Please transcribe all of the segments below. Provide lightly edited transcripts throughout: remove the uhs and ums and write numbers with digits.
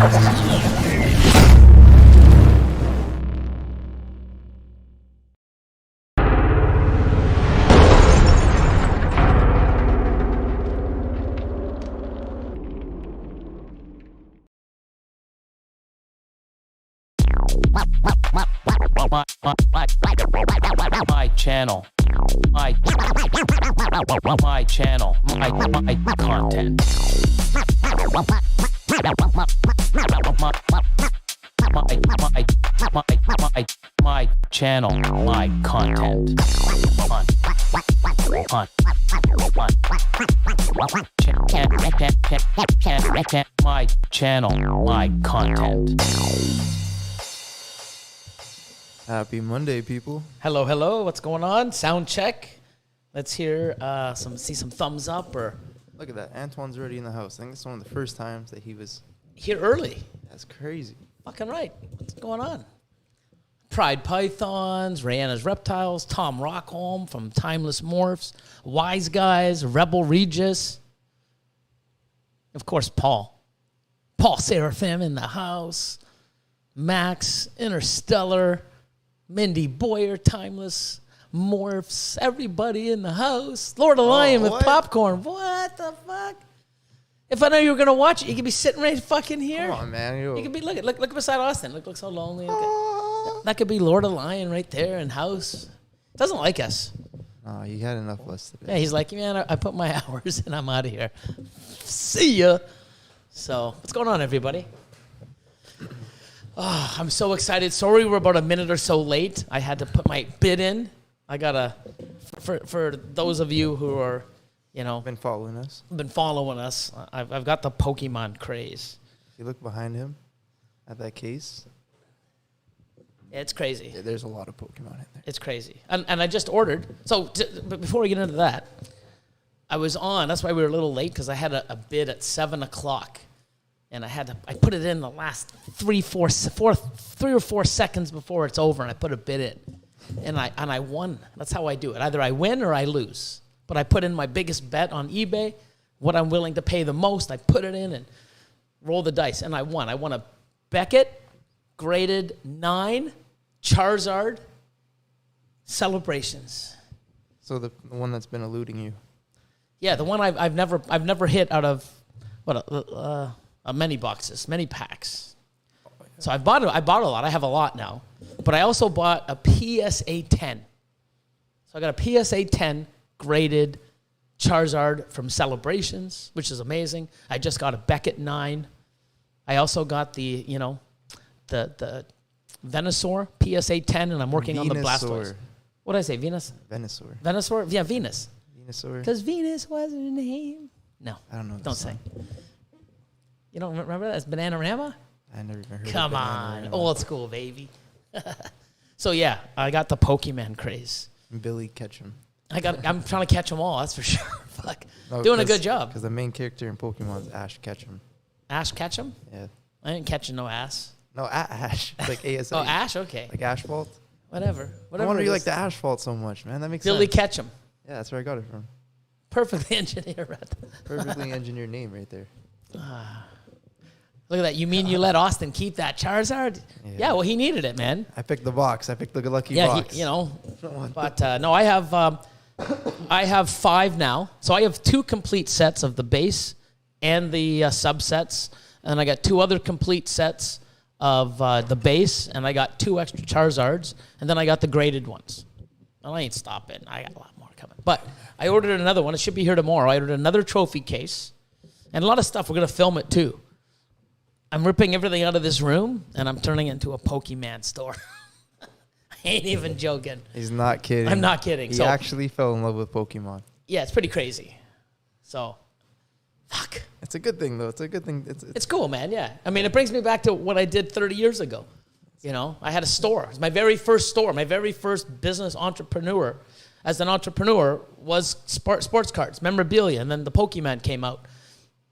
My channel, my channel, my content. My channel, my content. My channel, my content. Happy Monday, people. Hello, hello. What's going on? Sound check. Let's hear see some thumbs up or. Look at that. Antoine's already in the house. I think it's one of the first times that he was Here early. That's crazy. Fucking right. What's going on? Pride Pythons, Rihanna's Reptiles, Tom Rockholm from Timeless Morphs, Wise Guys, Rebel Regis. Of course, Paul. Paul Seraphim in the house. Max, Interstellar, Mindy Boyer, Timeless Morphs, everybody in the house. Lord Elion with popcorn. What the fuck? If I know you were gonna watch it, you could be sitting right fucking here. Come on, man. You could be look beside Austin. Look so lonely. That could be Lord Elion right there in house. Doesn't like us. Oh, you had enough of us today. Yeah, he's like, man, I put my hours and I'm out of here. See ya. So, what's going on, everybody? Oh, I'm so excited. Sorry we're about a minute or so late. I had to put my bid in. I got for those of you who are, been following us. I've got the Pokemon craze. If you look behind him at that case. Yeah, it's crazy. Yeah, there's a lot of Pokemon in there. It's crazy. And I just ordered. So but before we get into that, I was on. That's why we were a little late, because I had a bid at 7 o'clock. And I put it in the last 3 or 4 seconds before it's over, and I put a bid in, and I won. That's how I do it. Either I win or I lose. But I put in my biggest bet on eBay, what I'm willing to pay the most. I put it in and roll the dice, and I won. I won a Beckett, graded 9, Charizard, Celebrations. So the one that's been eluding you. Yeah, the one I've never hit out of many boxes, many packs. So I bought a lot. I have a lot now. But I also bought a PSA 10. So I got a PSA 10 graded Charizard from Celebrations, which is amazing. I just got a Beckett 9. I also got the Venusaur PSA 10, and I'm working on the Blastoise. What did I say, Venus? Venusaur. Venusaur? Yeah, Venus. Venusaur. Because Venus was her name. No, I don't know. Don't sing. You don't remember that? It's Bananarama? I never even heard Come of on. Bananarama. Old school, baby. So, yeah, I got the Pokemon craze. Billy Ketchum. I'm trying to catch them all, that's for sure. Fuck. No, Doing a good job. Because the main character in Pokemon is Ash Ketchum. Ash Ketchum? Yeah. I ain't catching no ass. No, Ash. Like ASA. Oh, Ash? Okay. Like Asphalt. Whatever. I wonder you like the Asphalt so much, man. That makes Billy sense. Ketchum. Yeah, that's where I got it from. Perfectly engineered. Perfectly engineered name right there. Look at that. You mean you let Austin keep that Charizard? Yeah, well, he needed it, man. I picked the box. I picked the lucky Yeah, box. but no, I have 5 now. So I have 2 complete sets of the base and the subsets, and I got 2 other complete sets of the base, and I got 2 extra Charizards, and then I got the graded ones. Well, I ain't stopping. I got a lot more coming. But I ordered another one. It should be here tomorrow. I ordered another trophy case and a lot of stuff. We're going to film it too. I'm ripping everything out of this room, and I'm turning it into a Pokemon store. I ain't even joking. He's not kidding. I'm not kidding. He actually fell in love with Pokemon. Yeah, it's pretty crazy. So, fuck. It's a good thing, though. It's a good thing. It's cool, man, yeah. I mean, it brings me back to what I did 30 years ago. I had a store. It was my very first store. My very first business entrepreneur as an entrepreneur was sports cards, memorabilia, and then the Pokemon came out.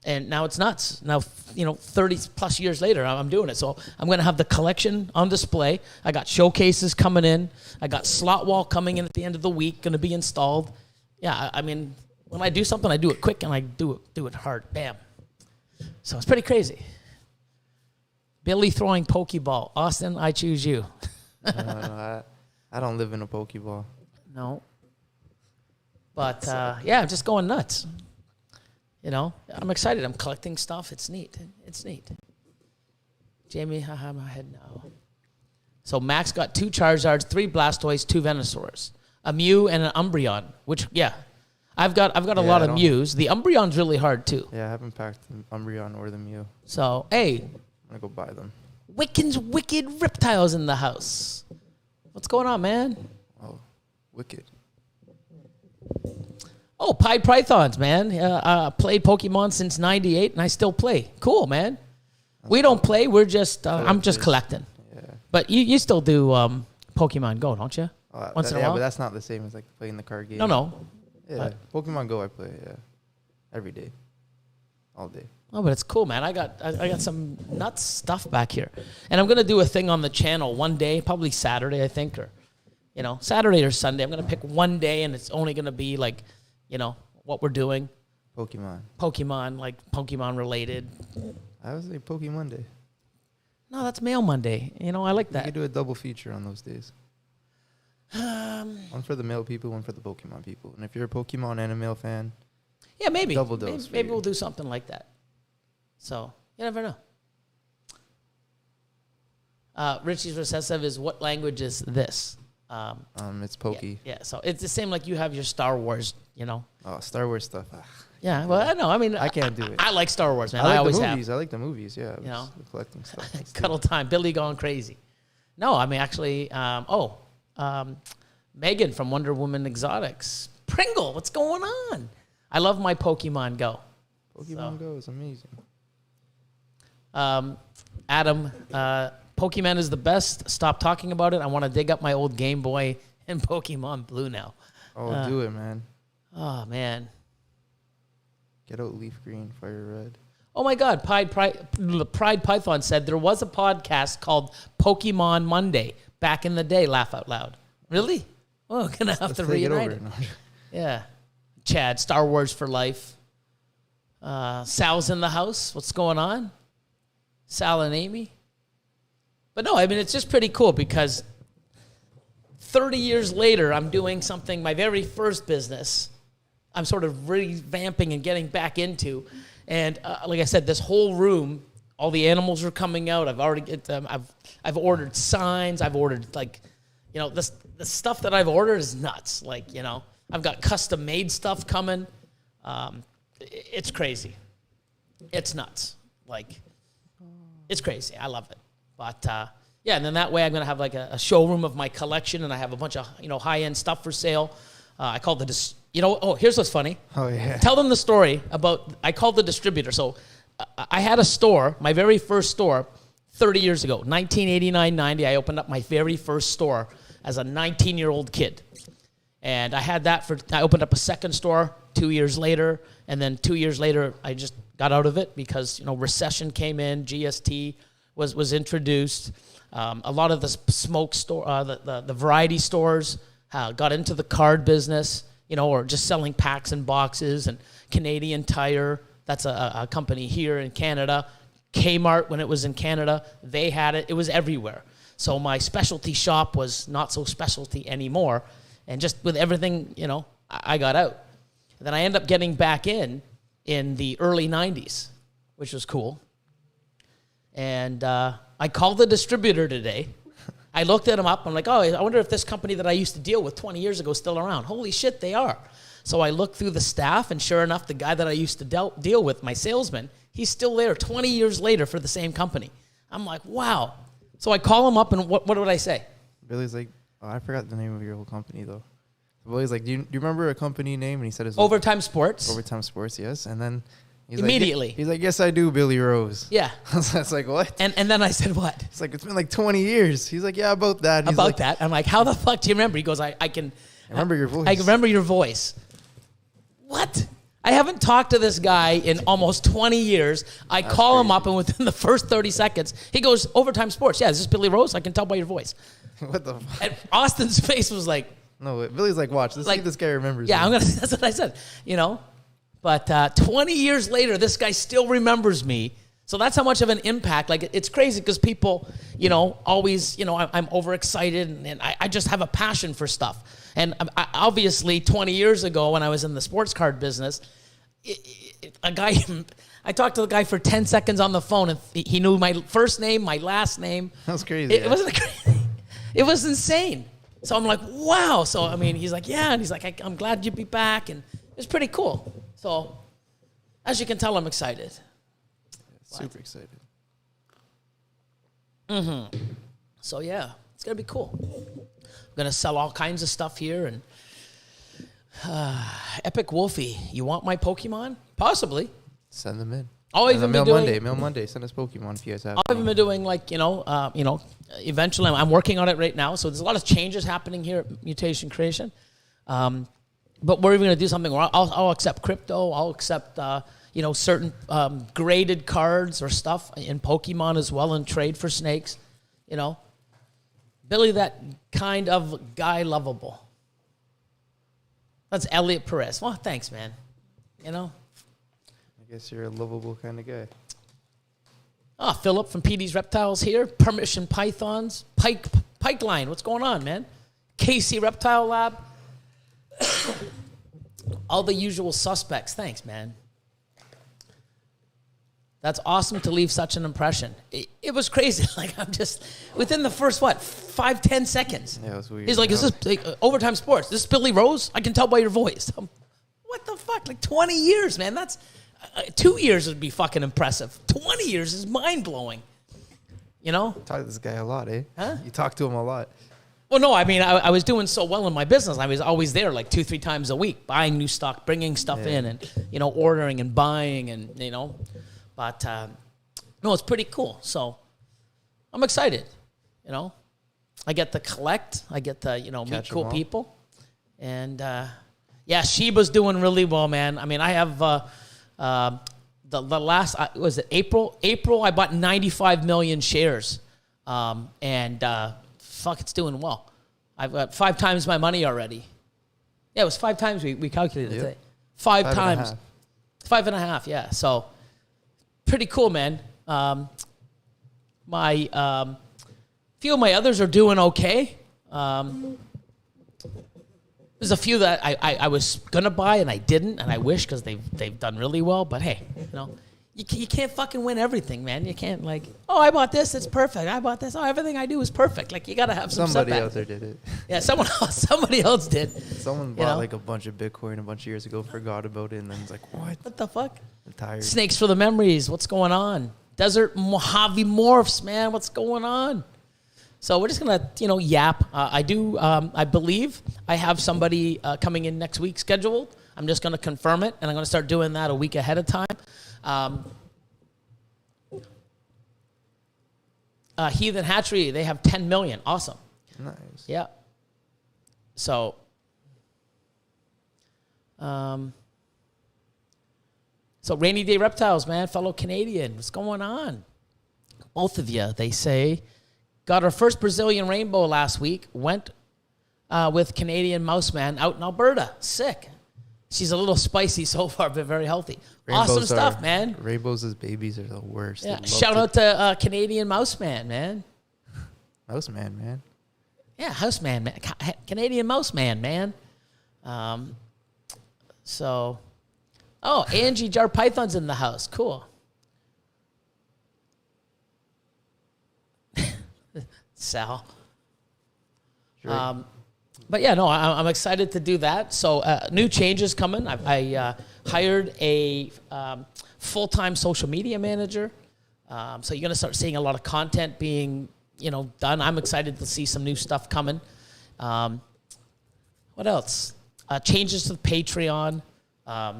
And now it's nuts. Now, 30 plus years later, I'm doing it. So I'm going to have the collection on display. I got showcases coming in. I got slot wall coming in at the end of the week, going to be installed. Yeah, I mean, when I do something, I do it quick and I do it hard. Bam. So it's pretty crazy. Billy throwing Pokeball. Austin, I choose you. No, I don't live in a Pokeball. No. But, yeah, I'm just going nuts. You know, I'm excited. I'm collecting stuff. It's neat. It's neat. Jamie, haha, my head now. So Max got 2 Charizards, 3 Blastoise, 2 Venusaurs, a Mew, and an Umbreon. Which, yeah, I've got a lot of Mews. The Umbreon's really hard too. Yeah, I haven't packed the Umbreon or the Mew. So hey, I'm gonna go buy them. Wiccan's wicked reptiles in the house. What's going on, man? Oh, wicked. Oh, Pythons, man. Played Pokemon since '98, and I still play. Cool, man. We don't play. We're just I'm just collecting. Yeah. But you still do Pokemon Go, don't you? Once in a while. But that's not the same as like playing the card game. No. Yeah, Pokemon Go I play. Yeah, every day, all day. Oh, but it's cool, man. I got some nuts stuff back here, and I'm gonna do a thing on the channel one day, probably Saturday, I think, or Saturday or Sunday. I'm gonna pick one day, and it's only gonna be like, what we're doing. Pokemon, like Pokemon related. I would say Pokemon Day. No, that's Mail Monday. I like that. You could do a double feature on those days. One for the male people, one for the Pokemon people. And if you're a Pokemon and a male fan, yeah, maybe double dose. Maybe we'll do something like that. So you never know. Richie's recessive is, what language is this? It's Pokey. Yeah, so it's the same like you have your Star Wars, Oh, Star Wars stuff. Yeah, well, I know. I mean, I can't do it. I like Star Wars, man. I like always the movies. have. I like the movies. Yeah, collecting stuff. Cuddle time. Billy going crazy. No, I mean actually. Megan from Wonder Woman Exotics. Pringle, what's going on? I love my Pokemon Go. Pokemon Go is amazing. Adam, Pokemon is the best. Stop talking about it. I want to dig up my old Game Boy and Pokemon Blue now. Oh, do it, man. Oh, man. Get out Leaf Green, Fire Red. Oh, my God. Pride Python said there was a podcast called Pokemon Monday back in the day. Laugh out loud. Really? Oh, going to have to reunite it. Yeah. Chad, Star Wars for life. Sal's in the house. What's going on? Sal and Amy. But no, I mean, it's just pretty cool because 30 years later, I'm doing something, my very first business, I'm sort of revamping and getting back into. And like I said, this whole room, all the animals are coming out. I've already I've ordered signs. I've ordered the stuff that I've ordered is nuts. I've got custom made stuff coming. It's crazy. It's nuts. It's crazy. I love it. But yeah, and then that way I'm gonna have like a showroom of my collection, and I have a bunch of high end stuff for sale. I called here's what's funny. Oh yeah. Tell them the story about. I called the distributor. So I had a store, my very first store, 30 years ago, 1989-90. I opened up my very first store as a 19-year-old kid, and I had that I opened up a second store 2 years later, and then 2 years later I just got out of it because recession came in, GST was introduced. A lot of the smoke store, the variety stores got into the card business, or just selling packs and boxes. And Canadian Tire, that's a company here in Canada. Kmart, when it was in Canada, they had it. It was everywhere. So my specialty shop was not so specialty anymore. And just with everything, I got out. And then I ended up getting back in the early 90s, which was cool. And I called the distributor today. I looked at him up. I'm like, oh, I wonder if this company that I used to deal with 20 years ago is still around. Holy shit, they are. So I looked through the staff, and sure enough, the guy that I used to deal with, my salesman, he's still there 20 years later for the same company. I'm like, wow. So I call him up, and what would I say? Billy's like, oh, I forgot the name of your whole company, though. Billy's like, do you remember a company name? And he said it's Overtime Sports. Overtime Sports, yes. And then immediately. He's like, yes, I do, Billy Rose. Yeah. So it's like, what? And then I said, what? It's like, it's been like 20 years. He's like, yeah, about that. And about that. I'm like, how the fuck do you remember? He goes, I can remember your voice. I can remember your voice. What? I haven't talked to this guy in almost 20 years. I call him up, and within the first 30 seconds, he goes, Overtime Sports. Yeah, is this Billy Rose? I can tell by your voice. What the fuck? And Austin's face was like... No, Billy's like, watch. Let's see if this guy remembers. Yeah, that's what I said. But 20 years later, this guy still remembers me. So that's how much of an impact. Like, it's crazy because people, always, I'm overexcited and I just have a passion for stuff. And obviously 20 years ago when I was in the sports card business, I talked to the guy for 10 seconds on the phone and he knew my first name, my last name. That was crazy. It wasn't crazy. It was insane. So I'm like, wow. So, I mean, he's like, yeah. And he's like, I'm glad you'd be back. And it was pretty cool. So, as you can tell, I'm excited. Super excited. So, yeah, it's going to be cool. I'm going to sell all kinds of stuff here. And Epic Wolfie, you want my Pokemon? Possibly. Send them in. I'll even be doing Mail Monday. Send us Pokemon if you guys have. I've even been doing eventually I'm working on it right now. So there's a lot of changes happening here at Mutation Creation. But we're even going to do something where I'll accept crypto. I'll accept, certain graded cards or stuff in Pokemon as well and trade for snakes. Billy, that kind of guy lovable. That's Elliot Perez. Well, thanks, man. I guess you're a lovable kind of guy. Philip from PD's Reptiles here. Permission Pythons. Pikeline, what's going on, man? KC Reptile Lab. All the usual suspects. Thanks, man. That's awesome to leave such an impression. It was crazy. Like, I'm just, within the first, 5-10 seconds. Yeah, it was weird. He's like, is this Overtime Sports? This is Billy Rose? I can tell by your voice. What the fuck? Like 20 years, man. That's 2 years would be fucking impressive. 20 years is mind-blowing. Talk to this guy a lot, eh? Huh? You talk to him a lot. Well, no, I mean, I was doing so well in my business. I was always there like 2-3 times a week, buying new stock, bringing stuff in and, ordering and buying and, But, no, it's pretty cool. So I'm excited, I get to collect. I get to, meet cool people. And, Sheba's doing really well, man. I mean, I have the last, was it April? April, I bought 95 million shares. It's doing well. I've got 5 times my money already. Yeah, it was 5 times we calculated it today. 5 times. 5.5, yeah. So pretty cool, man. Few of my others are doing okay. There's a few that I was gonna buy and I didn't, and I wish because they've done really well. But hey, you can't fucking win everything, man. You can't I bought this, it's perfect. I bought this, everything I do is perfect. Like, you gotta have some somebody setbacks. out there did it. Yeah, somebody else did. Someone bought a bunch of Bitcoin a bunch of years ago, forgot about it, and then it's like, what? What the fuck? I'm tired. Snakes for the memories. What's going on? Desert Mojave Morphs, man. What's going on? So we're just gonna, yap. I believe I have somebody coming in next week scheduled. I'm just gonna confirm it, and I'm gonna start doing that a week ahead of time. Heathen Hatchery, they have 10 million. Awesome. Nice. Yeah. So, Rainy Day Reptiles, man, fellow Canadian. What's going on? Both of you, they say. Got our first Brazilian rainbow last week. Went with Canadian Mouseman out in Alberta. Sick. She's a little spicy so far, but very healthy. Awesome stuff, man. Rainbows as babies are the worst. Yeah. Shout out to Canadian Mouseman, man. Mouseman, man. Yeah, Houseman, man. Canadian Mouseman, man. Angie Jar Python's in the house. Cool. Sal. Sure. But yeah, no, I'm excited to do that. So new changes coming. I hired a full-time social media manager. So you're going to start seeing a lot of content being, done. I'm excited to see some new stuff coming. What else? Changes to the Patreon. A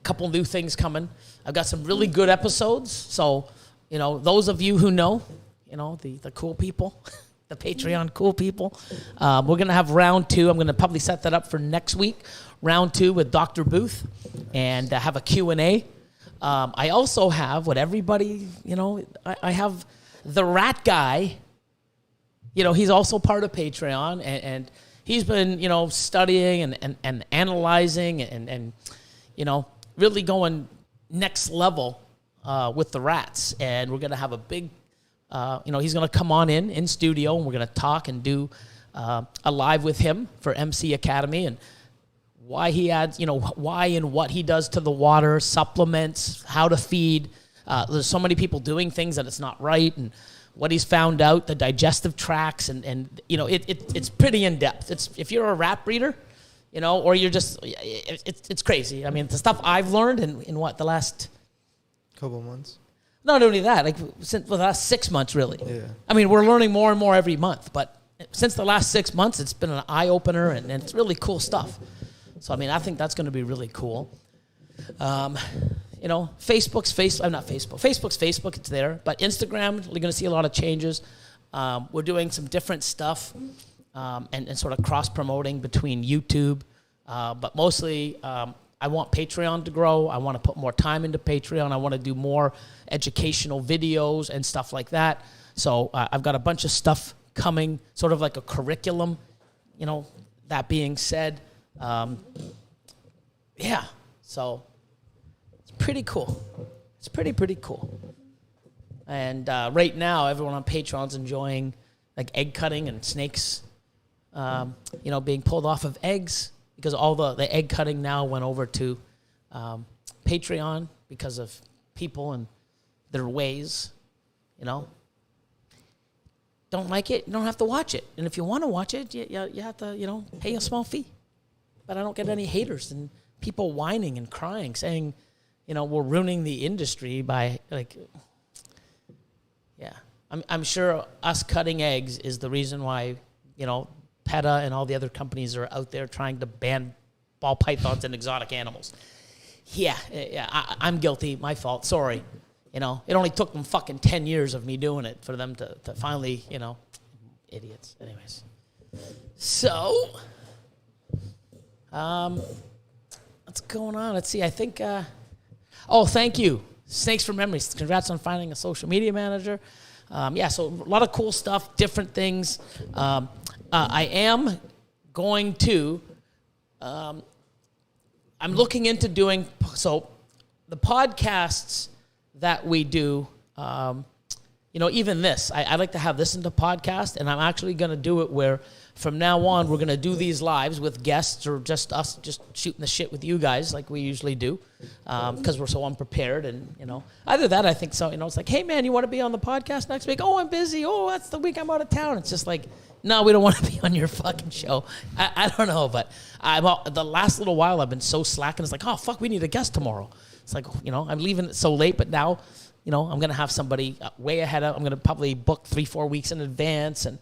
couple new things coming. I've got some really good episodes. So, those of you who know, the cool people, the Patreon cool people. We're going to have round 2. I'm going to probably set that up for next week. Round 2 with Dr. Booth and have a Q&A. I also have what everybody, I have the rat guy. He's also part of Patreon and he's been, studying and analyzing and really going next level with the rats, and we're gonna have a big, he's gonna come on in studio, and we're gonna talk and do a live with him for MC Academy, and why he adds, why and what he does to the water, supplements, how to feed. There's so many people doing things that it's not right, and what he's found out, the digestive tracts, and it's pretty in depth. It's if you're a rat breeder, or you're just, it's crazy. I mean, the stuff I've learned in what, the last couple months. Not only that, like since the last 6 months, really. Yeah. I mean, we're learning more and more every month, but since the last 6 months, it's been an eye opener, and it's really cool stuff. So I mean, I think that's going to be really cool. Facebook's Facebook, it's there. But Instagram, we're going to see a lot of changes. We're doing some different stuff and sort of cross-promoting between YouTube. But mostly, I want Patreon to grow. I want to put more time into Patreon. I want to do more educational videos and stuff like that. So I've got a bunch of stuff coming, sort of like a curriculum. That being said, so it's pretty cool. It's pretty cool. And right now, everyone on Patreon's enjoying like egg cutting and snakes, being pulled off of eggs, because all the egg cutting now went over to Patreon because of people and their ways. Don't like it, you don't have to watch it. And if you want to watch it, you have to, pay a small fee. But I don't get any haters and people whining and crying, saying, we're ruining the industry by, I'm sure us cutting eggs is the reason why, PETA and all the other companies are out there trying to ban ball pythons and exotic animals. I'm guilty, my fault, sorry. It only took them fucking 10 years of me doing it for them to finally, idiots. Anyways. So, what's going on? Let's see, I think, thank you. Snakes for Memories. Congrats on finding a social media manager. So a lot of cool stuff, different things. I am going to, I'm looking into doing, so the podcasts that we do, even this, I like to have this into podcast, and I'm actually going to do it where from now on, we're going to do these lives with guests or just us just shooting the shit with you guys like we usually do, because we're so unprepared. And, either that, I think so, it's like, hey, man, you want to be on the podcast next week? Oh, I'm busy. Oh, that's the week I'm out of town. It's just like, no, we don't want to be on your fucking show. I don't know, but the last little while I've been so slacking. It's like, oh, fuck, we need a guest tomorrow. It's like, I'm leaving it so late, but now, I'm going to have somebody way ahead of, I'm going to probably book 3-4 weeks in advance. And,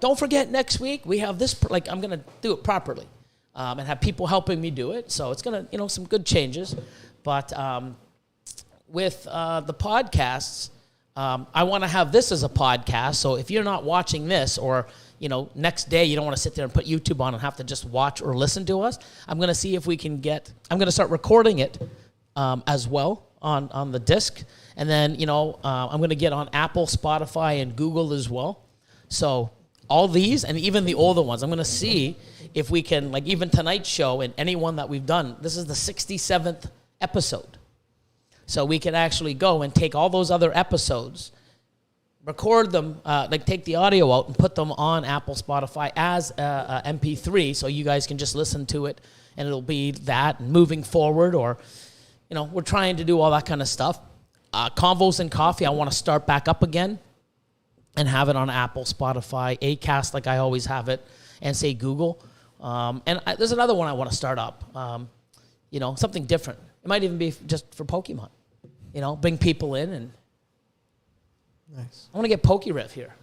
don't forget next week we have this, I'm going to do it properly and have people helping me do it. So it's going to, some good changes. But with the podcasts, I want to have this as a podcast. So if you're not watching this or, next day you don't want to sit there and put YouTube on and have to just watch or listen to us, I'm going to see if we can I'm going to start recording it as well on the disc. And then, I'm going to get on Apple, Spotify, and Google as well. So all these and even the older ones, I'm going to see if we can, even tonight's show and any one that we've done, this is the 67th episode. So we can actually go and take all those other episodes, record them, take the audio out and put them on Apple, Spotify as a MP3, so you guys can just listen to it, and it'll be that and moving forward, or, we're trying to do all that kind of stuff. Convos and Coffee, I want to start back up again and have it on Apple, Spotify, Acast like I always have it, and say Google. There's another one I want to start up, something different. It might even be just for Pokemon. Bring people in and... Nice. I want to get PokeRev here.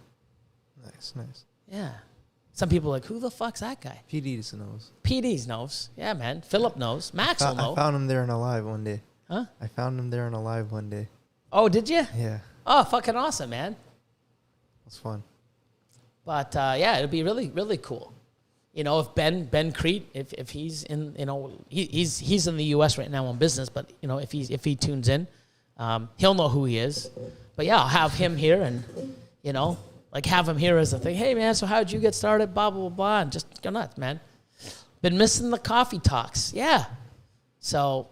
Nice. Yeah. Some people are like, who the fuck's that guy? PD's knows. PD's knows. Yeah, man. Philip knows. Max will know. I found him there in a live one day. Huh? I found him there in a live one day. Oh, did you? Yeah. Oh, fucking awesome, man. It was fun. But, it'd be really, really cool. If Ben Crete, if he's in, he's in the U.S. right now on business, but, if he tunes in, he'll know who he is. But, yeah, I'll have him here and, have him here as a thing. Hey, man, so how'd you get started? Blah, blah, blah, blah. And just go nuts, man. Been missing the coffee talks. Yeah. So,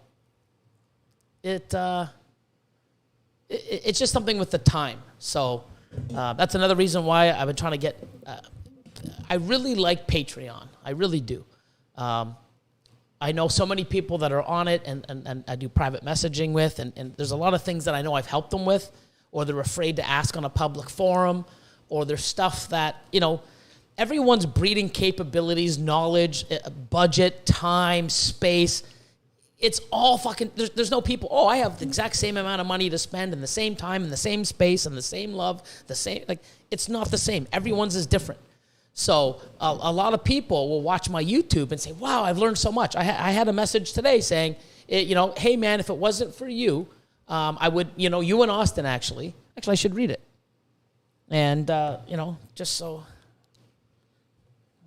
it's just something with the time. So that's another reason why I've been trying to get. I really like Patreon. I really do. I know so many people that are on it, and I do private messaging with, and there's a lot of things that I know I've helped them with, or they're afraid to ask on a public forum, or there's stuff that, everyone's breeding capabilities, knowledge, budget, time, space. It's all fucking, there's no people, I have the exact same amount of money to spend in the same time, in the same space, and the same love, it's not the same. Everyone's is different. So a lot of people will watch my YouTube and say, wow, I've learned so much. I had a message today saying, hey man, if it wasn't for you, I would, you and Austin actually, I should read it. And, just so,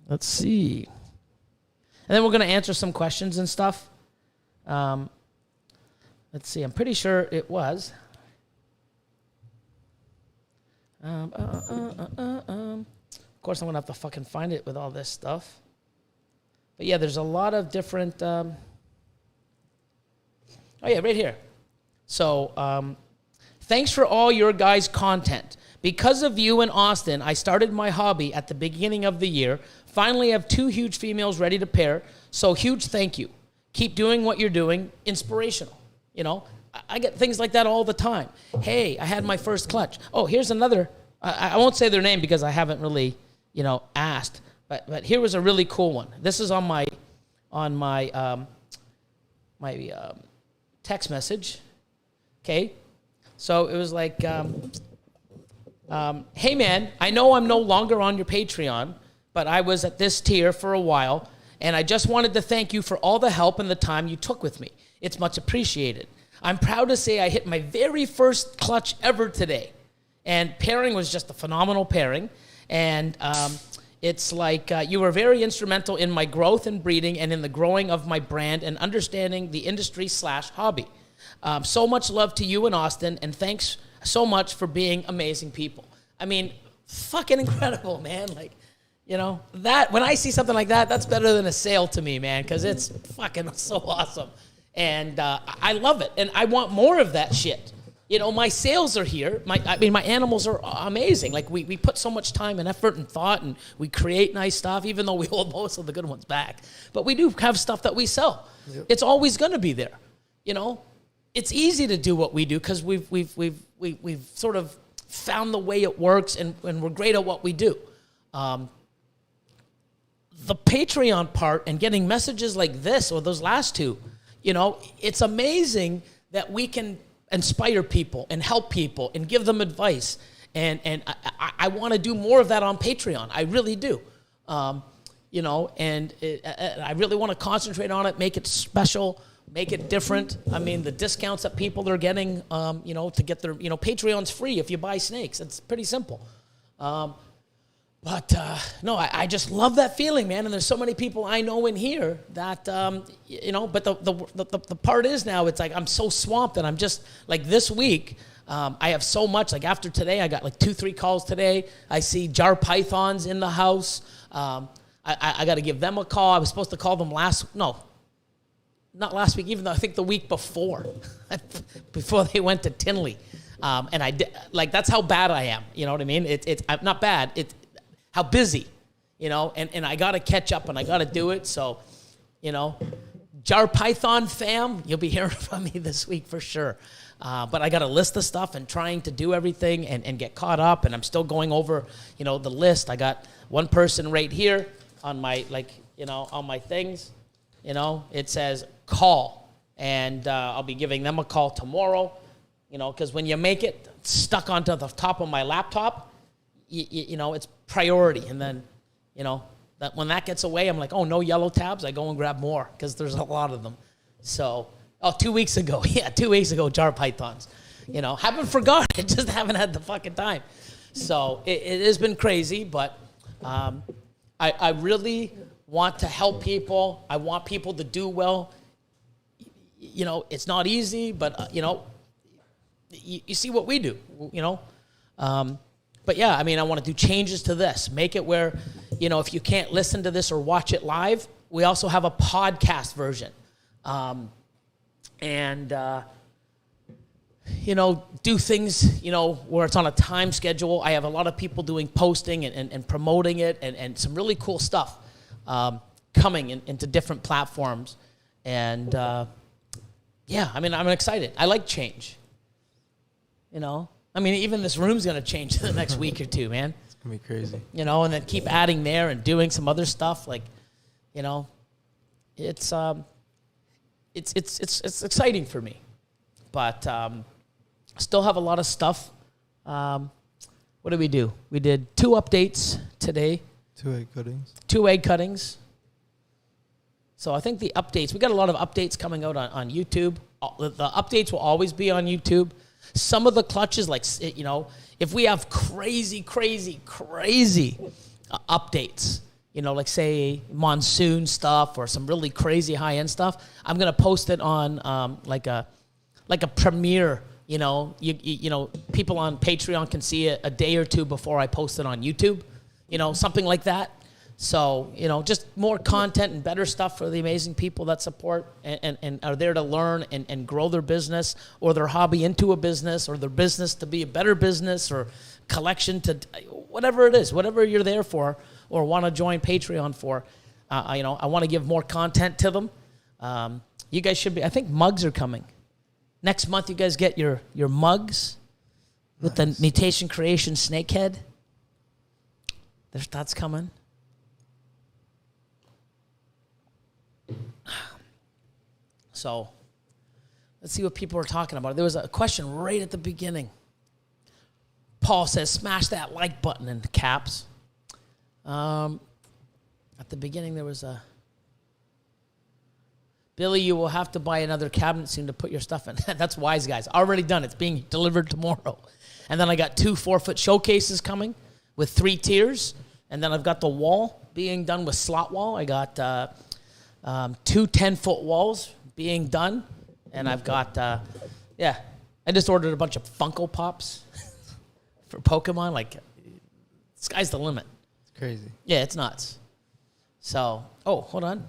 let's see. And then we're going to answer some questions and stuff. Let's see, I'm pretty sure it was. Of course, I'm going to have to fucking find it with all this stuff. But yeah, there's a lot of different... right here. So, thanks for all your guys' content. Because of you and Austin, I started my hobby at the beginning of the year. Finally have 2 huge females ready to pair. So huge thank you. Keep doing what you're doing. Inspirational. I get things like that all the time. Hey, I had my first clutch. Oh, here's another. I won't say their name because I haven't really, asked. But here was a really cool one. This is on my text message. Okay. So it was like, hey man, I know I'm no longer on your Patreon, but I was at this tier for a while, and I just wanted to thank you for all the help and the time you took with me. It's much appreciated. I'm proud to say I hit my very first clutch ever today, and pairing was just a phenomenal pairing, and it's like you were very instrumental in my growth and breeding and in the growing of my brand and understanding the industry/hobby. So much love to you and Austin, and thanks so much for being amazing people. I mean, fucking incredible, man. That when I see something like that, that's better than a sale to me, man, because it's fucking so awesome. And I love it, and I want more of that shit. My sales are here. My animals are amazing. We put so much time and effort and thought, and we create nice stuff, even though we hold most of the good ones back. But we do have stuff that we sell. Yep. It's always going to be there. It's easy to do what we do because we've sort of found the way it works, and we're great at what we do. The Patreon part and getting messages like this or those last two, it's amazing that we can inspire people and help people and give them advice. And I want to do more of that on Patreon. I really do. I really want to concentrate on it, make it special, make it different. I mean, the discounts that people are getting, to get their, Patreon's free if you buy snakes. It's pretty simple. But I just love that feeling, man. And there's so many people I know in here that, but the part is now it's like I'm so swamped that I'm just, like this week, I have so much. Like after today, I got like 2-3 calls today. I see jar pythons in the house. I got to give them a call. I was supposed to call them not last week, even though I think the week before, before they went to Tinley. And I did, that's how bad I am. You know what I mean? I'm not bad. It's how busy, and I got to catch up and I got to do it. So, jar python fam, you'll be hearing from me this week for sure. But I got a list of stuff and trying to do everything and get caught up. And I'm still going over, the list. I got one person right here on my, on my things, it says call. And I'll be giving them a call tomorrow, because when you make it stuck onto the top of my laptop, it's priority. And then, that when that gets away, I'm like, oh, no yellow tabs. I go and grab more because there's a lot of them. So, 2 weeks ago. Yeah, 2 weeks ago, jar pythons. Haven't forgotten. I just haven't had the fucking time. So it has been crazy, but I really want to help people. I want people to do well. It's not easy, but, you see what we do, But yeah, I want to do changes to this. Make it where, if you can't listen to this or watch it live, we also have a podcast version. do things, where it's on a time schedule. I have a lot of people doing posting and promoting it and some really cool stuff coming into different platforms. And, I'm excited. I like change. Even this room's going to change in the next week or two, man. It's going to be crazy. And then keep adding there and doing some other stuff. Like, it's exciting for me. But still have a lot of stuff. What did we do? We did 2 updates today. 2 egg cuttings. 2 egg cuttings. So I think the updates, we got a lot of updates coming out on YouTube. The updates will always be on YouTube. Some of the clutches, like, if we have crazy updates, like say monsoon stuff or some really crazy high-end stuff, I'm going to post it on like a premiere. People on Patreon can see it a day or two before I post it on YouTube, something like that. So, just more content and better stuff for the amazing people that support and are there to learn and grow their business or their hobby into a business or their business to be a better business or collection to whatever it is, whatever you're there for or want to join Patreon for. I want to give more content to them. You guys should be, I think mugs are coming. Next month, you guys get your mugs with the Mutation Creation snakehead. That's coming. So, let's see what people are talking about. There was a question right at the beginning. Paul says, smash that like button in caps. At the beginning, there was a... Billy, you will have to buy another cabinet soon to put your stuff in. That's wise, guys. Already done. It's being delivered tomorrow. And then I got 2 4-foot showcases coming with 3 tiers. And then I've got the wall being done with slot wall. I got 2 10-foot walls being done. And I've got, I just ordered a bunch of Funko Pops for Pokemon. Like, sky's the limit. It's crazy. Yeah, it's nuts. So, hold on.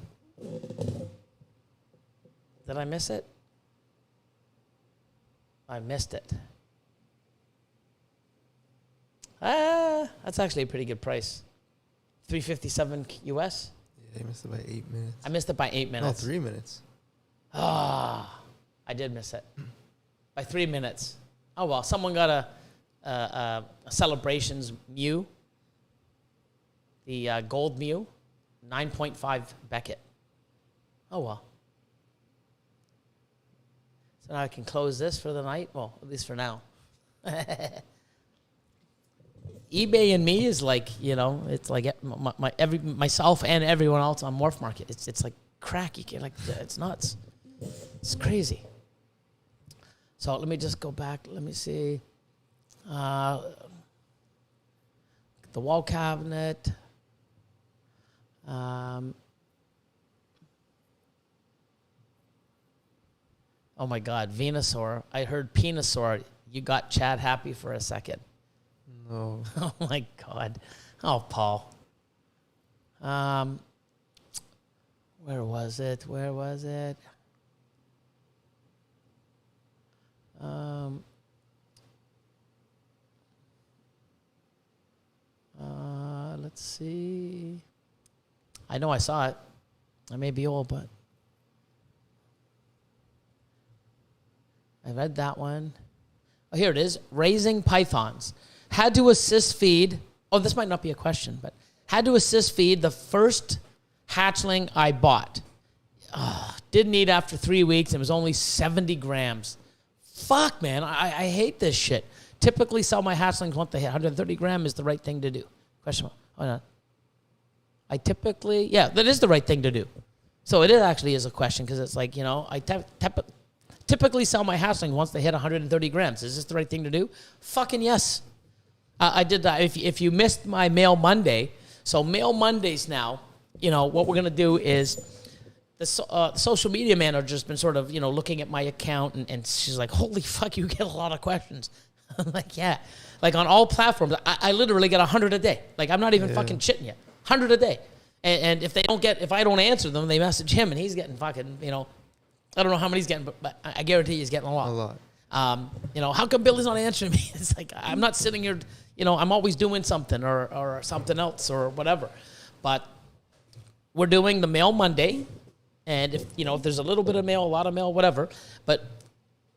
Did I miss it? I missed it. That's actually a pretty good price. $357 US. Yeah, you missed it by 8 minutes. I missed it by 8 minutes. No, 3 minutes. I did miss it by 3 minutes. Oh well, someone got a Celebrations Mew, the gold Mew, 9.5 Beckett. Oh well. So now I can close this for the night. Well, at least for now. eBay and me is like, it's like myself and everyone else on Morph Market. It's like crack. You get it's nuts. It's crazy. So let me just go back. Let me see. The wall cabinet. Oh my God, Venusaur. I heard Penosaur. You got Chad happy for a second. No. Oh my God. Oh, Paul. Where was it? Let's see. I know I saw it. I may be old, but I read that one. Oh, here it is. Raising Pythons. Had to assist feed. Oh, this might not be a question, but had to assist feed the first hatchling I bought. Didn't eat after 3 weeks. It was only 70 grams. Fuck, man. I hate this shit. Typically sell my hatchlings once they hit 130 grams is the right thing to do. Question mark. Oh, no. That is the right thing to do. So it actually is a question because it's like, I typically sell my hatchling once they hit 130 grams. Is this the right thing to do? Fucking yes. I did that. If you missed my Mail Monday, so Mail Mondays now, what we're going to do is the social media manager's been sort of, looking at my account and she's like, holy fuck, you get a lot of questions. I'm like, yeah. Like on all platforms, I literally get 100 a day. Like I'm not even fucking shitting you. 100 a day. And if I don't answer them, they message him and he's getting fucking, I don't know how many he's getting, but I guarantee he's getting a lot. A lot. How come Billy's not answering me? It's like, I'm not sitting here, I'm always doing something or something else or whatever. But we're doing the Mail Monday. And if there's a little bit of mail, a lot of mail, whatever. But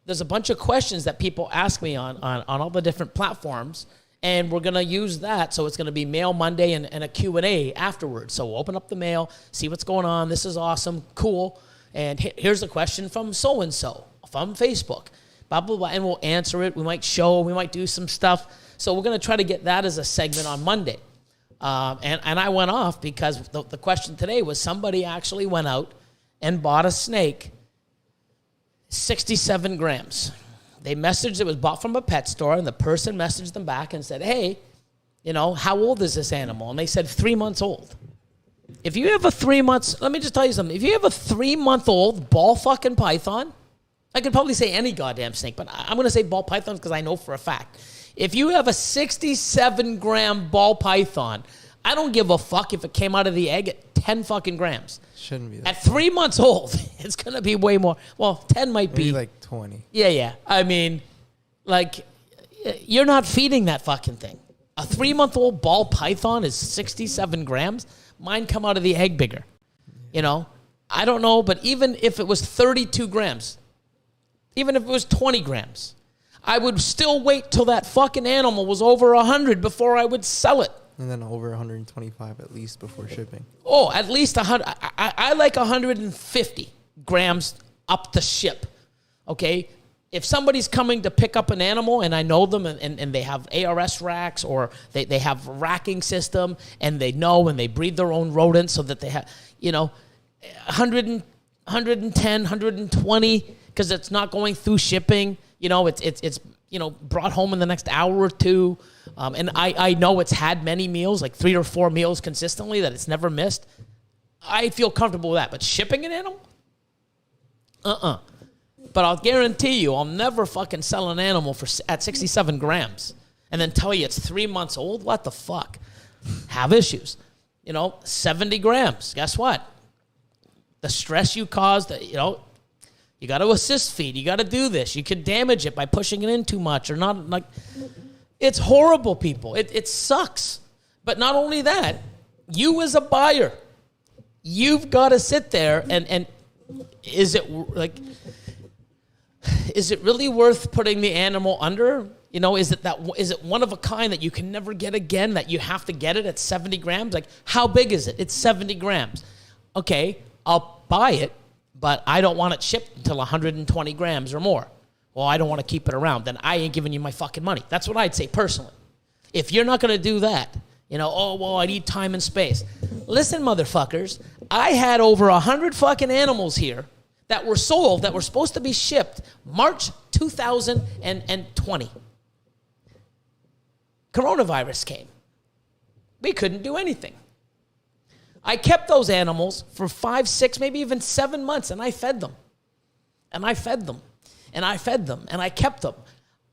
there's a bunch of questions that people ask me on all the different platforms. And we're going to use that. So it's going to be Mail Monday and a Q&A afterwards. So we'll open up the mail, see what's going on. This is awesome, cool. And here's a question from so-and-so from Facebook, blah, blah, blah. And we'll answer it. We might do some stuff. So we're going to try to get that as a segment on Monday. And I went off because the question today was somebody actually went out and bought a snake, 67 grams. They messaged, it was bought from a pet store, and the person messaged them back and said, hey, how old is this animal? And they said 3 months old. If you have let me just tell you something. If you have a 3-month-old ball fucking python, I could probably say any goddamn snake, but I'm going to say ball pythons because I know for a fact. If you have a 67-gram ball python, I don't give a fuck if it came out of the egg at 10 fucking grams. Shouldn't be that. At 3 months old, it's going to be way more. Well, 10 might Maybe be. like 20. Yeah. I mean, you're not feeding that fucking thing. A 3-month-old ball python is 67 grams. Mine come out of the egg bigger. I don't know, but even if it was 32 grams, even if it was 20 grams, I would still wait till that fucking animal was over 100 before I would sell it. And then over 125 at least before shipping. Oh, at least 100. I like 150 grams up the ship. Okay? If somebody's coming to pick up an animal and I know them and they have ARS racks or they have a racking system and they know and they breed their own rodents so that they have, 100 and, 110, 120 because it's not going through shipping. It's brought home in the next hour or two. And I know it's had many meals, like 3 or 4 meals consistently that it's never missed. I feel comfortable with that. But shipping an animal? But I'll guarantee you, I'll never fucking sell an animal at 67 grams and then tell you it's 3 months old. What the fuck? Have issues. 70 grams. Guess what? The stress you caused, you got to assist feed. You got to do this. You could damage it by pushing it in too much or not. It's horrible, people. It sucks. But not only that, you as a buyer, you've got to sit there and is it really worth putting the animal under? Is it one of a kind that you can never get again, that you have to get it at 70 grams? Like, how big is it? It's 70 grams. Okay, I'll buy it, but I don't want it shipped until 120 grams or more. Well, I don't want to keep it around. Then I ain't giving you my fucking money. That's what I'd say personally. If you're not going to do that, I need time and space. Listen, motherfuckers, I had over 100 fucking animals here that were sold, that were supposed to be shipped March 2020. Coronavirus came. We couldn't do anything. I kept those animals for 5, 6, maybe even 7 months, and I fed them. And I fed them. And I fed them. And I kept them.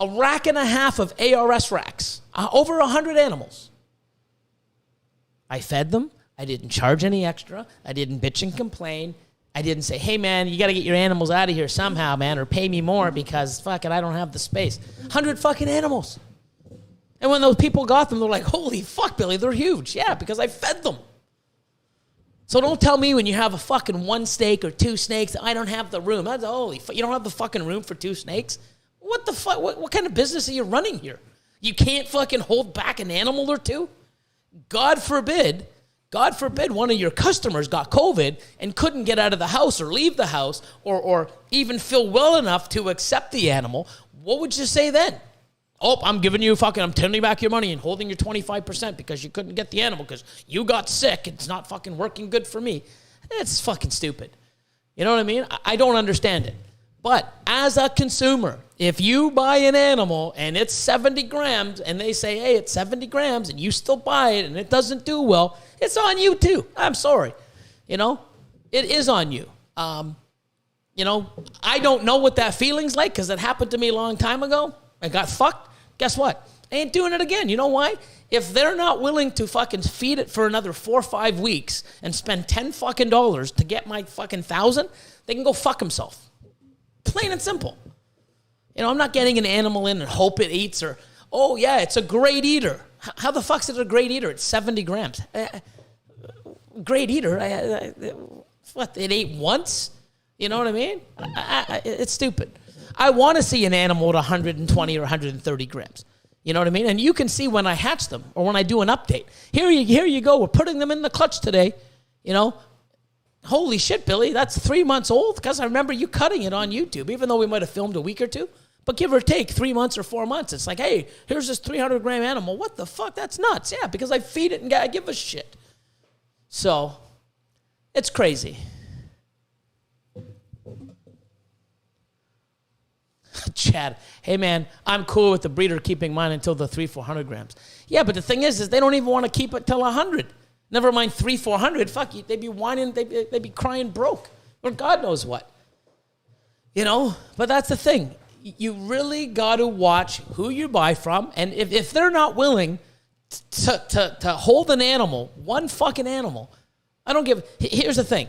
1.5 racks of ARS racks. Over 100 animals. I fed them. I didn't charge any extra. I didn't bitch and complain. I didn't say, hey, man, you got to get your animals out of here somehow, man, or pay me more because, fuck it, I don't have the space. 100 fucking animals. And when those people got them, they're like, holy fuck, Billy, they're huge. Yeah, because I fed them. So don't tell me when you have a fucking 1 snake or 2 snakes, I don't have the room. That's holy fuck. You don't have the fucking room for 2 snakes? What the fuck? What kind of business are you running here? You can't fucking hold back an animal or 2? God forbid one of your customers got COVID and couldn't get out of the house or leave the house or even feel well enough to accept the animal. What would you say then? Oh, I'm turning you back your money and holding your 25% because you couldn't get the animal because you got sick. It's not fucking working good for me. It's fucking stupid. You know what I mean? I don't understand it. But as a consumer, if you buy an animal and it's 70 grams and they say, hey, it's 70 grams and you still buy it and it doesn't do well, it's on you too. I'm sorry. It is on you. I don't know what that feeling's like because it happened to me a long time ago. I got fucked. Guess what? I ain't doing it again. You know why? If they're not willing to fucking feed it for another 4 or 5 weeks and spend $10 fucking to get my fucking 1,000, they can go fuck themselves. Plain and simple. You know, I'm not getting an animal in and hope it eats or, oh, yeah, it's a great eater. How the fuck's it a great eater? It's 70 grams. Great eater? What, it ate once? You know what I mean? It's stupid. I want to see an animal at 120 or 130 grams. You know what I mean? And you can see when I hatch them or when I do an update. Here you go. We're putting them in the clutch today. You know, holy shit, Billy, that's 3 months old? Because I remember you cutting it on YouTube, even though we might have filmed a week or two. But give or take 3 months or 4 months. It's like, hey, here's this 300-gram animal. What the fuck? That's nuts. Yeah, because I feed it and I give a shit. So, it's crazy. Chad, hey man, I'm cool with the breeder keeping mine until the 300-400 grams. Yeah, but the thing is they don't even want to keep it till 100. Never mind 300-400. Fuck you, they'd be whining, they'd be crying broke, or God knows what. You know, but that's the thing. You really got to watch who you buy from, and if they're not willing to hold an animal, one fucking animal, I don't give. Here's the thing.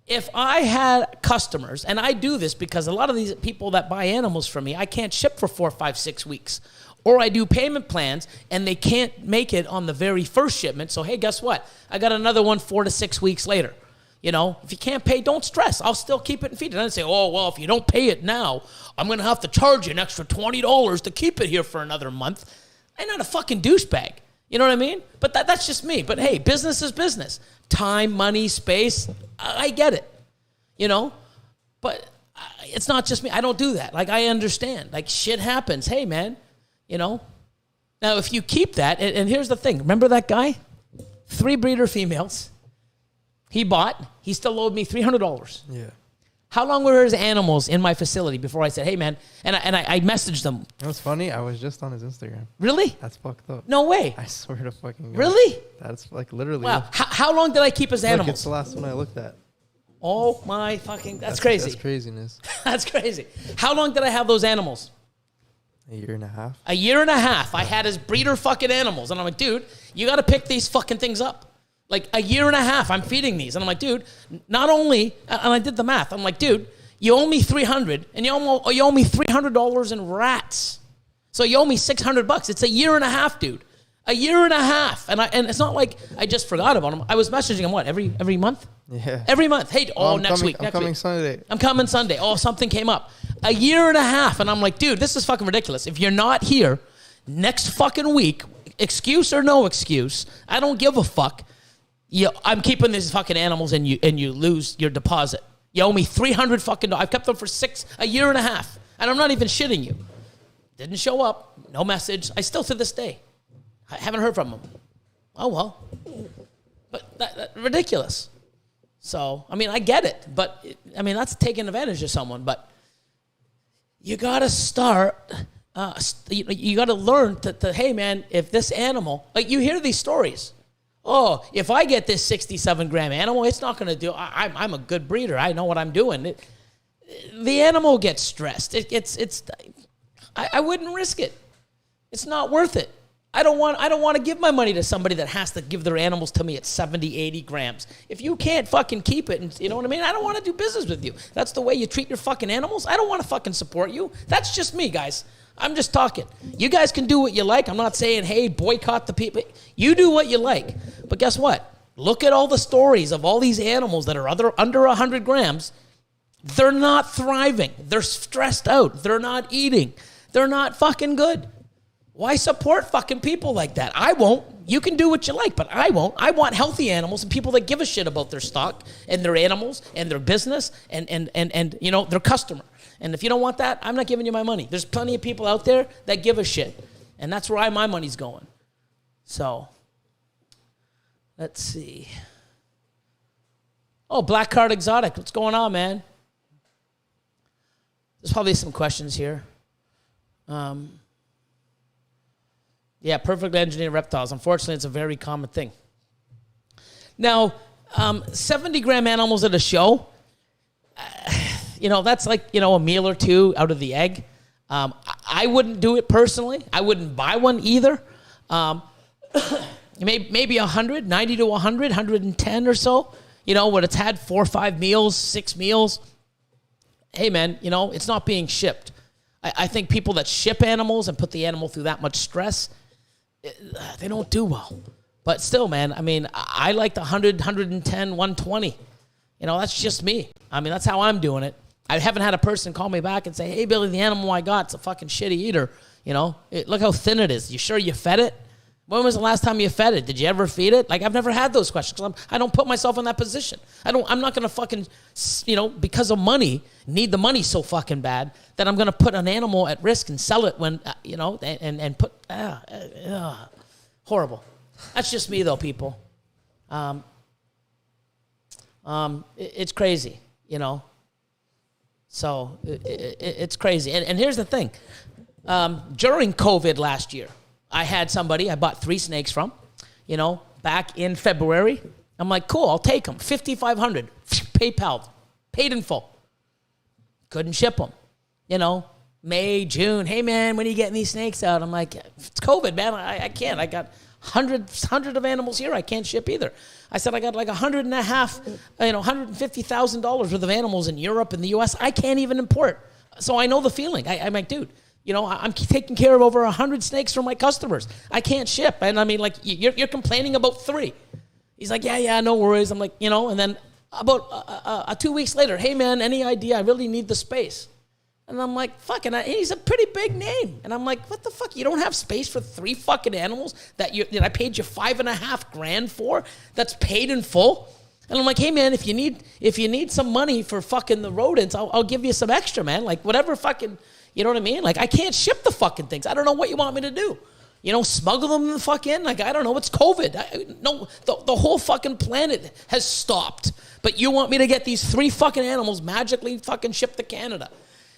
If I had customers, and I do this because a lot of these people that buy animals from me, I can't ship for 4, 5, 6 weeks. Or I do payment plans, and they can't make it on the very first shipment. So, hey, guess what? I got another one 4 to 6 weeks later. You know, if you can't pay, don't stress. I'll still keep it and feed it. I don't say, oh, well, if you don't pay it now, I'm going to have to charge you an extra $20 to keep it here for another month. I'm not a fucking douchebag. You know what I mean? But that's just me. But, hey, business is business. Time, money, space, I get it, you know, but it's not just me. I don't do that. Like, I understand. Like, shit happens. Hey, man, you know. Now, if you keep that, and here's the thing. Remember that guy? 3 breeder females. He still owed me $300. Yeah. How long were his animals in my facility before I said, hey, man, and I messaged them. You know what's funny? I was just on his Instagram. Really? That's fucked up. No way. I swear to fucking God. Really? That's like literally. Wow. How long did I keep his animals? Look, it's the last one I looked at. Oh, my fucking, that's crazy. That's craziness. That's crazy. How long did I have those animals? A year and a half. A year and a half. I had his breeder fucking animals. And I'm like, dude, you got to pick these fucking things up. Like, a year and a half, I'm feeding these. And I'm like, dude, not only, and I did the math. I'm like, dude, you owe me $300, and you owe me $300 in rats. So you owe me $600. It's a year and a half, dude. A year and a half. And it's not like I just forgot about him. I was messaging him, what, every month? Yeah. Every month. Hey, next week. I'm coming Sunday. I'm coming Sunday. Oh, something came up. A year and a half. And I'm like, dude, this is fucking ridiculous. If you're not here next fucking week, excuse or no excuse, I don't give a fuck. I'm keeping these fucking animals and you lose your deposit. You owe me $300 fucking dollars. I've kept them for a year and a half. And I'm not even shitting you. Didn't show up. No message. I still to this day. I haven't heard from him. Oh, well. But that ridiculous. So, I mean, I get it. But, that's taking advantage of someone. But you got to start, you got to learn to, hey, man, if this animal, like you hear these stories. Oh, if I get this 67-gram animal, it's not going to do. I'm a good breeder. I know what I'm doing. The animal gets stressed. I wouldn't risk it. It's not worth it. I don't want to give my money to somebody that has to give their animals to me at 70, 80 grams. If you can't fucking keep it, and you know what I mean? I don't want to do business with you. That's the way you treat your fucking animals. I don't want to fucking support you. That's just me, guys. I'm just talking. You guys can do what you like. I'm not saying, hey, boycott the people. You do what you like. But guess what? Look at all the stories of all these animals that are under 100 grams. They're not thriving. They're stressed out. They're not eating. They're not fucking good. Why support fucking people like that? I won't. You can do what you like, but I won't. I want healthy animals and people that give a shit about their stock and their animals and their business and their customer. And if you don't want that, I'm not giving you my money. There's plenty of people out there that give a shit. And that's where my money's going. So, let's see. Oh, Black Card Exotic. What's going on, man? There's probably some questions here. Yeah, perfectly engineered reptiles. Unfortunately, it's a very common thing. Now, 70-gram animals at a show, that's like, a meal or two out of the egg. I wouldn't do it personally. I wouldn't buy one either. Maybe 100, 90 to 100, 110 or so, when it's had 4 or 5 meals, 6 meals. hey, man, you know, it's not being shipped. I think people that ship animals and put the animal through that much stress, they don't do well. But still, man, I mean, I like the 100, 110, 120. You know, that's just me. I mean, that's how I'm doing it. I haven't had a person call me back and say, hey, Billy, the animal I got's a fucking shitty eater. You know, look how thin it is. You sure you fed it? When was the last time you fed it? Did you ever feed it? Like, I've never had those questions because I don't put myself in that position. I'm not going to fucking, you know, because of money, need the money so fucking bad that I'm going to put an animal at risk and sell it when, you know, and put, horrible. That's just me though, people. It's crazy, you know. So it's crazy. And here's the thing. During COVID last year, I had somebody I bought 3 snakes from, you know, back in February. I'm like, cool, I'll take them. $5,500, PayPal, paid in full. Couldn't ship them, you know. May, June, hey man, when are you getting these snakes out? I'm like, it's COVID, man. I can't. I got hundreds of animals here. I can't ship either. I said I got like $150,000 worth of animals in Europe and the U.S. I can't even import. So I know the feeling. I'm like, dude, you know, I'm taking care of over 100 snakes for my customers. I can't ship. And I mean, like, you're complaining about 3. He's like, yeah, no worries. I'm like, you know, and then about 2 weeks later, hey man, any idea? I really need the space. And I'm like, fucking, he's a pretty big name. And I'm like, what the fuck? You don't have space for 3 fucking animals that I paid you $5,500 for? That's paid in full. And I'm like, hey man, if you need some money for fucking the rodents, I'll give you some extra, man. Like whatever fucking, you know what I mean? Like I can't ship the fucking things. I don't know what you want me to do. You know, smuggle them the fuck in? Like I don't know. It's COVID. No, the whole fucking planet has stopped. But you want me to get these 3 fucking animals magically fucking shipped to Canada?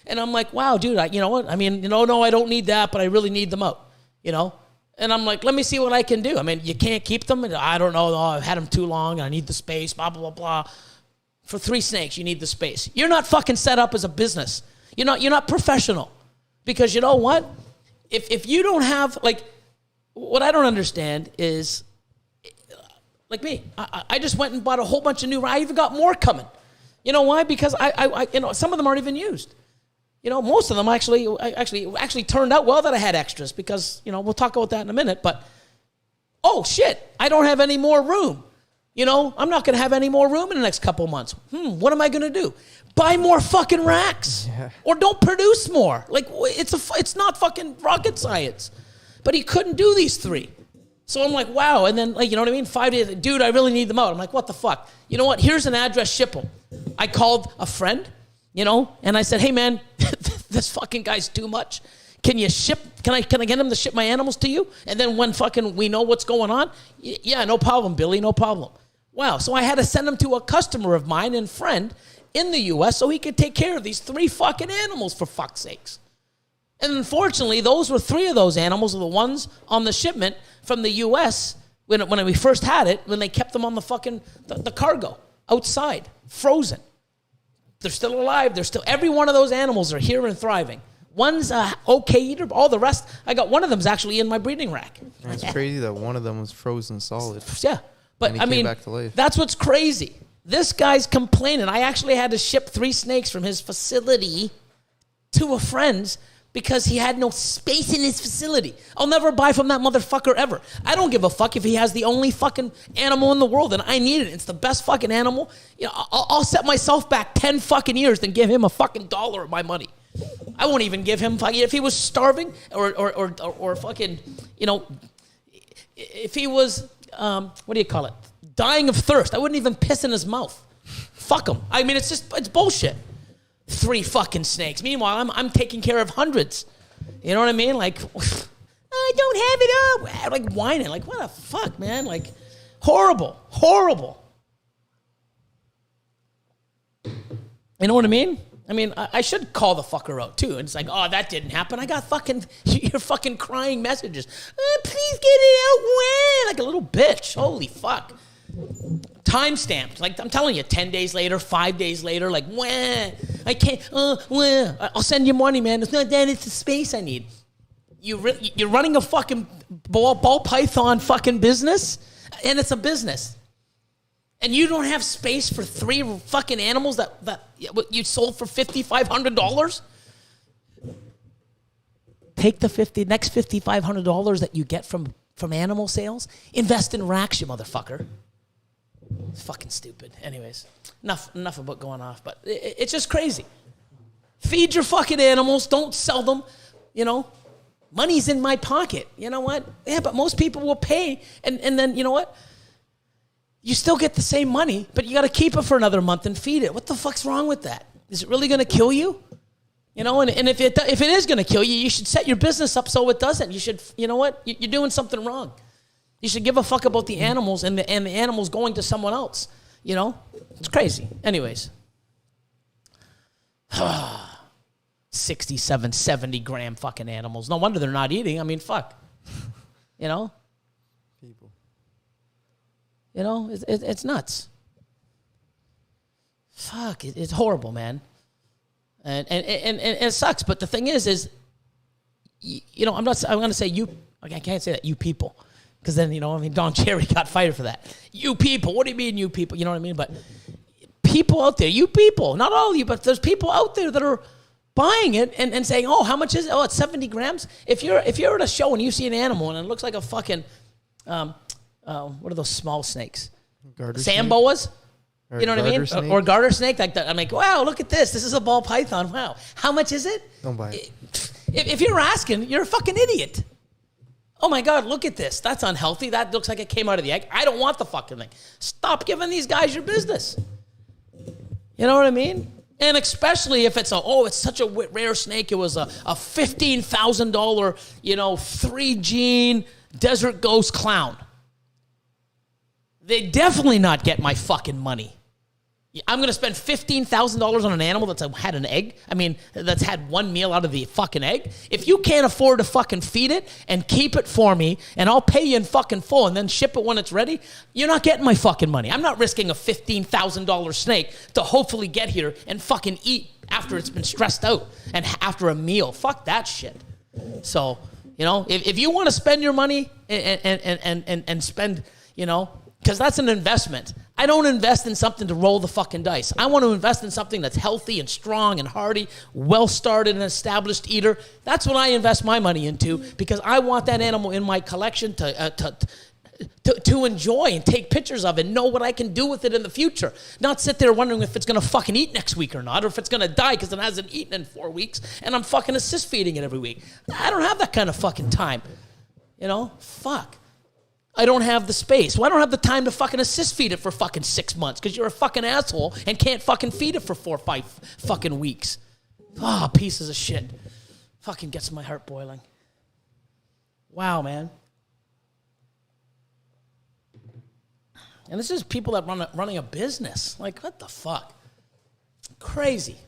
And I'm like, wow, dude, you know what? I mean, you know, no, I don't need that, but I really need them out, you know? And I'm like, let me see what I can do. I mean, you can't keep them. I don't know. I've had them too long. I need the space, blah, blah, blah, blah. For 3 snakes, you need the space. You're not fucking set up as a business. You're not professional. Because you know what? If you don't have, like, what I don't understand is, like me, I just went and bought a whole bunch of new, I even got more coming. You know why? Because I you know, some of them aren't even used. You know, most of them actually turned out well that I had extras because, you know, we'll talk about that in a minute. But, oh, shit, I don't have any more room. You know, I'm not going to have any more room in the next couple months. What am I going to do? Buy more fucking racks. Yeah. Or don't produce more. Like, it's not fucking rocket science. But he couldn't do these 3. So I'm like, wow. And then, like, you know what I mean? 5 days, dude, I really need them out. I'm like, what the fuck? You know what? Here's an address, ship them. I called a friend. You know, and I said, hey man, this fucking guy's too much. Can you ship? Can I get him to ship my animals to you? And then when fucking we know what's going on, yeah, no problem, Billy, no problem. Wow. So I had to send him to a customer of mine and friend in the U.S. so he could take care of these 3 fucking animals for fuck's sakes. And unfortunately, those were 3 of those animals are the ones on the shipment from the U.S. when we first had it, when they kept them on the fucking the cargo outside, frozen. They're still alive. Every one of those animals are here and thriving. One's okay eater. All the rest, I got one of them's actually in my breeding rack. It's crazy that one of them was frozen solid. Yeah, but I mean, back to life. That's what's crazy. This guy's complaining. I actually had to ship 3 snakes from his facility to a friend's because he had no space in his facility. I'll never buy from that motherfucker ever. I don't give a fuck if he has the only fucking animal in the world and I need it. It's the best fucking animal. You know, I'll set myself back 10 fucking years than give him a fucking dollar of my money. I won't even give him fucking, if he was starving or fucking, you know, if he was, what do you call it? Dying of thirst. I wouldn't even piss in his mouth. Fuck him. I mean, it's bullshit. 3 fucking snakes. Meanwhile, I'm taking care of hundreds. You know what I mean? Like, I don't have it all. Like whining. Like, what the fuck, man? Like, horrible. You know what I mean? I mean, I should call the fucker out, too. And it's like, oh, that didn't happen. I got fucking, you're fucking crying messages. Please get it out when? Like a little bitch. Holy fuck. Time stamped. Like, I'm telling you, 10 days later, 5 days later, like, when? I can't, when? I'll send you money, man. It's not that, it's the space I need. You're running a fucking ball python fucking business, and it's a business. And you don't have space for 3 fucking animals that you sold for $5,500? Take the next $5,500 that you get from animal sales, invest in racks, you motherfucker. It's fucking stupid. Anyways, enough about going off, but it's just crazy. Feed your fucking animals. Don't sell them. You know, money's in my pocket. You know what? Yeah, but most people will pay, and then you know what? You still get the same money, but you got to keep it for another month and feed it. What the fuck's wrong with that? Is it really going to kill you? You know, and if it is going to kill you, you should set your business up so it doesn't. You should, you know what? You're doing something wrong. You should give a fuck about the animals and the animals going to someone else. You know, it's crazy. Anyways, 67, 70 gram fucking animals. No wonder they're not eating. I mean, fuck. You know, People. you know, it's nuts. Fuck, it's horrible, man. And it sucks. But the thing is, you know, I'm going to say you. Okay, I can't say that, you people. Because then, you know, I mean, Don Cherry got fired for that. You people. What do you mean, you people? You know what I mean? But people out there, you people, not all of you, but there's people out there that are buying it and saying, oh, how much is it? Oh, it's 70 grams. If you're at a show and you see an animal and it looks like a fucking, what are those small snakes? Garter Samboas? snake? You know what I mean? Snake? Or garter snake like that. I'm like, wow, look at this. This is a ball python. Wow. How much is it? Don't buy it. If you're asking, you're a fucking idiot. Oh my God, look at this. That's unhealthy. That looks like it came out of the egg. I don't want the fucking thing. Stop giving these guys your business. You know what I mean? And especially if it's it's such a rare snake. It was a $15,000, you know, 3-gene desert ghost clown. They definitely not get my fucking money. I'm going to spend $15,000 on an animal that's had an egg. I mean, that's had one meal out of the fucking egg. If you can't afford to fucking feed it and keep it for me, and I'll pay you in fucking full and then ship it when it's ready, you're not getting my fucking money. I'm not risking a $15,000 snake to hopefully get here and fucking eat after it's been stressed out and after a meal. Fuck that shit. So, you know, if you want to spend your money and spend, you know, because that's an investment. I don't invest in something to roll the fucking dice. I want to invest in something that's healthy and strong and hardy, well-started and established eater. That's what I invest my money into because I want that animal in my collection to enjoy and take pictures of and know what I can do with it in the future. Not sit there wondering if it's going to fucking eat next week or not, or if it's going to die because it hasn't eaten in 4 weeks and I'm fucking assist feeding it every week. I don't have that kind of fucking time. You know? Fuck. I don't have the space. Well, I don't have the time to fucking assist feed it for fucking 6 months because you're a fucking asshole and can't fucking feed it for 4 or 5 fucking weeks. Ah, pieces of shit. Fucking gets my heart boiling. Wow, man. And this is people that running a business. Like, what the fuck? Crazy.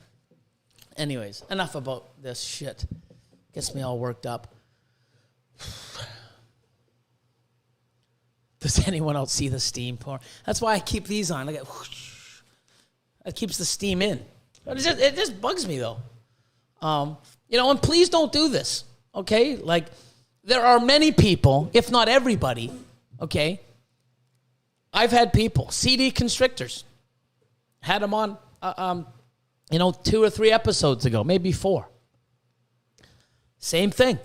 Anyways, enough about this shit. Gets me all worked up. Does anyone else see the steam pour? That's why I keep these on. I get whoosh. It keeps the steam in. But it just bugs me, though. You know, and please don't do this, okay? Like, there are many people, if not everybody, okay? I've had people, CD constrictors, had them on, you know, 2 or 3 episodes ago, maybe 4. Same thing.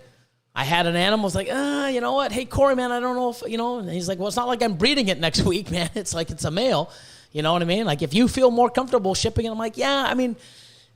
I had an animal, was like, you know what? Hey, Corey, man, I don't know if, you know, and he's like, well, it's not like I'm breeding it next week, man. It's like, it's a male. You know what I mean? Like, if you feel more comfortable shipping it, I'm like, yeah, I mean,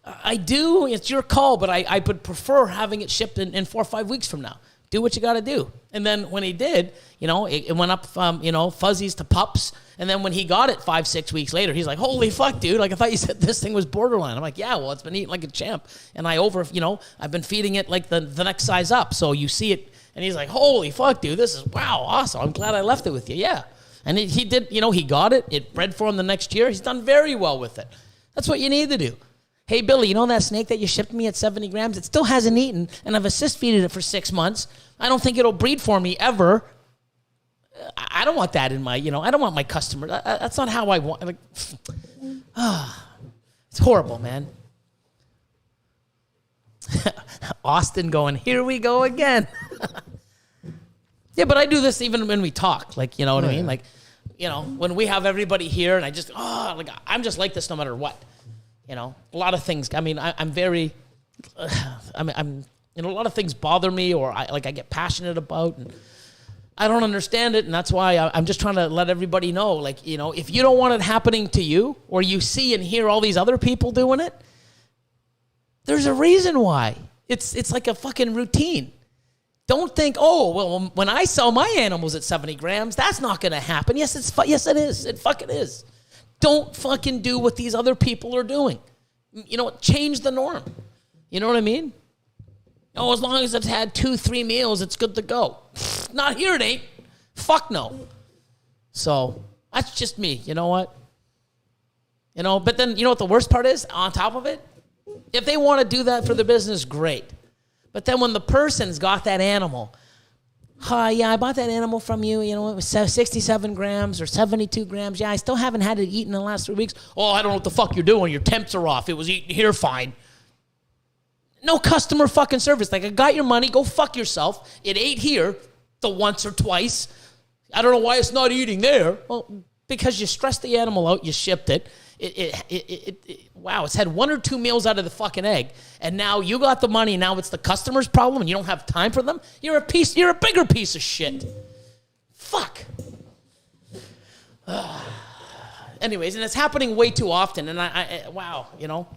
I do. It's your call, but I would prefer having it shipped in 4 or 5 weeks from now. Do what you got to do. And then when he did, you know, it went up from, you know, fuzzies to pups. And then when he got it 5, 6 weeks later, he's like, holy fuck, dude. Like, I thought you said this thing was borderline. I'm like, yeah, well, it's been eating like a champ. And you know, I've been feeding it like the next size up. So you see it. And he's like, holy fuck, dude. This is, wow, awesome. I'm glad I left it with you. Yeah. And he did, you know, he got it. It bred for him the next year. He's done very well with it. That's what you need to do. Hey, Billy, you know that snake that you shipped me at 70 grams? It still hasn't eaten, and I've assist-feeded it for 6 months. I don't think it'll breed for me ever. I don't want that in my, you know, I don't want my customer. That's not how I want. Like, it's horrible, man. Austin going, here we go again. Yeah, but I do this even when we talk. Like, you know what I mean? Like, you know, when we have everybody here and I'm just like this no matter what. You know, a lot of things. I mean, I'm very, I'm you know, a lot of things bother me or I get passionate about, and I don't understand it. And that's why I'm just trying to let everybody know, like, you know, if you don't want it happening to you or you see and hear all these other people doing it, there's a reason why. It's like a fucking routine. Don't think, oh, well, when I sell my animals at 70 grams, that's not going to happen. Yes, it is. It fucking is. Don't fucking do what these other people are doing. You know, change the norm. You know what I mean? Oh, as long as it's had 2-3 meals, it's good to go. Not here, it ain't. Fuck no. So that's just me. You know what? You know, but then you know what the worst part is? On top of it, if they want to do that for their business, great. But then when the person's got that animal, hi, yeah, I bought that animal from you. You know, it was 67 grams or 72 grams. Yeah, I still haven't had it eaten in the last 3 weeks. Oh, I don't know what the fuck you're doing. Your temps are off. It was eaten here fine. No customer fucking service. Like, I got your money. Go fuck yourself. It ate here the once or twice. I don't know why it's not eating there. Well, because you stressed the animal out. You shipped it. Wow, it's had 1 or 2 meals out of the fucking egg, and now you got the money. Now it's the customer's problem, and you don't have time for them. You're a bigger piece of shit. Fuck. Anyways, and it's happening way too often, and wow, you know,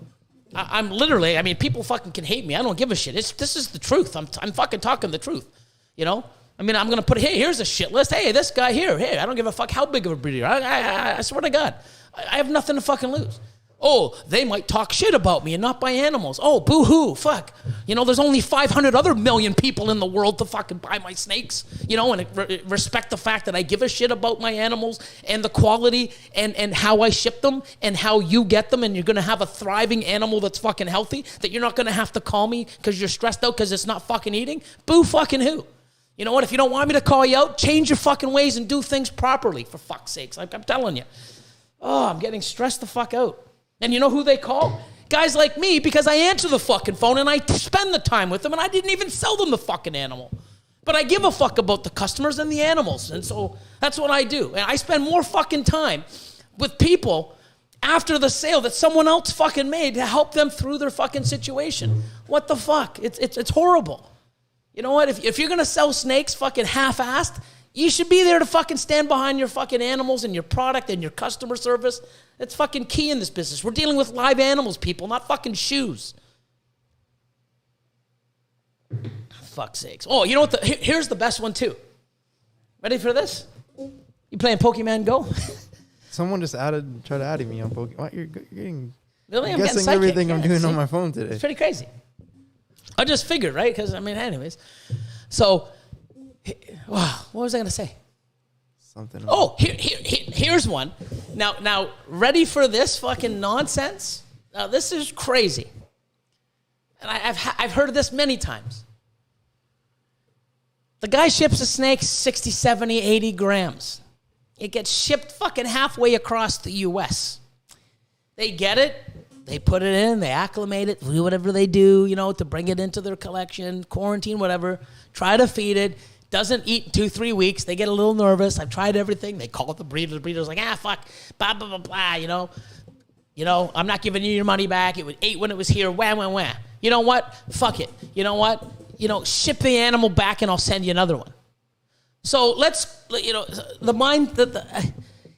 I'm literally. I mean, people fucking can hate me. I don't give a shit. This is the truth. I'm fucking talking the truth. You know. I mean, I'm gonna put. Hey, here's a shit list. Hey, this guy here. Hey, I don't give a fuck how big of a breeder. I swear to God. I have nothing to fucking lose. Oh, they might talk shit about me and not buy animals. Oh, boo-hoo, fuck. You know, there's only 500 other million people in the world to fucking buy my snakes, you know, and respect the fact that I give a shit about my animals and the quality and how I ship them and how you get them, and you're going to have a thriving animal that's fucking healthy, that you're not going to have to call me because you're stressed out because it's not fucking eating. Boo fucking who? You know what? If you don't want me to call you out, change your fucking ways and do things properly, for fuck's sakes. I'm telling you. Oh, I'm getting stressed the fuck out. And you know who they call? Guys like me, because I answer the fucking phone and I spend the time with them, and I didn't even sell them the fucking animal. But I give a fuck about the customers and the animals. And so that's what I do. And I spend more fucking time with people after the sale that someone else fucking made to help them through their fucking situation. What the fuck? It's horrible. You know what? If you're going to sell snakes fucking half-assed, you should be there to fucking stand behind your fucking animals and your product and your customer service. That's fucking key in this business. We're dealing with live animals, people, not fucking shoes. Fuck's sakes. Oh, you know what? Here's the best one, too. Ready for this? You playing Pokemon Go? Someone just tried to add me on Pokemon. You're getting... Really? I'm guessing everything I'm doing on my phone today. It's pretty crazy. I just figured, right? Because, I mean, anyways. So... Wow, what was I going to say? Something. Oh, here's one. Now, ready for this fucking nonsense? Now, this is crazy. And I've heard of this many times. The guy ships a snake 60, 70, 80 grams. It gets shipped fucking halfway across the U.S. They get it. They put it in. They acclimate it. Do whatever they do, you know, to bring it into their collection, quarantine, whatever. Try to feed it. Doesn't eat 2-3 weeks. They get a little nervous. I've tried everything. They call it the breeder. The breeder's like, fuck, blah, blah, blah, blah, you know. You know, I'm not giving you your money back. It was 8 when it was here. Wah, wah, wah. You know what? Fuck it. You know what? You know, ship the animal back and I'll send you another one. So let's, you know,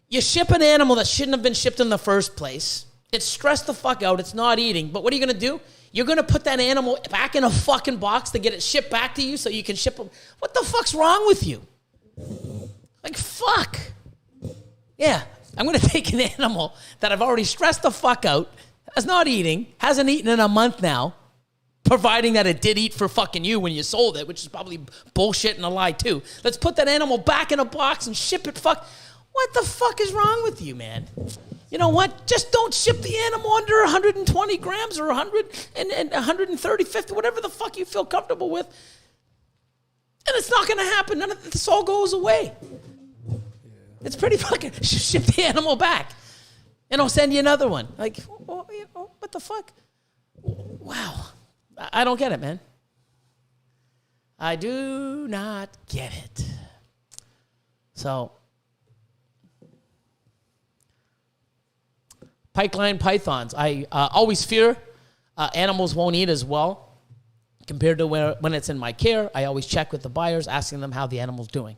you ship an animal that shouldn't have been shipped in the first place. It's stressed the fuck out. It's not eating. But what are you going to do? You're going to put that animal back in a fucking box to get it shipped back to you so you can ship them. What the fuck's wrong with you? Like, fuck. Yeah, I'm going to take an animal that I've already stressed the fuck out, is not eating, hasn't eaten in a month now, providing that it did eat for fucking you when you sold it, which is probably bullshit and a lie too. Let's put that animal back in a box and ship it. What the fuck is wrong with you, man? You know what? Just don't ship the animal under 120 grams or 100 and 130, 50, whatever the fuck you feel comfortable with. And it's not going to happen. None of this all goes away. Yeah. It's pretty fucking... Ship the animal back. And I'll send you another one. Like, what the fuck? Wow. I don't get it, man. I do not get it. So... pipeline pythons. I always fear animals won't eat as well compared to when it's in my care. I always check with the buyers, asking them how the animal's doing.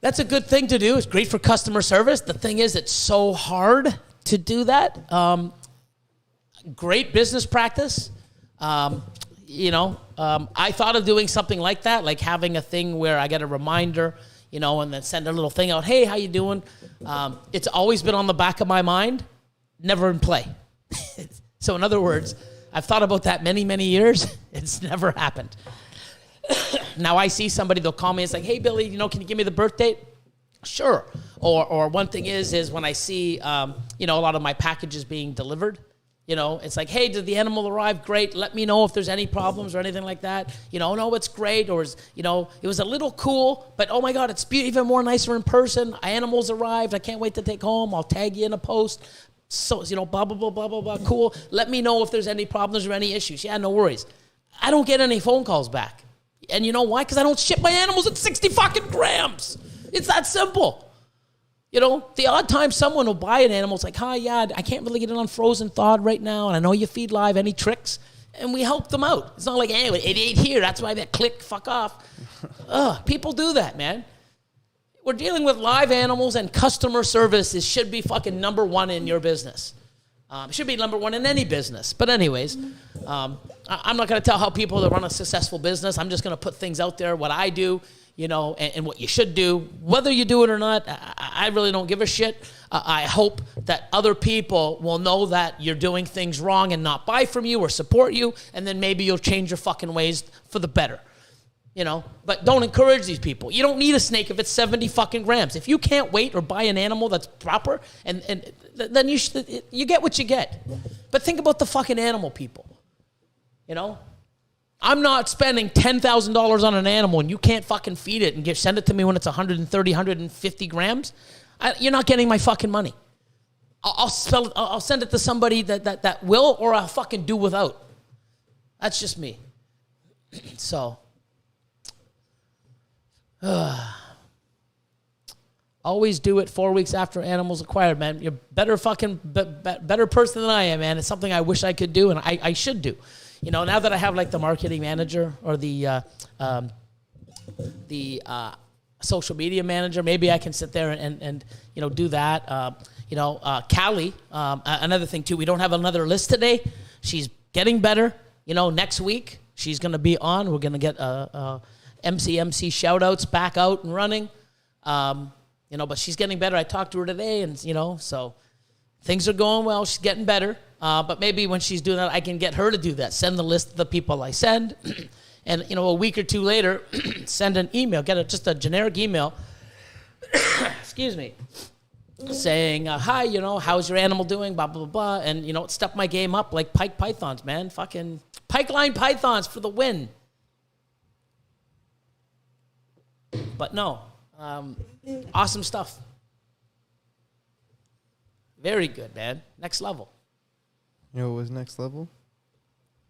That's a good thing to do. It's great for customer service. The thing is, it's so hard to do that. Great business practice. I thought of doing something like that, like having a thing where I get a reminder, and then send a little thing out. Hey, how you doing? It's always been on the back of my mind, never in play. So in other words, I've thought about that many, many years. It's never happened. Now I see somebody, they'll call me. It's like, hey, Billy, can you give me the birth date? Sure. Or one thing is when I see, a lot of my packages being delivered, it's like, hey, did the animal arrive? Great. Let me know if there's any problems or anything like that. No, it's great. Or, it was a little cool, but oh my God, it's even more nicer in person. Animals arrived. I can't wait to take home. I'll tag you in a post. So, blah, blah, blah, blah, blah, blah. Cool. Let me know if there's any problems or any issues. Yeah, no worries. I don't get any phone calls back. And you know why? Because I don't ship my animals at 60 fucking grams. It's that simple. The odd time someone will buy an animal, it's like, hi, yeah, I can't really get it on frozen thawed right now, and I know you feed live, any tricks? And we help them out. It's not like, hey, it ain't here, that's why that click, fuck off. People do that, man. We're dealing with live animals, and customer service should be fucking number one in your business. It should be number one in any business. But anyways, I'm not going to tell how people that run a successful business. I'm just going to put things out there, what I do, and what you should do. Whether you do it or not, I really don't give a shit. I hope that other people will know that you're doing things wrong and not buy from you or support you, and then maybe you'll change your fucking ways for the better. But don't encourage these people. You don't need a snake if it's 70 fucking grams. If you can't wait or buy an animal that's proper, and then you get what you get. But think about the fucking animal people. I'm not spending $10,000 on an animal and you can't fucking feed it and send it to me when it's 130, 150 grams. You're not getting my fucking money. I'll send it to somebody that will, or I'll fucking do without. That's just me. So. Always do it 4 weeks after animals acquired, man. You're better person than I am, man. It's something I wish I could do, and I should do. Now that I have like the marketing manager or the social media manager, maybe I can sit there and do that. Callie, another thing too, we don't have another list today. She's getting better. Next week she's going to be on. We're going to get MC shout-outs back out and running. But she's getting better. I talked to her today, and, so things are going well. She's getting better. But maybe when she's doing that, I can get her to do that. Send the list of the people I send. And, a week or two later, send an email. Get just a generic email. Excuse me. Saying, hi, how's your animal doing? Blah, blah, blah. And, step my game up like Pike Pythons, man. Fucking Pipeline Pythons for the win. But no, awesome stuff. Very good, man. Next level. You know what was next level?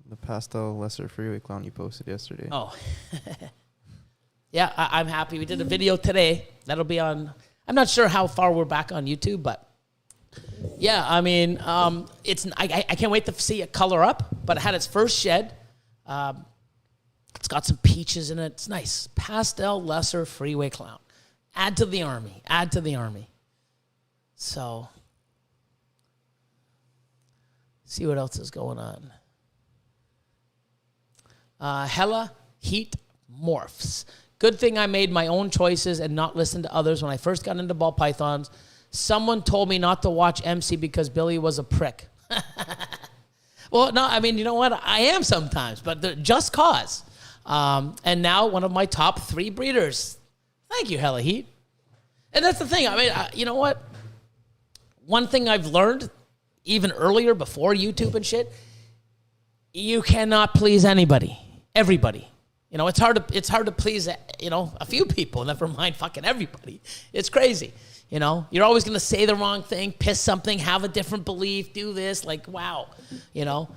The pastel lesser freeway clown you posted yesterday. Oh. Yeah, I'm happy. We did a video today. That'll be on, I'm not sure how far we're back on YouTube, but yeah, I mean, I can't wait to see it color up, but it had its first shed. It's got some peaches in it. It's nice. Pastel lesser freeway clown. Add to the army. Add to the army. So, see what else is going on. Hella heat morphs. Good thing I made my own choices and not listen to others when I first got into ball pythons. Someone told me not to watch MC because Billy was a prick. Well, no, I mean, you know what? I am sometimes, but just cause. And now one of my top 3 breeders. Thank you, Hella Heat. And that's the thing. I mean, you know what? One thing I've learned even earlier before YouTube and shit, you cannot please anybody, everybody. You know, it's hard to please, a few people, never mind fucking everybody. It's crazy. You know, you're always going to say the wrong thing, piss something, have a different belief, do this, like, wow. You know,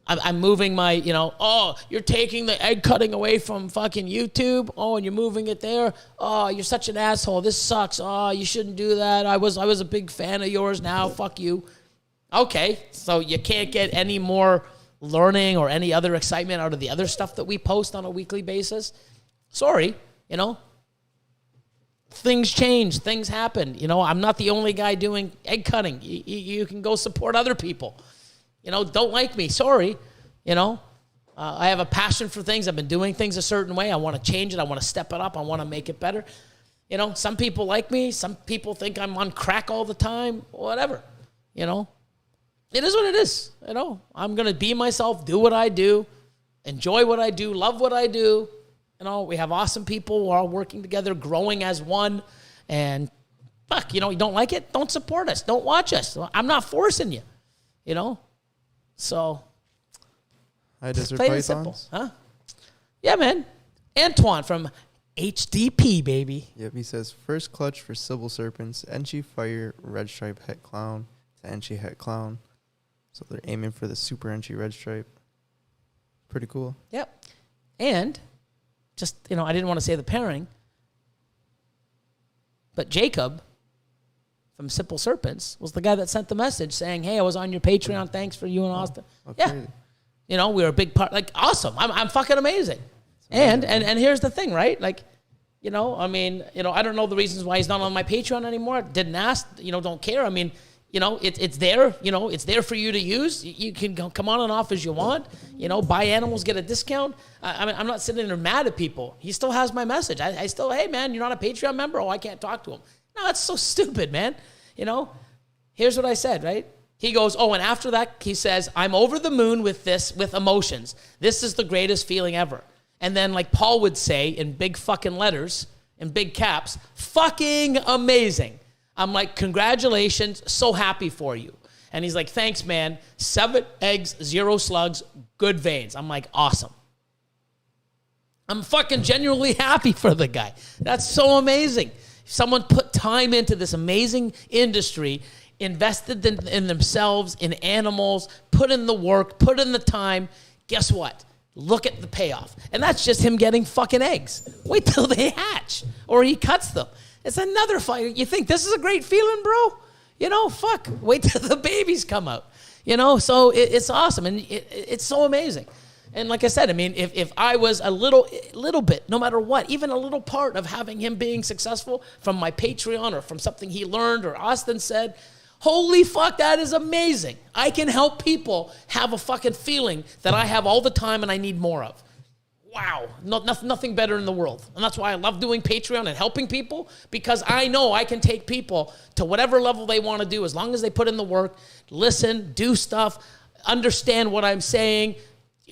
I'm moving my, oh, you're taking the egg cutting away from fucking YouTube. Oh, and you're moving it there. Oh, you're such an asshole. This sucks. Oh, you shouldn't do that. I was a big fan of yours. Now, fuck you. Okay, so you can't get any more learning or any other excitement out of the other stuff that we post on a weekly basis? Sorry, things change, things happen. I'm not the only guy doing egg cutting. You can go support other people. Don't like me, sorry. I have a passion for things. I've been doing things a certain way. I want to change it. I want to step it up. I want to make it better. Some people like me. Some people think I'm on crack all the time. Whatever. It is what it is. I'm going to be myself, do what I do, enjoy what I do, love what I do. We have awesome people who are all working together, growing as one. And fuck, you don't like it? Don't support us. Don't watch us. I'm not forcing you, So, Hi, Desert plain and simple. Pythons. Huh? Yeah, man. Antoine from HDP, baby. Yep, he says, first clutch for Civil Serpents, Enchi Fire, Red Stripe Het Clown to Enchi Het Clown. So they're aiming for the Super Enchi Red Stripe. Pretty cool. Yep. And just, I didn't want to say the pairing, but Jacob from Simple Serpents was the guy that sent the message saying, hey, I was on your Patreon. Thanks for you and Austin. Okay. Yeah. We were a big part. Like, awesome. I'm fucking amazing. And here's the thing, right? Like, I don't know the reasons why he's not on my Patreon anymore. Didn't ask, don't care. I mean, it's there, it's there for you to use. You can come on and off as you want, buy animals, get a discount. I'm not sitting there mad at people. He still has my message. I still, hey man, you're not a Patreon member? Oh, I can't talk to him. No, that's so stupid, man. Here's what I said, right? He goes, oh, and after that, he says, I'm over the moon with emotions. This is the greatest feeling ever. And then like Paul would say in big fucking letters, in big caps, fucking amazing. I'm like, congratulations, so happy for you. And he's like, thanks, man. 7 eggs, 0 slugs, good veins. I'm like, awesome. I'm fucking genuinely happy for the guy. That's so amazing. Someone put time into this amazing industry, invested in themselves, in animals, put in the work, put in the time. Guess what? Look at the payoff. And that's just him getting fucking eggs. Wait till they hatch or he cuts them. It's another fight. You think this is a great feeling, bro? Fuck. Wait till the babies come out. So it's awesome. And it's so amazing. And like I said, I mean, if I was a little bit, no matter what, even a little part of having him being successful from my Patreon or from something he learned or Austin said, holy fuck, that is amazing. I can help people have a fucking feeling that I have all the time and I need more of. Wow, nothing better in the world. And that's why I love doing Patreon and helping people, because I know I can take people to whatever level they want to do as long as they put in the work, listen, do stuff, understand what I'm saying,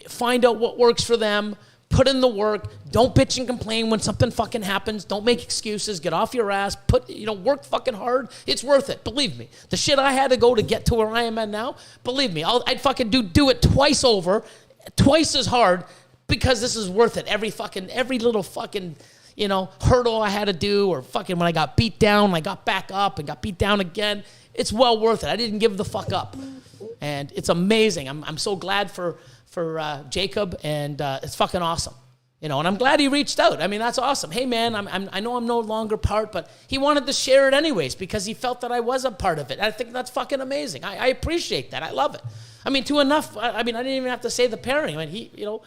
find out what works for them, put in the work, don't bitch and complain when something fucking happens, don't make excuses, get off your ass, work fucking hard. It's worth it, believe me. The shit I had to go to get to where I am at now, believe me, I'd fucking do it twice over, twice as hard, because this is worth it. Every little fucking, hurdle I had to do, or fucking when I got beat down, I got back up and got beat down again. It's well worth it. I didn't give the fuck up. And it's amazing. I'm so glad for Jacob, and it's fucking awesome. And I'm glad he reached out. I mean, that's awesome. Hey man, I know I'm no longer part, but he wanted to share it anyways because he felt that I was a part of it. I think that's fucking amazing. I appreciate that. I love it. I mean, to enough, I didn't even have to say the pairing. I mean,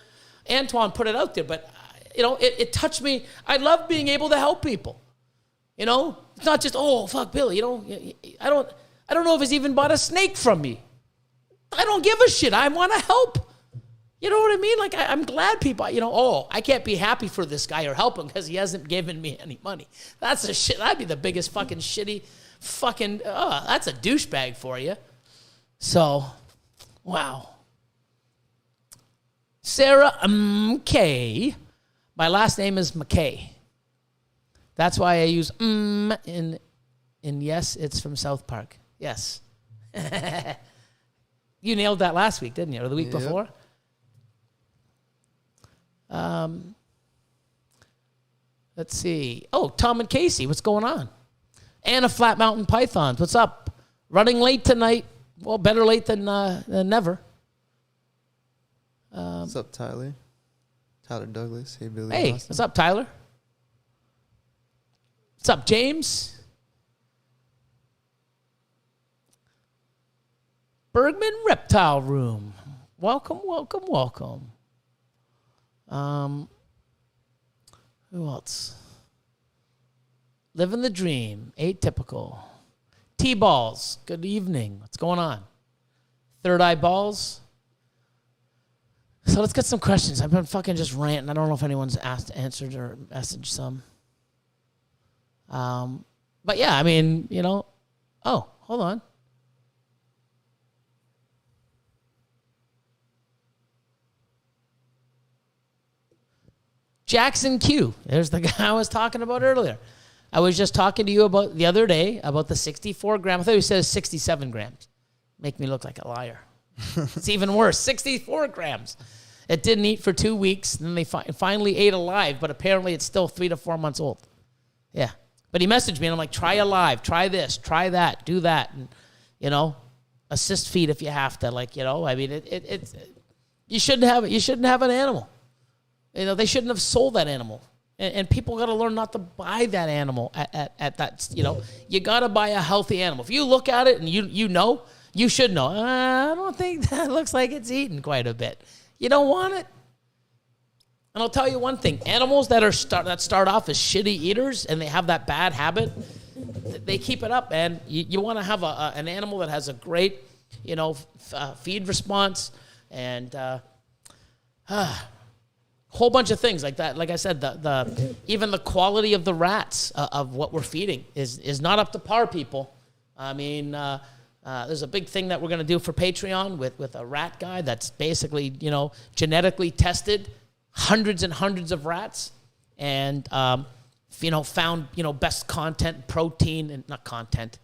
Antoine put it out there, but it touched me. I love being able to help people. It's not just, oh fuck Billy. I don't know if he's even bought a snake from me. I don't give a shit. I want to help. You know what I mean? Like I'm glad people. I can't be happy for this guy or help him because he hasn't given me any money. That's a shit. That'd be the biggest fucking shitty fucking. That's a douchebag for you. So, wow. Sarah McKay. My last name is McKay. That's why I use in yes, it's from South Park. Yes. You nailed that last week, didn't you? Or the week before? Let's see. Oh, Tom and Casey, what's going on? Anna Flat Mountain Pythons, what's up? Running late tonight. Well, better late than never. What's up, Tyler? Tyler Douglas. Hey, Billy. Hey, Austin. what's up, Tyler? What's up, James? Bergman Reptile Room. Welcome, welcome, welcome. Who else? Living the dream. Atypical. T-Balls. Good evening. What's going on? Third Eye Balls. So let's get some questions. I've been fucking just ranting. I don't know if anyone's answered or messaged some. But yeah, I mean, you know. Oh, hold on. Jackson Q. There's the guy I was talking about earlier. I was just talking to you about the other day about the 64 grams. I thought you said 67 grams. Make me look like a liar. It's even worse. 64 grams. It didn't eat for 2 weeks. Then they finally ate alive, but apparently it's still 3 to 4 months old. Yeah. But he messaged me, and I'm like, try alive, try this, try that, do that. And, you know, assist feed if you have to. Like, you know, I mean, it's you shouldn't have it. You shouldn't have an animal. You know, they shouldn't have sold that animal. And people got to learn not to buy that animal at that, you know. You got to buy a healthy animal. If you look at it and you know, you should know. I don't think that looks like it's eaten quite a bit. You don't want it. And I'll tell you one thing. Animals that start off as shitty eaters and they have that bad habit, they keep it up, man. You want to have an animal that has a great, you know, feed response and whole bunch of things like that. Like I said, even the quality of the rats of what we're feeding is not up to par, people. I mean, there's a big thing that we're going to do for Patreon with a rat guy that's basically, you know, genetically tested hundreds and hundreds of rats and, you know, found, you know, best content, protein, and not content,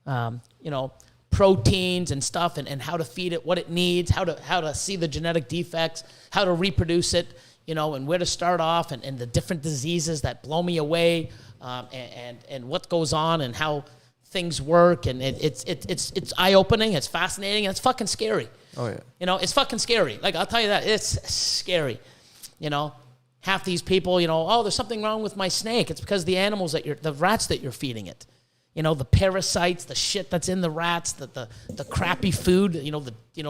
you know, proteins and stuff and how to feed it, what it needs, how to see the genetic defects, how to reproduce it, you know, and where to start off and the different diseases that blow me away and what goes on and how things work. And it's eye-opening, it's fascinating, and it's fucking scary. Oh, yeah. You know, it's fucking scary. Like, I'll tell you that. It's scary. You know, half these people, you know, oh, there's something wrong with my snake. It's because the rats that you're feeding it. You know, the parasites, the shit that's in the rats, the crappy food, you know,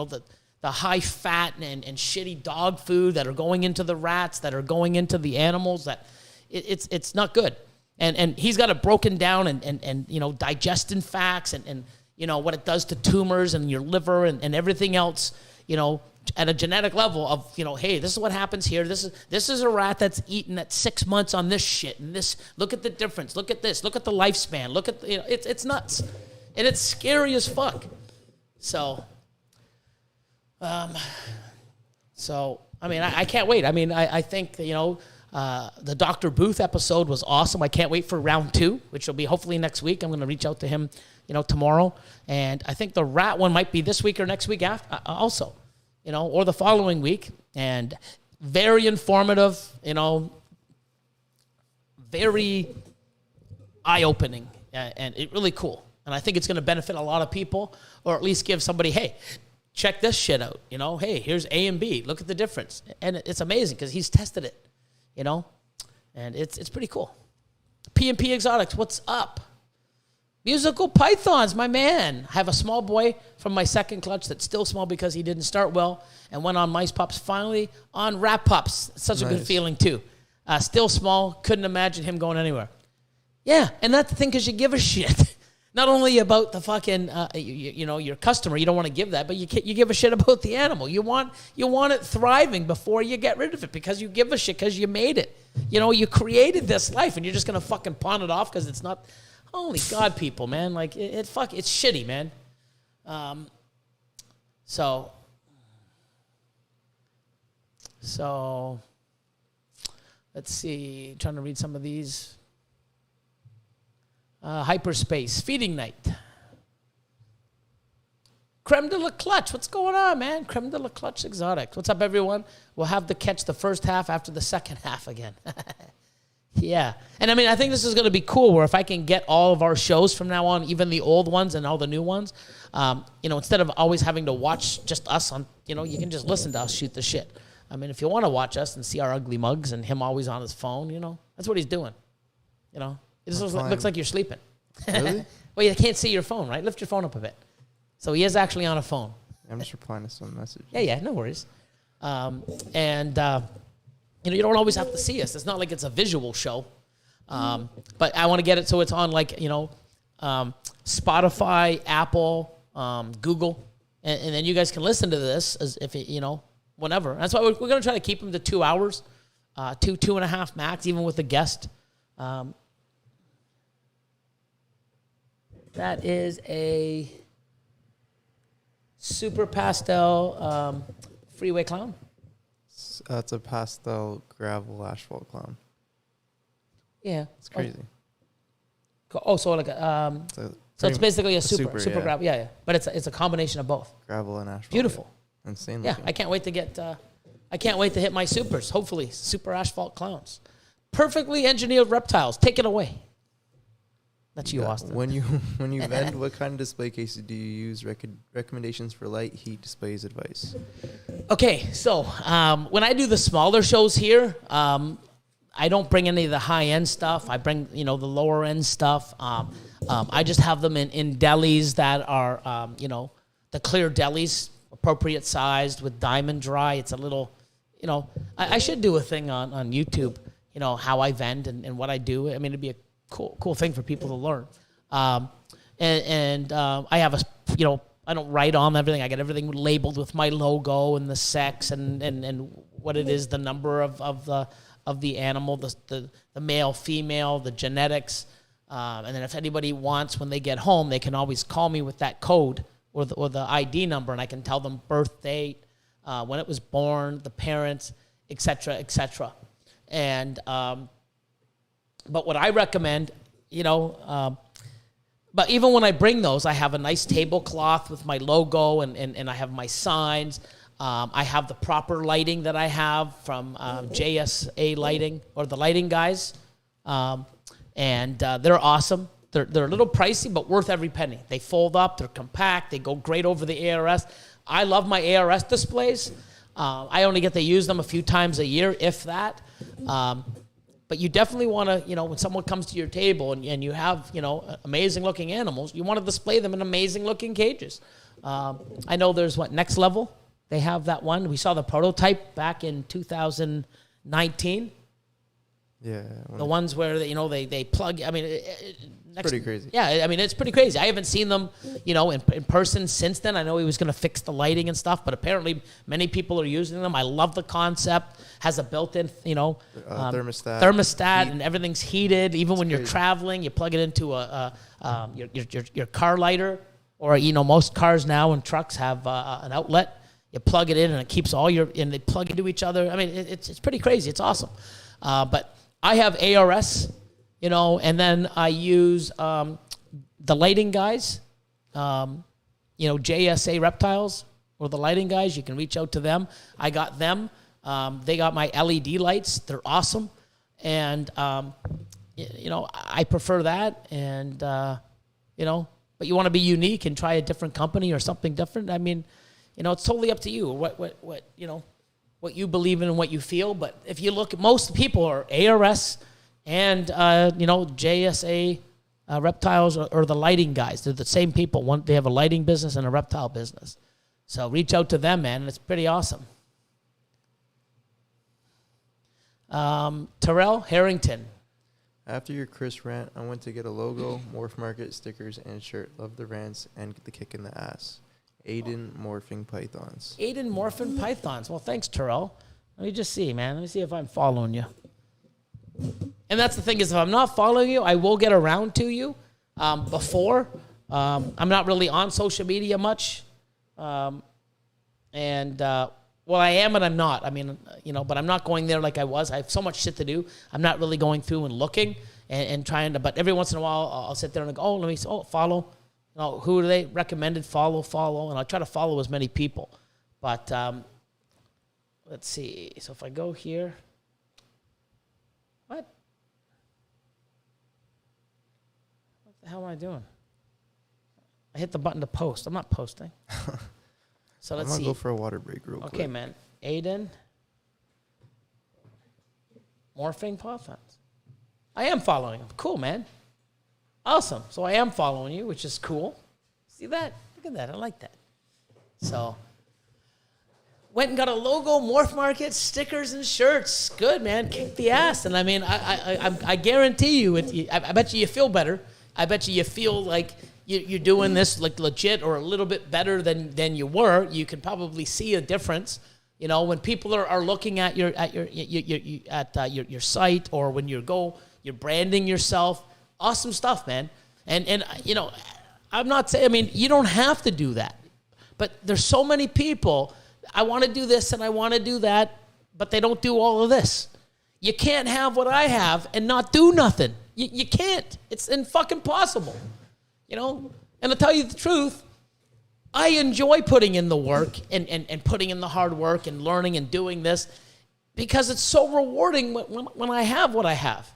the high fat and shitty dog food that are going into the rats, that are going into the animals, that it's not good. And he's got it broken down and you know, digestion facts and you know, what it does to tumors and your liver and everything else, you know, at a genetic level of, you know, hey, this is what happens here. This is a rat that's eaten at 6 months on this shit. And this, look at the difference. Look at this. Look at the lifespan. Look at, you know, it's nuts. And it's scary as fuck. So, I mean, I can't wait. I mean, I think, you know, the Dr. Booth episode was awesome. I can't wait for round 2, which will be hopefully next week. I'm going to reach out to him, you know, tomorrow. And I think the rat one might be this week or next week after also. You know, or the following week, and very informative, you know, very eye-opening, and it really cool. And I think it's going to benefit a lot of people, or at least give somebody, hey, check this shit out. You know, hey, here's A and B. Look at the difference. And it's amazing because he's tested it, you know, and it's pretty cool. P&P Exotics, what's up? Musical Pythons, my man. I have a small boy from my second clutch that's still small because he didn't start well and went on Mice Pups, finally on Rat Pups. Such a good feeling, too. Still small. Couldn't imagine him going anywhere. Yeah, and that's the thing because you give a shit. Not only about the fucking, you know, your customer. You don't want to give that, but you give a shit about the animal. You want it thriving before you get rid of it because you give a shit because you made it. You know, you created this life and you're just going to fucking pawn it off because it's not... Holy God, people, man. Like, it's shitty, man. So, let's see. Trying to read some of these. Hyperspace. Feeding night. Creme de la Clutch. What's going on, man? Creme de la Clutch Exotics. What's up, everyone? We'll have to catch the first half after the second half again. Yeah. And I mean, I think this is going to be cool where if I can get all of our shows from now on, even the old ones and all the new ones, you know, instead of always having to watch just us on, you know, you can just listen to us shoot the shit. I mean, if you want to watch us and see our ugly mugs and him always on his phone, you know, that's what he's doing. You know, it just looks like you're sleeping. Really? Well, you can't see your phone, right? Lift your phone up a bit. So he is actually on a phone. I'm just replying to some message. Yeah, no worries. You don't always have to see us. It's not like it's a visual show. But I want to get it so it's on Spotify, Apple, Google, and then you guys can listen to this as if it, whenever. That's why we're going to try to keep them to 2 hours, 2.5 max, even with a guest. That is a super pastel freeway clown. It's a pastel gravel asphalt clown. Yeah, It's crazy. So like a, so it's basically a super gravel. Yeah. But it's a combination of both. Gravel and asphalt. Beautiful. Yeah. Insane. Yeah, looking. I can't wait to get. I can't wait to hit my supers. Hopefully, super asphalt clowns, perfectly engineered reptiles. Take it away. That's you, Austin. When you vend, what kind of display cases do you use? Recommendations for light, heat, displays, advice. Okay, so when I do the smaller shows here, I don't bring any of the high-end stuff. I bring, the lower-end stuff. I just have them in delis that are, the clear delis, appropriate sized with diamond dry. It's a little, I should do a thing on YouTube, how I vend and what I do. I mean, it'd be a cool thing for people to learn. I have I don't write on everything. I get everything labeled with my logo and the sex and what it is, the number of the animal, the male, female, the genetics. And then if anybody wants, when they get home, they can always call me with that code or the ID number, and I can tell them birth date, when it was born, the parents, et cetera, et cetera. And, but what I recommend, but even when I bring those, I have a nice tablecloth with my logo and I have my signs. I have the proper lighting that I have from JSA Lighting or the lighting guys. And they're awesome. They're a little pricey, but worth every penny. They fold up. They're compact. They go great over the ARS. I love my ARS displays. I only get to use them a few times a year, if that. But you definitely want to, when someone comes to your table and you have, amazing-looking animals, you want to display them in amazing-looking cages. I know there's, Next Level? They have that one. We saw the prototype back in 2019. Yeah. The ones where, they plug, Pretty crazy. Yeah, it's pretty crazy. I haven't seen them, in person since then. I know he was going to fix the lighting and stuff, but apparently many people are using them. I love the concept. Has a built-in, thermostat, and everything's heated. Even when you're traveling, you plug it into your car lighter, or most cars now and trucks have an outlet. You plug it in, and it keeps and they plug into each other. It's pretty crazy. It's awesome. But I have ARS. And then I use the lighting guys, JSA Reptiles or the lighting guys. You can reach out to them. I got them. They got my LED lights. They're awesome. And, I prefer that. And, but you want to be unique and try a different company or something different. It's totally up to you, what you believe in and what you feel. But if you look, most people are ARS and, JSA Reptiles or the lighting guys. They're the same people. They have a lighting business and a reptile business. So reach out to them, man. It's pretty awesome. Terrell Harrington. After your Chris rant, I went to get a logo, Morph Market, stickers, and shirt. Love the rants and the kick in the ass. Aiden Morphing Pythons. Aiden Morphing Pythons. Well, thanks, Terrell. Let me just see, man. Let me see if I'm following you. And that's the thing is, if I'm not following you, I will get around to you before. I'm not really on social media much. Well, I am and I'm not. But I'm not going there like I was. I have so much shit to do. I'm not really going through and looking and trying to. But every once in a while, I'll sit there and go, let me follow. Who do they recommended? Follow. And I'll try to follow as many people. But let's see. So if I go here. What the hell am I doing? I hit the button to post. I'm not posting. So let's see. I'm going to go for a water break real quick. Okay, man. Aiden. Morphing Pythons. I am following him. Cool, man. Awesome. So I am following you, which is cool. See that? Look at that. I like that. So, went and got a logo, Morph Market, stickers, and shirts. Good, man. Kick the ass. And I mean, I guarantee you, I bet you feel better. I bet you feel like you're doing this like legit or a little bit better than you were. You can probably see a difference. You know, when people are looking at your site, or when you're branding yourself. Awesome stuff, man. And you know, I'm not saying, I mean, you don't have to do that. But there's so many people, I want to do this and I want to do that, but they don't do all of this. You can't have what I have and not do nothing. You can't. It's fucking possible. You know? And to tell you the truth, I enjoy putting in the work and putting in the hard work and learning and doing this because it's so rewarding when I have what I have.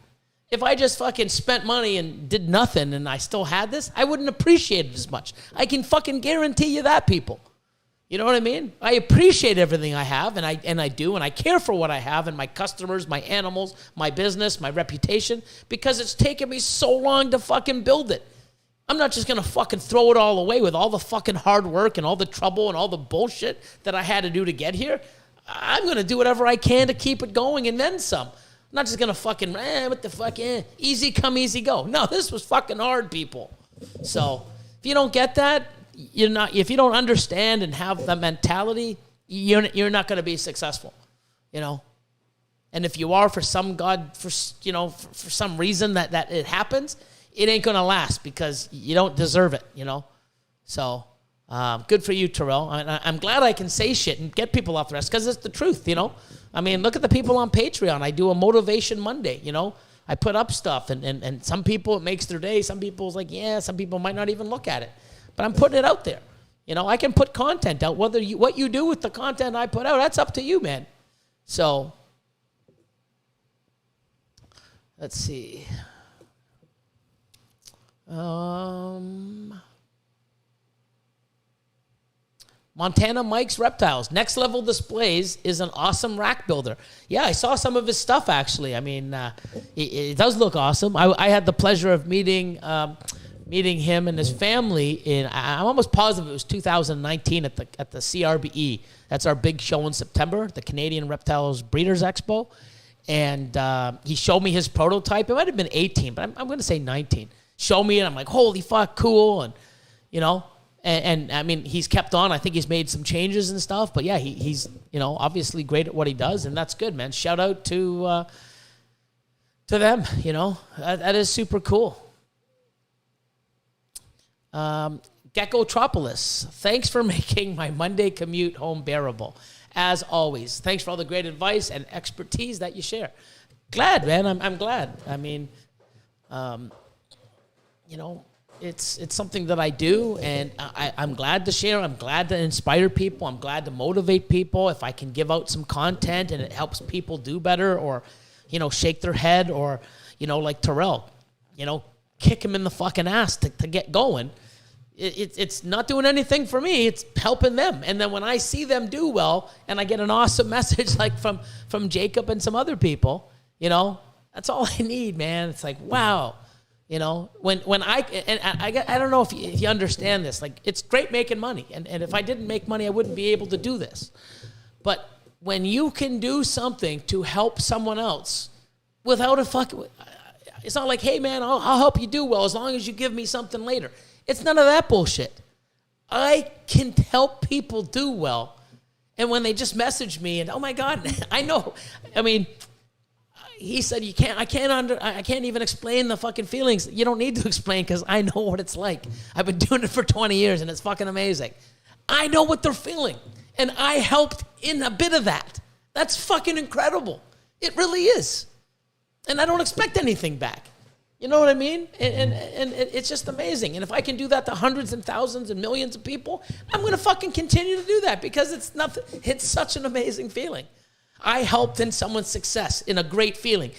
If I just fucking spent money and did nothing and I still had this, I wouldn't appreciate it as much. I can fucking guarantee you that, people. You know what I mean? I appreciate everything I have, and I do, and I care for what I have and my customers, my animals, my business, my reputation, because it's taken me so long to fucking build it. I'm not just going to fucking throw it all away with all the fucking hard work and all the trouble and all the bullshit that I had to do to get here. I'm going to do whatever I can to keep it going and then some. I'm not just going to fucking, what the fuck, easy come, easy go. No, this was fucking hard, people. So if you don't get that, if you don't understand and have the mentality, you're not going to be successful, you know. And if you are, for some reason that it happens, it ain't going to last because you don't deserve it, you know. So good for you, Terrell. I'm glad I can say shit and get people off the rest because it's the truth, you know. I mean, look at the people on Patreon. I do a Motivation Monday, you know. I put up stuff, and some people, it makes their day. Some people's like, yeah, some people might not even look at it. But I'm putting it out there. You know, I can put content out. What you do with the content I put out, that's up to you, man. So, let's see. Montana Mike's Reptiles. Next Level Displays is an awesome rack builder. Yeah, I saw some of his stuff, actually. I mean, it does look awesome. I had the pleasure of meeting him and his family I'm almost positive it was 2019 at the CRBE. That's our big show in September, the Canadian Reptiles Breeders Expo. And he showed me his prototype. It might have been 18, but I'm going to say 19. Show me, and I'm like, holy fuck, cool. And, you know, and I mean, he's kept on. I think he's made some changes and stuff. But, yeah, he's, you know, obviously great at what he does, and that's good, man. Shout out to them, you know. That is super cool. Geckotropolis, thanks for making my Monday commute home bearable. As always, thanks for all the great advice and expertise that you share. Glad, man. I'm glad. I mean, you know, it's something that I do, and I'm glad to share. I'm glad to inspire people. I'm glad to motivate people. If I can give out some content and it helps people do better, or, you know, shake their head, or, you know, like Terrell, you know, kick him in the fucking ass to get going. It's not doing anything for me. It's helping them. And then when I see them do well, and I get an awesome message like from Jacob and some other people, you know, that's all I need, man. It's like, wow. You know, when I don't know if you understand this. Like, it's great making money. And if I didn't make money, I wouldn't be able to do this. But when you can do something to help someone else without a fucking... It's not like, hey, man, I'll help you do well as long as you give me something later. It's none of that bullshit. I can help people do well. And when they just message me and, oh, my God, I know. I mean, he said, I can't even explain the fucking feelings. You don't need to explain because I know what it's like. I've been doing it for 20 years, and it's fucking amazing. I know what they're feeling, and I helped in a bit of that. That's fucking incredible. It really is. And I don't expect anything back. You know what I mean? And it's just amazing. And if I can do that to hundreds and thousands and millions of people, I'm going to fucking continue to do that because it's nothing. It's such an amazing feeling. I helped in someone's success, in a great feeling,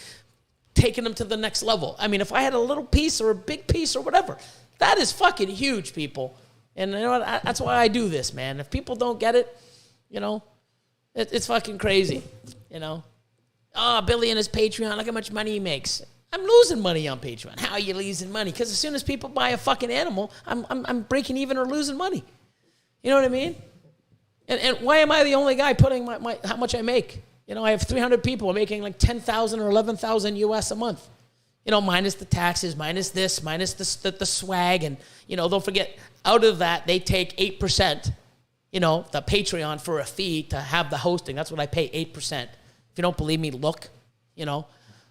taking them to the next level. I mean, if I had a little piece or a big piece or whatever, that is fucking huge, people. And you know what? That's why I do this, man. If people don't get it, you know, it's fucking crazy, you know. Oh, Billy and his Patreon, look how much money he makes. I'm losing money on Patreon. How are you losing money? Because as soon as people buy a fucking animal, I'm breaking even or losing money. You know what I mean? And why am I the only guy putting my how much I make? You know, I have 300 people making like 10,000 or 11,000 US a month. You know, minus the taxes, minus this, minus the swag. And, you know, don't forget, out of that, they take 8%, you know, the Patreon for a fee to have the hosting. That's what I pay, 8%. If you don't believe me, look, you know.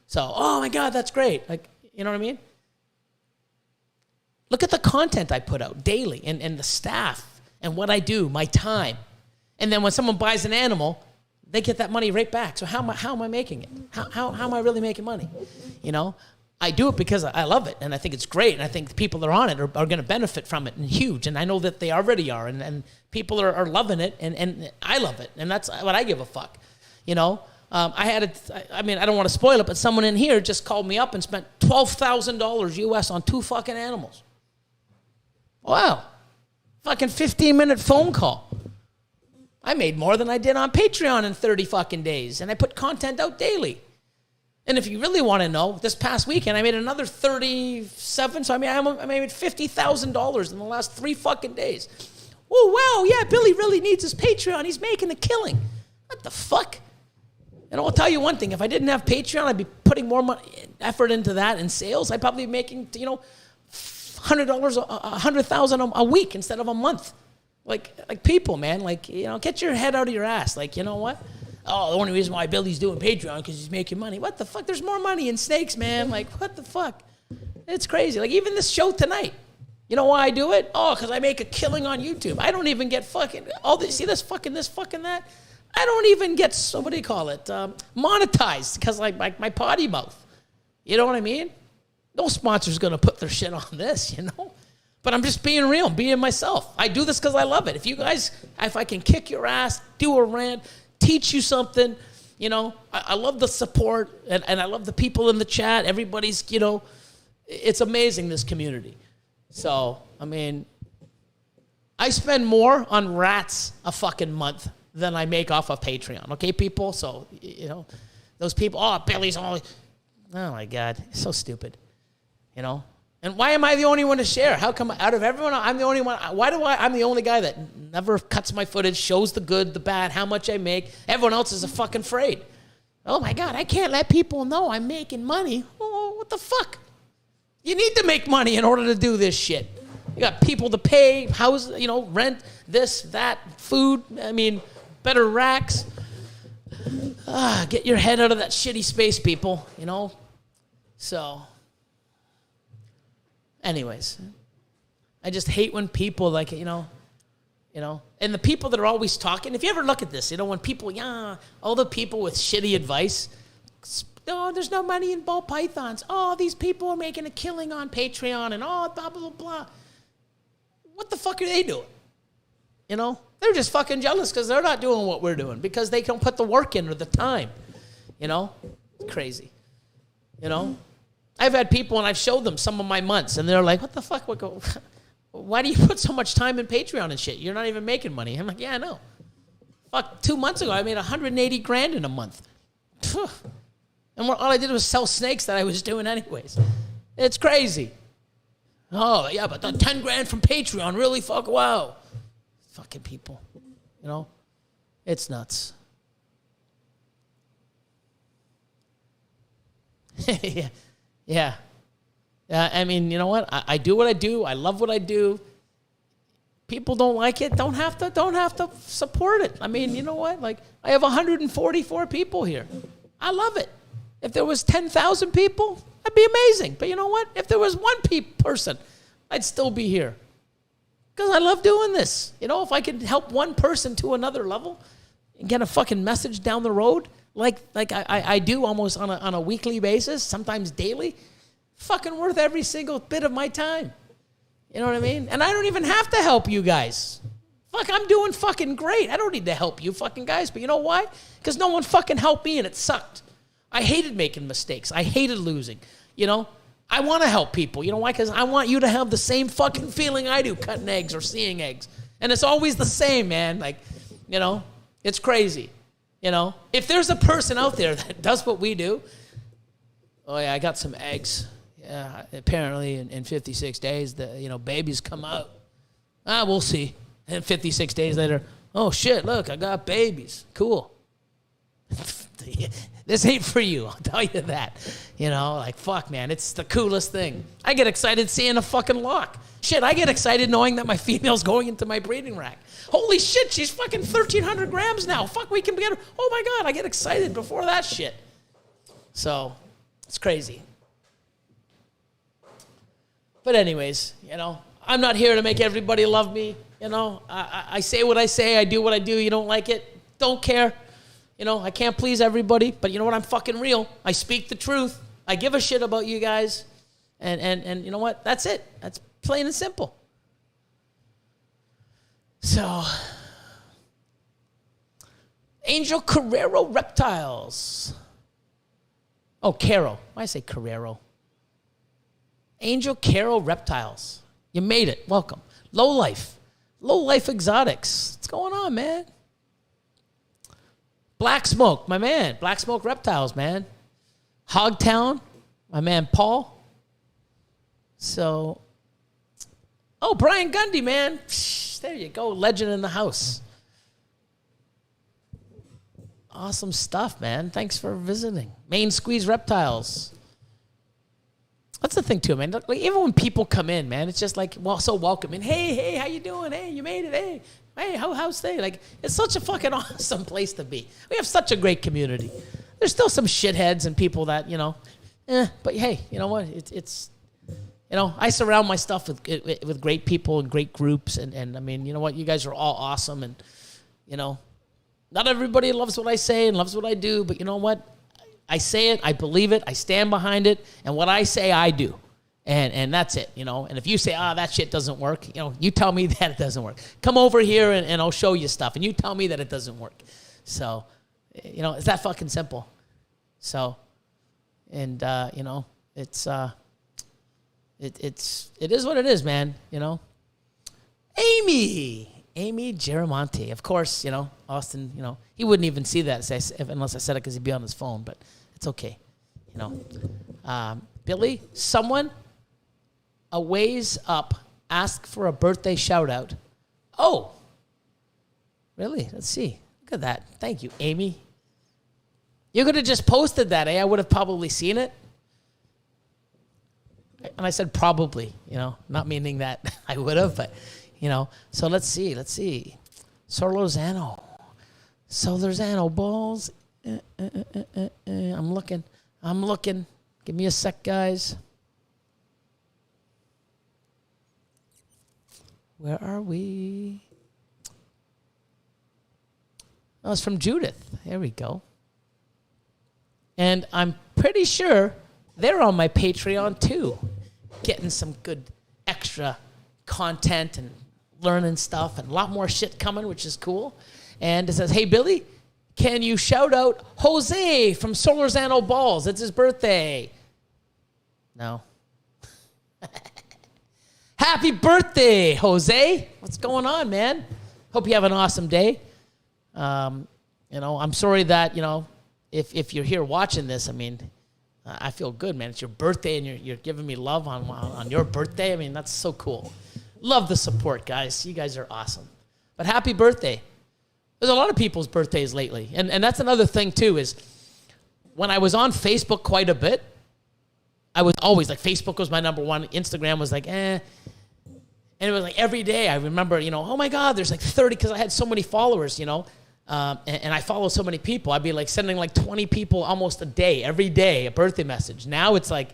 So, oh my God, that's great. Like, you know what I mean? Look at the content I put out daily and the staff and what I do, my time. And then when someone buys an animal, they get that money right back. So how am I making it? How am I really making money? You know, I do it because I love it and I think it's great. And I think the people that are on it are going to benefit from it and huge. And I know that they already are. And people are loving it and I love it. And that's what I give a fuck, you know. I don't want to spoil it, but someone in here just called me up and spent $12,000 US on 2 fucking animals. Wow. Fucking 15-minute phone call. I made more than I did on Patreon in 30 fucking days, and I put content out daily. And if you really want to know, this past weekend I made another 37, so I made $50,000 in the last 3 fucking days. Oh, wow, yeah, Billy really needs his Patreon. He's making a killing. What the fuck? And I'll tell you one thing, if I didn't have Patreon, I'd be putting more effort into that in sales. I'd probably be making, you know, $100, $100,000 a week instead of a month. Like people, man, like, you know, get your head out of your ass. Like, you know what? Oh, the only reason why Billy's doing Patreon because he's making money. What the fuck? There's more money in snakes, man. Like, what the fuck? It's crazy. Like, even this show tonight. You know why I do it? Oh, because I make a killing on YouTube. I don't even get fucking, see this fucking that? I don't even get, what do you call it? Monetized because like my potty mouth. You know what I mean? No sponsor's going to put their shit on this, you know? But I'm just being real, being myself. I do this because I love it. If I can kick your ass, do a rant, teach you something, you know, I love the support and I love the people in the chat. Everybody's, you know, it's amazing, this community. So, I mean, I spend more on rats a fucking month than I make off of Patreon. Okay, people? So, you know, those people, oh, Billy's only, oh my God, so stupid, you know? And why am I the only one to share? How come out of everyone, I'm the only one? I'm the only guy that never cuts my footage, shows the good, the bad, how much I make. Everyone else is a fucking afraid. Oh my God, I can't let people know I'm making money. Oh, what the fuck? You need to make money in order to do this shit. You got people to pay, house, you know, rent, this, that, food. I mean, better racks. Get your head out of that shitty space, people, you know? So, anyways, I just hate when people like, you know, and the people that are always talking, if you ever look at this, you know, when people, all the people with shitty advice, oh, there's no money in ball pythons. Oh, these people are making a killing on Patreon and oh, blah, blah, blah. What the fuck are they doing? You know, they're just fucking jealous because they're not doing what we're doing because they don't put the work in or the time. You know, it's crazy. You know, I've had people and I've showed them some of my months and they're like, what the fuck? Why do you put so much time in Patreon and shit? You're not even making money. I'm like, yeah, I know. Fuck, 2 months ago, I made $180,000 in a month. And all I did was sell snakes that I was doing anyways. It's crazy. Oh, yeah, but the $10,000 from Patreon, really fuck, wow. Fucking people, you know? It's nuts. Yeah. I mean, you know what? I do what I do. I love what I do. People don't like it. Don't have to support it. I mean, you know what? Like, I have 144 people here. I love it. If there was 10,000 people, that'd be amazing. But you know what? If there was one person, I'd still be here. Because I love doing this. You know, if I could help one person to another level and get a fucking message down the road, like I do almost on a weekly basis, sometimes daily, fucking worth every single bit of my time. You know what I mean? And I don't even have to help you guys. Fuck, I'm doing fucking great. I don't need to help you fucking guys. But you know why? Because no one fucking helped me and it sucked. I hated making mistakes. I hated losing. You know? I want to help people. You know why? Because I want you to have the same fucking feeling I do cutting eggs or seeing eggs. And it's always the same, man. Like, you know? It's crazy. You know? If there's a person out there that does what we do, Oh yeah, I got some eggs. Yeah, apparently in 56 days, babies come out. We'll see. And 56 days later, oh shit, look, I got babies. Cool. This ain't for you, I'll tell you that. Like, fuck, man, it's the coolest thing. I get excited seeing a fucking lock. Shit, I get excited knowing that my female's going into my breeding rack. Holy shit, she's fucking 1,300 grams now. Fuck, we can get her. Oh my God, I get excited before that shit. So, it's crazy. But anyways, I'm not here to make everybody love me. I say what I say, I do what I do. You don't like it, don't care. I can't please everybody, but you know what? I'm fucking real. I speak the truth. I give a shit about you guys. And you know what? That's it. That's plain and simple. So, Angel Carrero Reptiles. Oh, Caro. Why did I say Carrero? Angel Caro Reptiles. You made it. Welcome. Low Life Exotics. What's going on, man? Black Smoke, my man. Black Smoke Reptiles, man. Hogtown, my man Paul. So, Brian Gundy, man. There you go. Legend in the house. Awesome stuff, man. Thanks for visiting. Main Squeeze Reptiles. That's the thing, too, man. Like, even when people come in, man, it's just like, so welcoming. Hey, how you doing? Hey, you made it. Hey, how's they? Like, it's such a fucking awesome place to be. We have such a great community. There's still some shitheads and people that, but hey, you know what? It's I surround my stuff with great people and great groups. And I mean, you know what? You guys are all awesome. And, not everybody loves what I say and loves what I do, but you know what? I say it, I believe it, I stand behind it, and what I say, I do. And that's it, And if you say, that shit doesn't work, you tell me that it doesn't work. Come over here and I'll show you stuff, and you tell me that it doesn't work. So, it's that fucking simple. So, and, it's, it is what it is, man, Amy Geramonte. Of course, Austin, he wouldn't even see that unless I said it because he'd be on his phone, but it's okay. Billy, someone a ways up asked for a birthday shout out. Oh, really? Let's see. Look at that. Thank you, Amy. You could have just posted that, I would have probably seen it. And I said probably, not meaning that I would have, but, So let's see. Solorzano balls. I'm looking. Give me a sec, guys. Where are we? Oh, it's from Judith. There we go. And I'm pretty sure they're on my Patreon too, getting some good extra content and learning stuff and a lot more shit coming, which is cool. And it says, hey, Billy, can you shout out Jose from Solorzano Balls? It's his birthday. No. Happy birthday, Jose. What's going on, man? Hope you have an awesome day. I'm sorry that, if you're here watching this, I mean, I feel good, man. It's your birthday and you're giving me love on your birthday. I mean, that's so cool. Love the support, guys. You guys are awesome. But happy birthday. There's a lot of people's birthdays lately. And that's another thing, too, is when I was on Facebook quite a bit, I was always like, Facebook was my number one. Instagram was like, And it was like every day I remember, oh, my God, there's like 30, because I had so many followers, and I follow so many people. I'd be like sending like 20 people almost a day, every day, a birthday message. Now it's like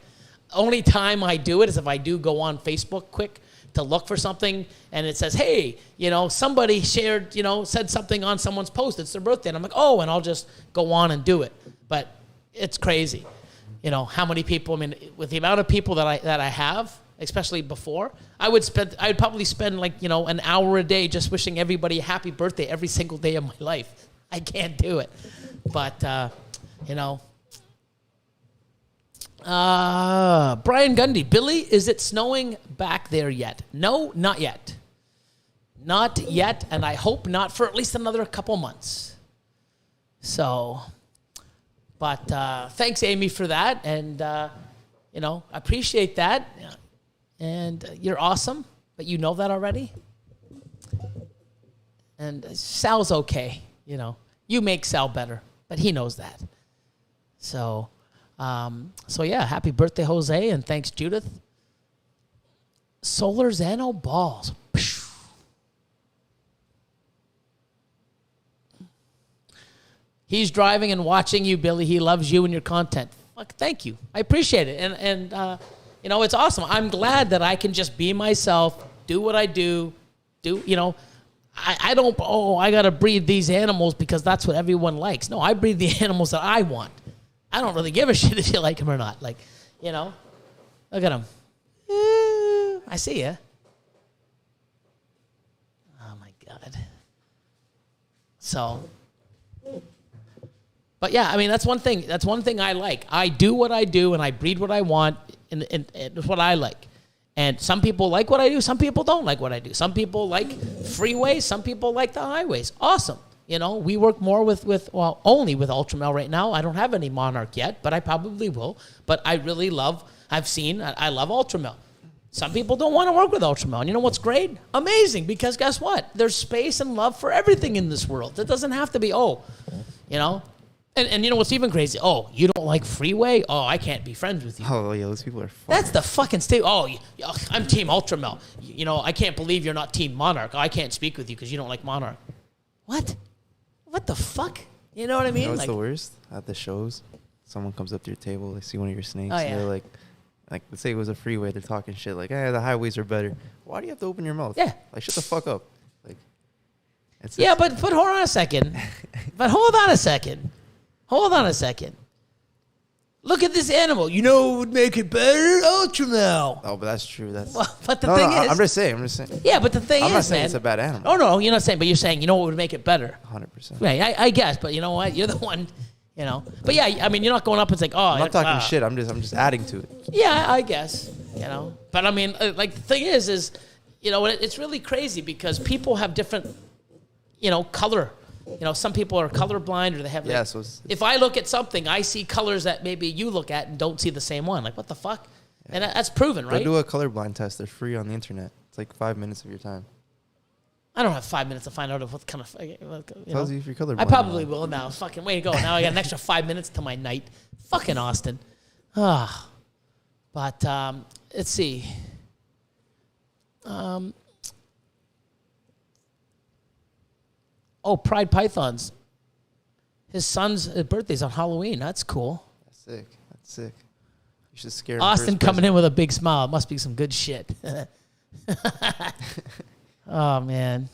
only time I do it is if I do go on Facebook quick to look for something and it says, hey, somebody shared, said something on someone's post. It's their birthday. And I'm like, oh, and I'll just go on and do it. But it's crazy, how many people, I mean, with the amount of people that I have, especially before, I would probably spend like, an hour a day just wishing everybody a happy birthday every single day of my life. I can't do it. But, Brian Gundy, Billy, is it snowing back there yet? No, not yet. Not yet, and I hope not for at least another couple months. So, But thanks, Amy, for that. And, you know, I appreciate that. And you're awesome, but you know that already. And Sal's okay, you know. You make Sal better, but he knows that. So, yeah, happy birthday, Jose, and thanks, Judith. Solar Xano balls. He's driving and watching you, Billy. He loves you and your content. Fuck, thank you. I appreciate it. And you know, it's awesome. I'm glad that I can just be myself, do what I do, you know. I don't, I got to breed these animals because that's what everyone likes. No, I breed the animals that I want. I don't really give a shit if you like them or not. Like, you know, look at them. I see ya. Oh, my God. So, but yeah, I mean, that's one thing. That's one thing I like. I do what I do, and I breed what I want, and it's what I like. And some people like what I do. Some people don't like what I do. Some people like freeways. Some people like the highways. Awesome. You know, we work more only with Ultramel right now. I don't have any Monarch yet, but I probably will. But I really love, I love Ultramel. Some people don't want to work with Ultramel. And you know what's great? Amazing. Because guess what? There's space and love for everything in this world. It doesn't have to be, you know. And you know what's even crazy? Oh, you don't like Freeway? Oh, I can't be friends with you. Oh, yeah, those people are fun. That's the fucking state. Oh, I'm Team Ultramel. You know, I can't believe you're not Team Monarch. Oh, I can't speak with you because you don't like Monarch. What? What the fuck? You know what I mean? You know what's the worst? At the shows, someone comes up to your table, they see one of your snakes, and they're like, let's say it was a Freeway, they're talking shit like, the highways are better. Why do you have to open your mouth? Yeah. Like, shut the fuck up. Like, but hold on a second. Hold on a second. Look at this animal. You know what would make it better? Ultramel. Oh, but that's true. But the thing is... I'm just saying. Yeah, but the thing is, I'm not saying it's a bad animal. Oh, no, you're not saying, but you're saying, you know what would make it better? 100%. Right, I guess, but you know what? You're the one, you know. But yeah, I mean, you're not going up and saying, I'm not talking shit. I'm just adding to it. Yeah, I guess, you know. But I mean, like, the thing is, you know, it's really crazy because people have different, you know, color. You know, some people are colorblind or they have... Like, so if I look at something, I see colors that maybe you look at and don't see the same one. Like, what the fuck? Yeah. And that's proven, right? Go do a colorblind test. They're free on the internet. It's like 5 minutes of your time. I don't have 5 minutes to find out what kind of... Tells you if you're colorblind. I probably will now. Fucking way to go. Now I got an extra 5 minutes to my night. Fucking Austin. But, let's see. Pride Pythons. His son's birthday's on Halloween. That's cool. That's sick. You should scare him. Austin coming in with a big smile. It must be some good shit. Oh, man.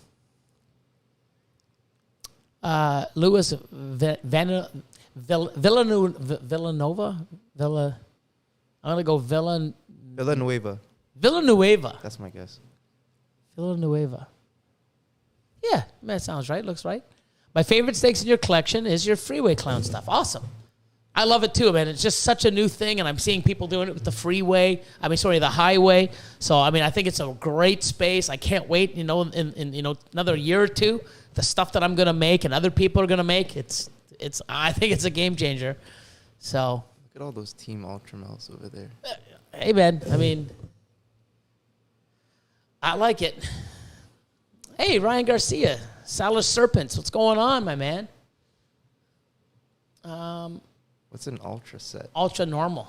Louis Villanova? I'm going to go Villanueva. Villanueva. That's my guess. Villanueva. Yeah, that sounds right. Looks right. My favorite snakes in your collection is your Freeway clown stuff. Awesome. I love it too, man. It's just such a new thing, and I'm seeing people doing it with the Freeway. The Highway. So, I mean, I think it's a great space. I can't wait, you know, in you know, another year or two, the stuff that I'm going to make and other people are going to make, I think it's a game changer. So. Look at all those Team Ultramels over there. Hey, man. I mean, I like it. Hey, Ryan Garcia, Salas Serpents. What's going on, my man? What's an ultra set? Ultra normal.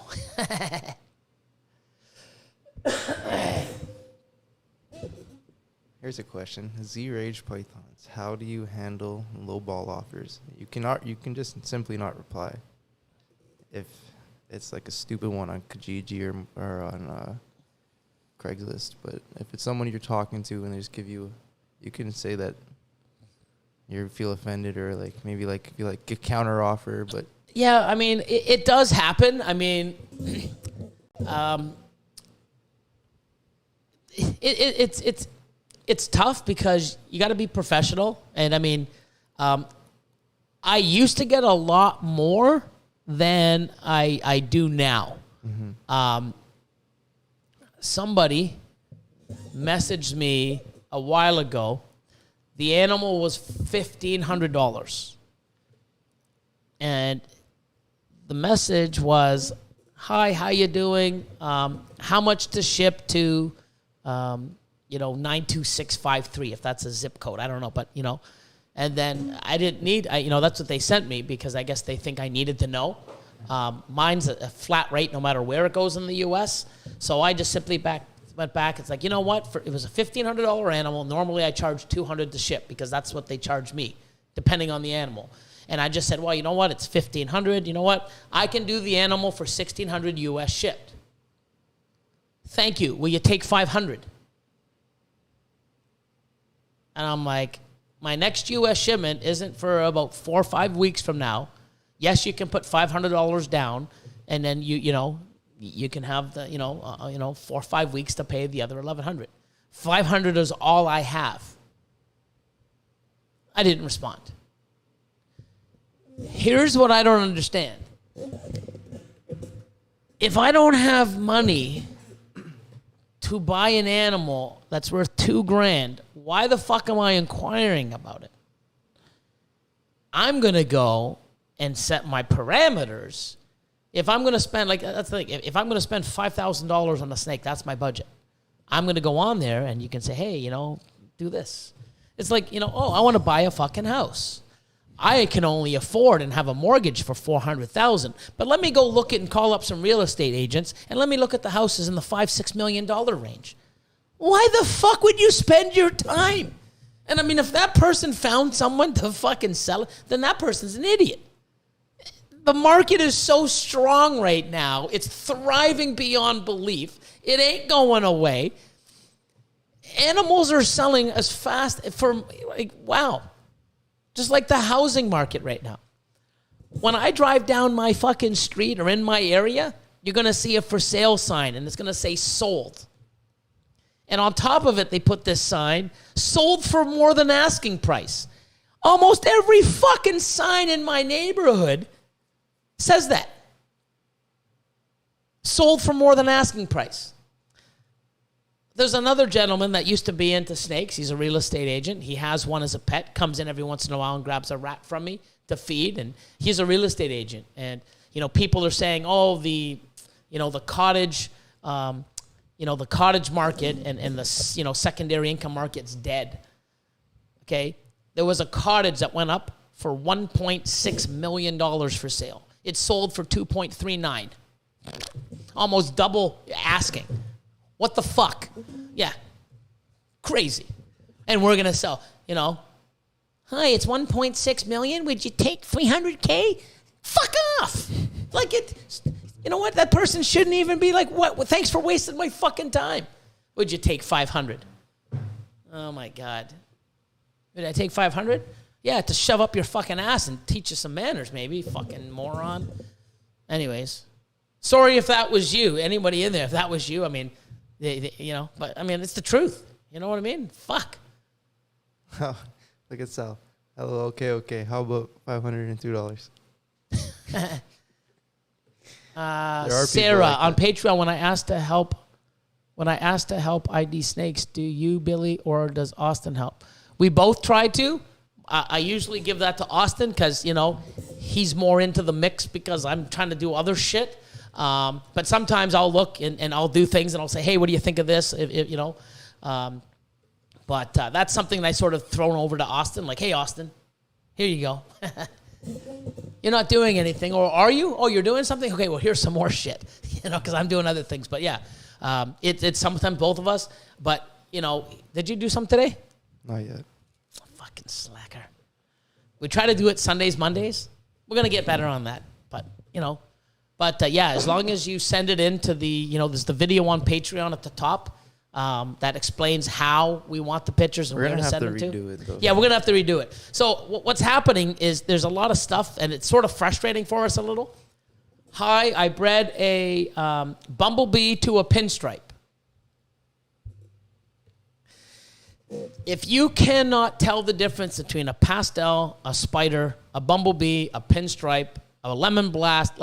Here's a question: Z-Rage Pythons. How do you handle low ball offers? You can just simply not reply. If it's like a stupid one on Kijiji or on Craigslist, but if it's someone you're talking to and they just give you. You can say that you feel offended or like maybe like you like a counter offer, but yeah, I mean it does happen. I mean, it's tough because you got to be professional, and I mean, I used to get a lot more than I do now. Mm-hmm. Somebody messaged me a while ago. The animal was $1,500. And the message was, hi, how you doing? How much to ship to, 92653, if that's a zip code. I don't know, but, and then I didn't need, that's what they sent me because I guess they think I needed to know. Mine's a flat rate no matter where it goes in the U.S., so I just simply went back. It's like, you know what? It was a $1,500 animal. Normally I charge $200 to ship because that's what they charge me, depending on the animal. And I just said, well, you know what? It's $1,500. You know what? I can do the animal for $1,600 U.S. shipped. Thank you. Will you take $500? And I'm like, my next U.S. shipment isn't for about 4 or 5 weeks from now. Yes, you can put $500 down, and then you can have the 4 or 5 weeks to pay the other $1,100. $500 is all I have. I didn't respond. Here's what I don't understand. If I don't have money to buy an animal that's worth $2,000, why the fuck am I inquiring about it? I'm going to go and set my parameters. If I'm going to spend, that's the thing, if I'm going to spend $5,000 on a snake, that's my budget. I'm going to go on there and you can say, hey, do this. It's like, I want to buy a fucking house. I can only afford and have a mortgage for $400,000. But let me go look at and call up some real estate agents and let me look at the houses in the $5-6 million range. Why the fuck would you spend your time? And I mean, if that person found someone to fucking sell it, then that person's an idiot. The market is so strong right now. It's thriving beyond belief. It ain't going away. Animals are selling as fast wow. Just like the housing market right now. When I drive down my fucking street or in my area, you're going to see a for sale sign, and it's going to say sold. And on top of it, they put this sign, sold for more than asking price. Almost every fucking sign in my neighborhood says that. Sold for more than asking price. There's another gentleman that used to be into snakes. He's a real estate agent. He has one as a pet, comes in every once in a while and grabs a rat from me to feed. And he's a real estate agent. And, people are saying, the cottage, the cottage market and the, secondary income market's dead. Okay? There was a cottage that went up for $1.6 million for sale. It sold for $2.39. Almost double asking. What the fuck? Yeah. Crazy. And we're going to sell, hi, it's 1.6 million. Would you take 300K? Fuck off. You know what? That person shouldn't even be like, what? Well, thanks for wasting my fucking time. Would you take 500? Oh my God. Would I take 500? Yeah, to shove up your fucking ass and teach you some manners, maybe. Fucking moron. Anyways. Sorry if that was you. Anybody in there, if that was you, I mean, but I mean, it's the truth. You know what I mean? Fuck. Look at Sal. Hello, okay. How about $502? Sarah like on Patreon, when I asked to help ID Snakes, do you, Billy, or does Austin help? We both try to. I usually give that to Austin because, he's more into the mix because I'm trying to do other shit. But sometimes I'll look and I'll do things and I'll say, hey, what do you think of this? But that's something that I sort of thrown over to Austin. Like, hey, Austin, here you go. You're not doing anything. Or are you? Oh, you're doing something? Okay, well, here's some more shit, because I'm doing other things. But yeah, it's sometimes both of us. But, did you do something today? Not yet. Fucking slacker. We try to do it Sundays, Mondays. We're going to get better on that. But, yeah, as long as you send it into the, there's the video on Patreon at the top that explains how we want the pictures and where to send them to. Yeah, we're going to have to redo it. So what's happening is there's a lot of stuff, and it's sort of frustrating for us a little. Hi, I bred a bumblebee to a pinstripe. If you cannot tell the difference between a pastel, a spider, a bumblebee, a pinstripe, a lemon blast,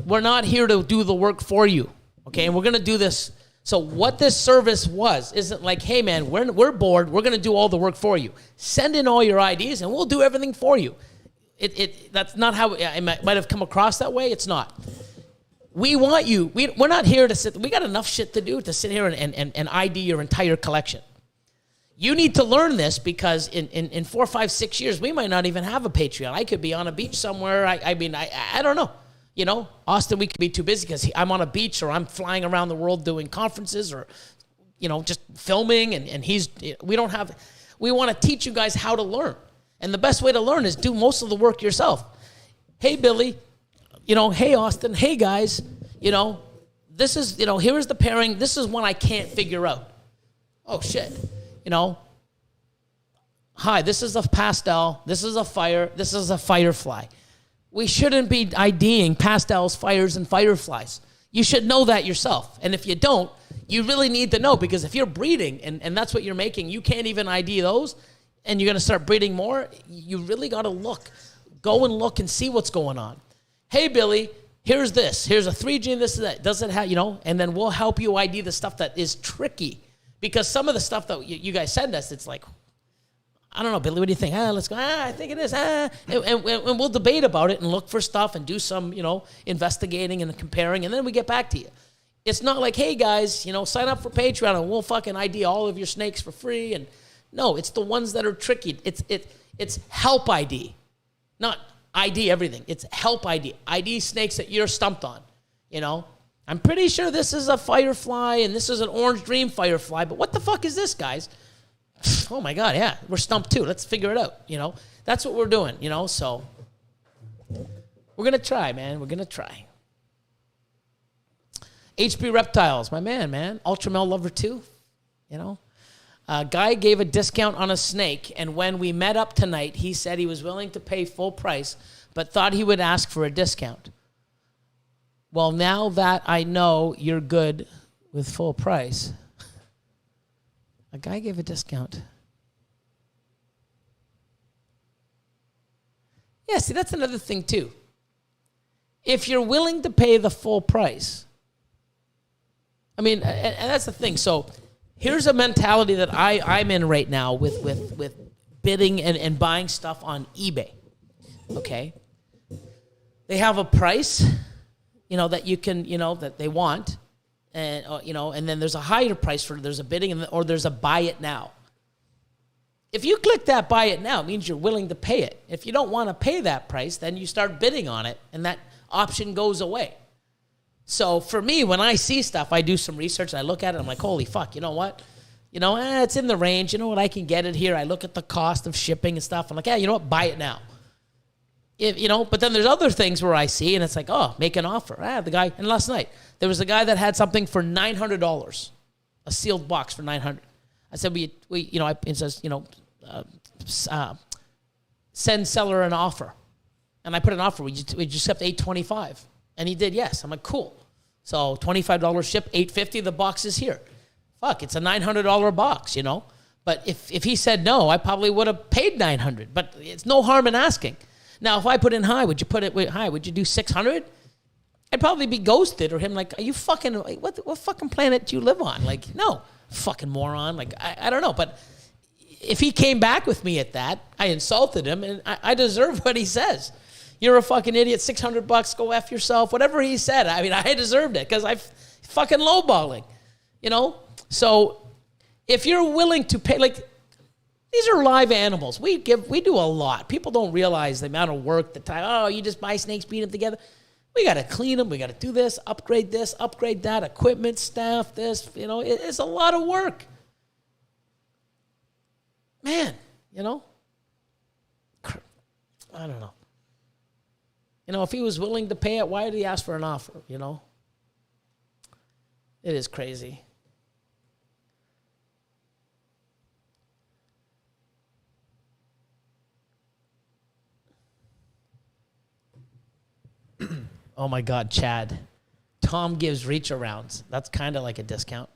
we're not here to do the work for you, okay? And we're going to do this. So what this service isn't like, hey, man, we're bored. We're going to do all the work for you. Send in all your IDs, and we'll do everything for you. That's not how it might have come across that way. It's not. We want you. We're not here to sit. We got enough shit to do to sit here and ID your entire collection. You need to learn this because in 4, 5, 6 years, we might not even have a Patreon. I could be on a beach somewhere. I mean, I don't know. You know, Austin, we could be too busy because I'm on a beach or I'm flying around the world doing conferences or, you know, just filming. And we want to teach you guys how to learn. And the best way to learn is do most of the work yourself. Hey, Billy, you know, hey, Austin, hey, guys, you know, this is, you know, here is the pairing. This is one I can't figure out. Oh, shit. You know, hi, this is a pastel. This is a fire. This is a firefly. We shouldn't be IDing pastels, fires, and fireflies. You should know that yourself. And if you don't, you really need to know because if you're breeding and that's what you're making, you can't even ID those and you're going to start breeding more, you really got to look. Go and look and see what's going on. Hey, Billy, here's this. Here's a 3G and this and that. Does it have, you know, and then we'll help you ID the stuff that is tricky because some of the stuff that you guys send us, it's like, I don't know, Billy, what do you think? Let's go. I think it is. And we'll debate about it and look for stuff and do some, you know, investigating and comparing, and then we get back to you. It's not like, hey, guys, you know, sign up for Patreon and we'll fucking ID all of your snakes for free. And no, it's the ones that are tricky. It's help ID, not ID everything. It's help ID. ID snakes that you're stumped on, you know. I'm pretty sure this is a firefly and this is an orange dream firefly, but what the fuck is this, guys? Oh my God, yeah, we're stumped too. Let's figure it out, you know. That's what we're doing, you know, so we're going to try, man. We're going to try. HB Reptiles, my man. Ultramel Lover 2, you know. A guy gave a discount on a snake, and when we met up tonight, he said he was willing to pay full price, but thought he would ask for a discount. Well, now that I know you're good with full price... A guy gave a discount. Yeah, see, that's another thing, too. If you're willing to pay the full price, I mean, and that's the thing. So here's a mentality that I'm in right now with bidding and buying stuff on eBay, okay? They have a price, you know, that you can, you know, that they want. And, you know, and then there's a higher price for there's a bidding or there's a buy it now. If you click that buy it now, it means you're willing to pay it. If you don't want to pay that price, then you start bidding on it, and that option goes away. So for me, when I see stuff, I do some research, and I look at it, I'm like, holy fuck, you know what? You know, it's in the range. You know what? I can get it here. I look at the cost of shipping and stuff. I'm like, yeah, you know what? Buy it now. You know, but then there's other things where I see, and it's like, oh, make an offer. The guy, and last night, there was a guy that had something for $900, a sealed box for $900. I said, we you know, it says, you know, send seller an offer. And I put an offer, we just accept $825. And he did, yes. I'm like, cool. So $25 ship, $850, the box is here. Fuck, it's a $900 box, you know. But if he said no, I probably would have paid $900. But it's no harm in asking. Now, if I put in high, would you do $600? I'd probably be ghosted or him like, are you fucking, what fucking planet do you live on? Like, no, fucking moron. Like, I don't know. But if he came back with me at that, I insulted him and I deserve what he says. You're a fucking idiot, $600, go F yourself. Whatever he said, I mean, I deserved it because I fucking lowballing, you know? So if you're willing to pay, like, these are live animals. We do a lot. People don't realize the amount of work, the time. Oh, you just buy snakes, beat them together. We got to clean them. We got to do this, upgrade that, equipment, staff, this. You know, it's a lot of work. Man, you know, I don't know. You know, if he was willing to pay it, why did he ask for an offer, you know? It is crazy. Oh my God, Chad. Tom gives reach arounds. That's kind of like a discount.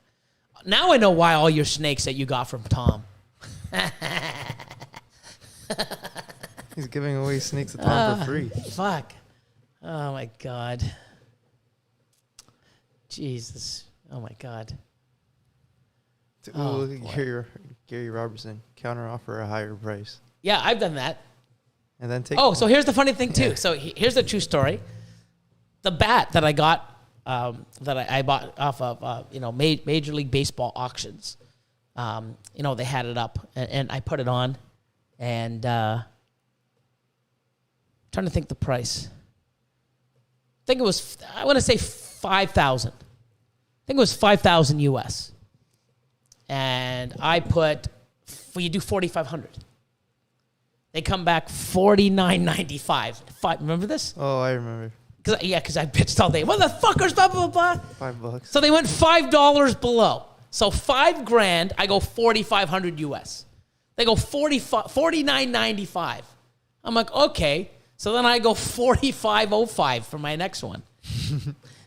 Now I know why all your snakes that you got from Tom. He's giving away snakes to Tom for free. Fuck. Oh my God. Jesus. Oh my God. Gary Robertson, counter offer a higher price. Yeah, I've done that. And then take. Oh, so here's the funny thing too. So here's the true story. The bat that I got, that I bought off of, Major League Baseball auctions. They had it up, and I put it on, and trying to think the price. I want to say 5,000. I think it was 5,000 US. And I put, you do 4,500. They come back $49.95. Remember this? Oh, I remember. Because I bitched all day. Motherfuckers, blah, blah, blah. $5. So they went $5 below. So $5,000, I go 4,500 US. They go $49.95. I'm like, okay. So then I go 45.05 for my next one.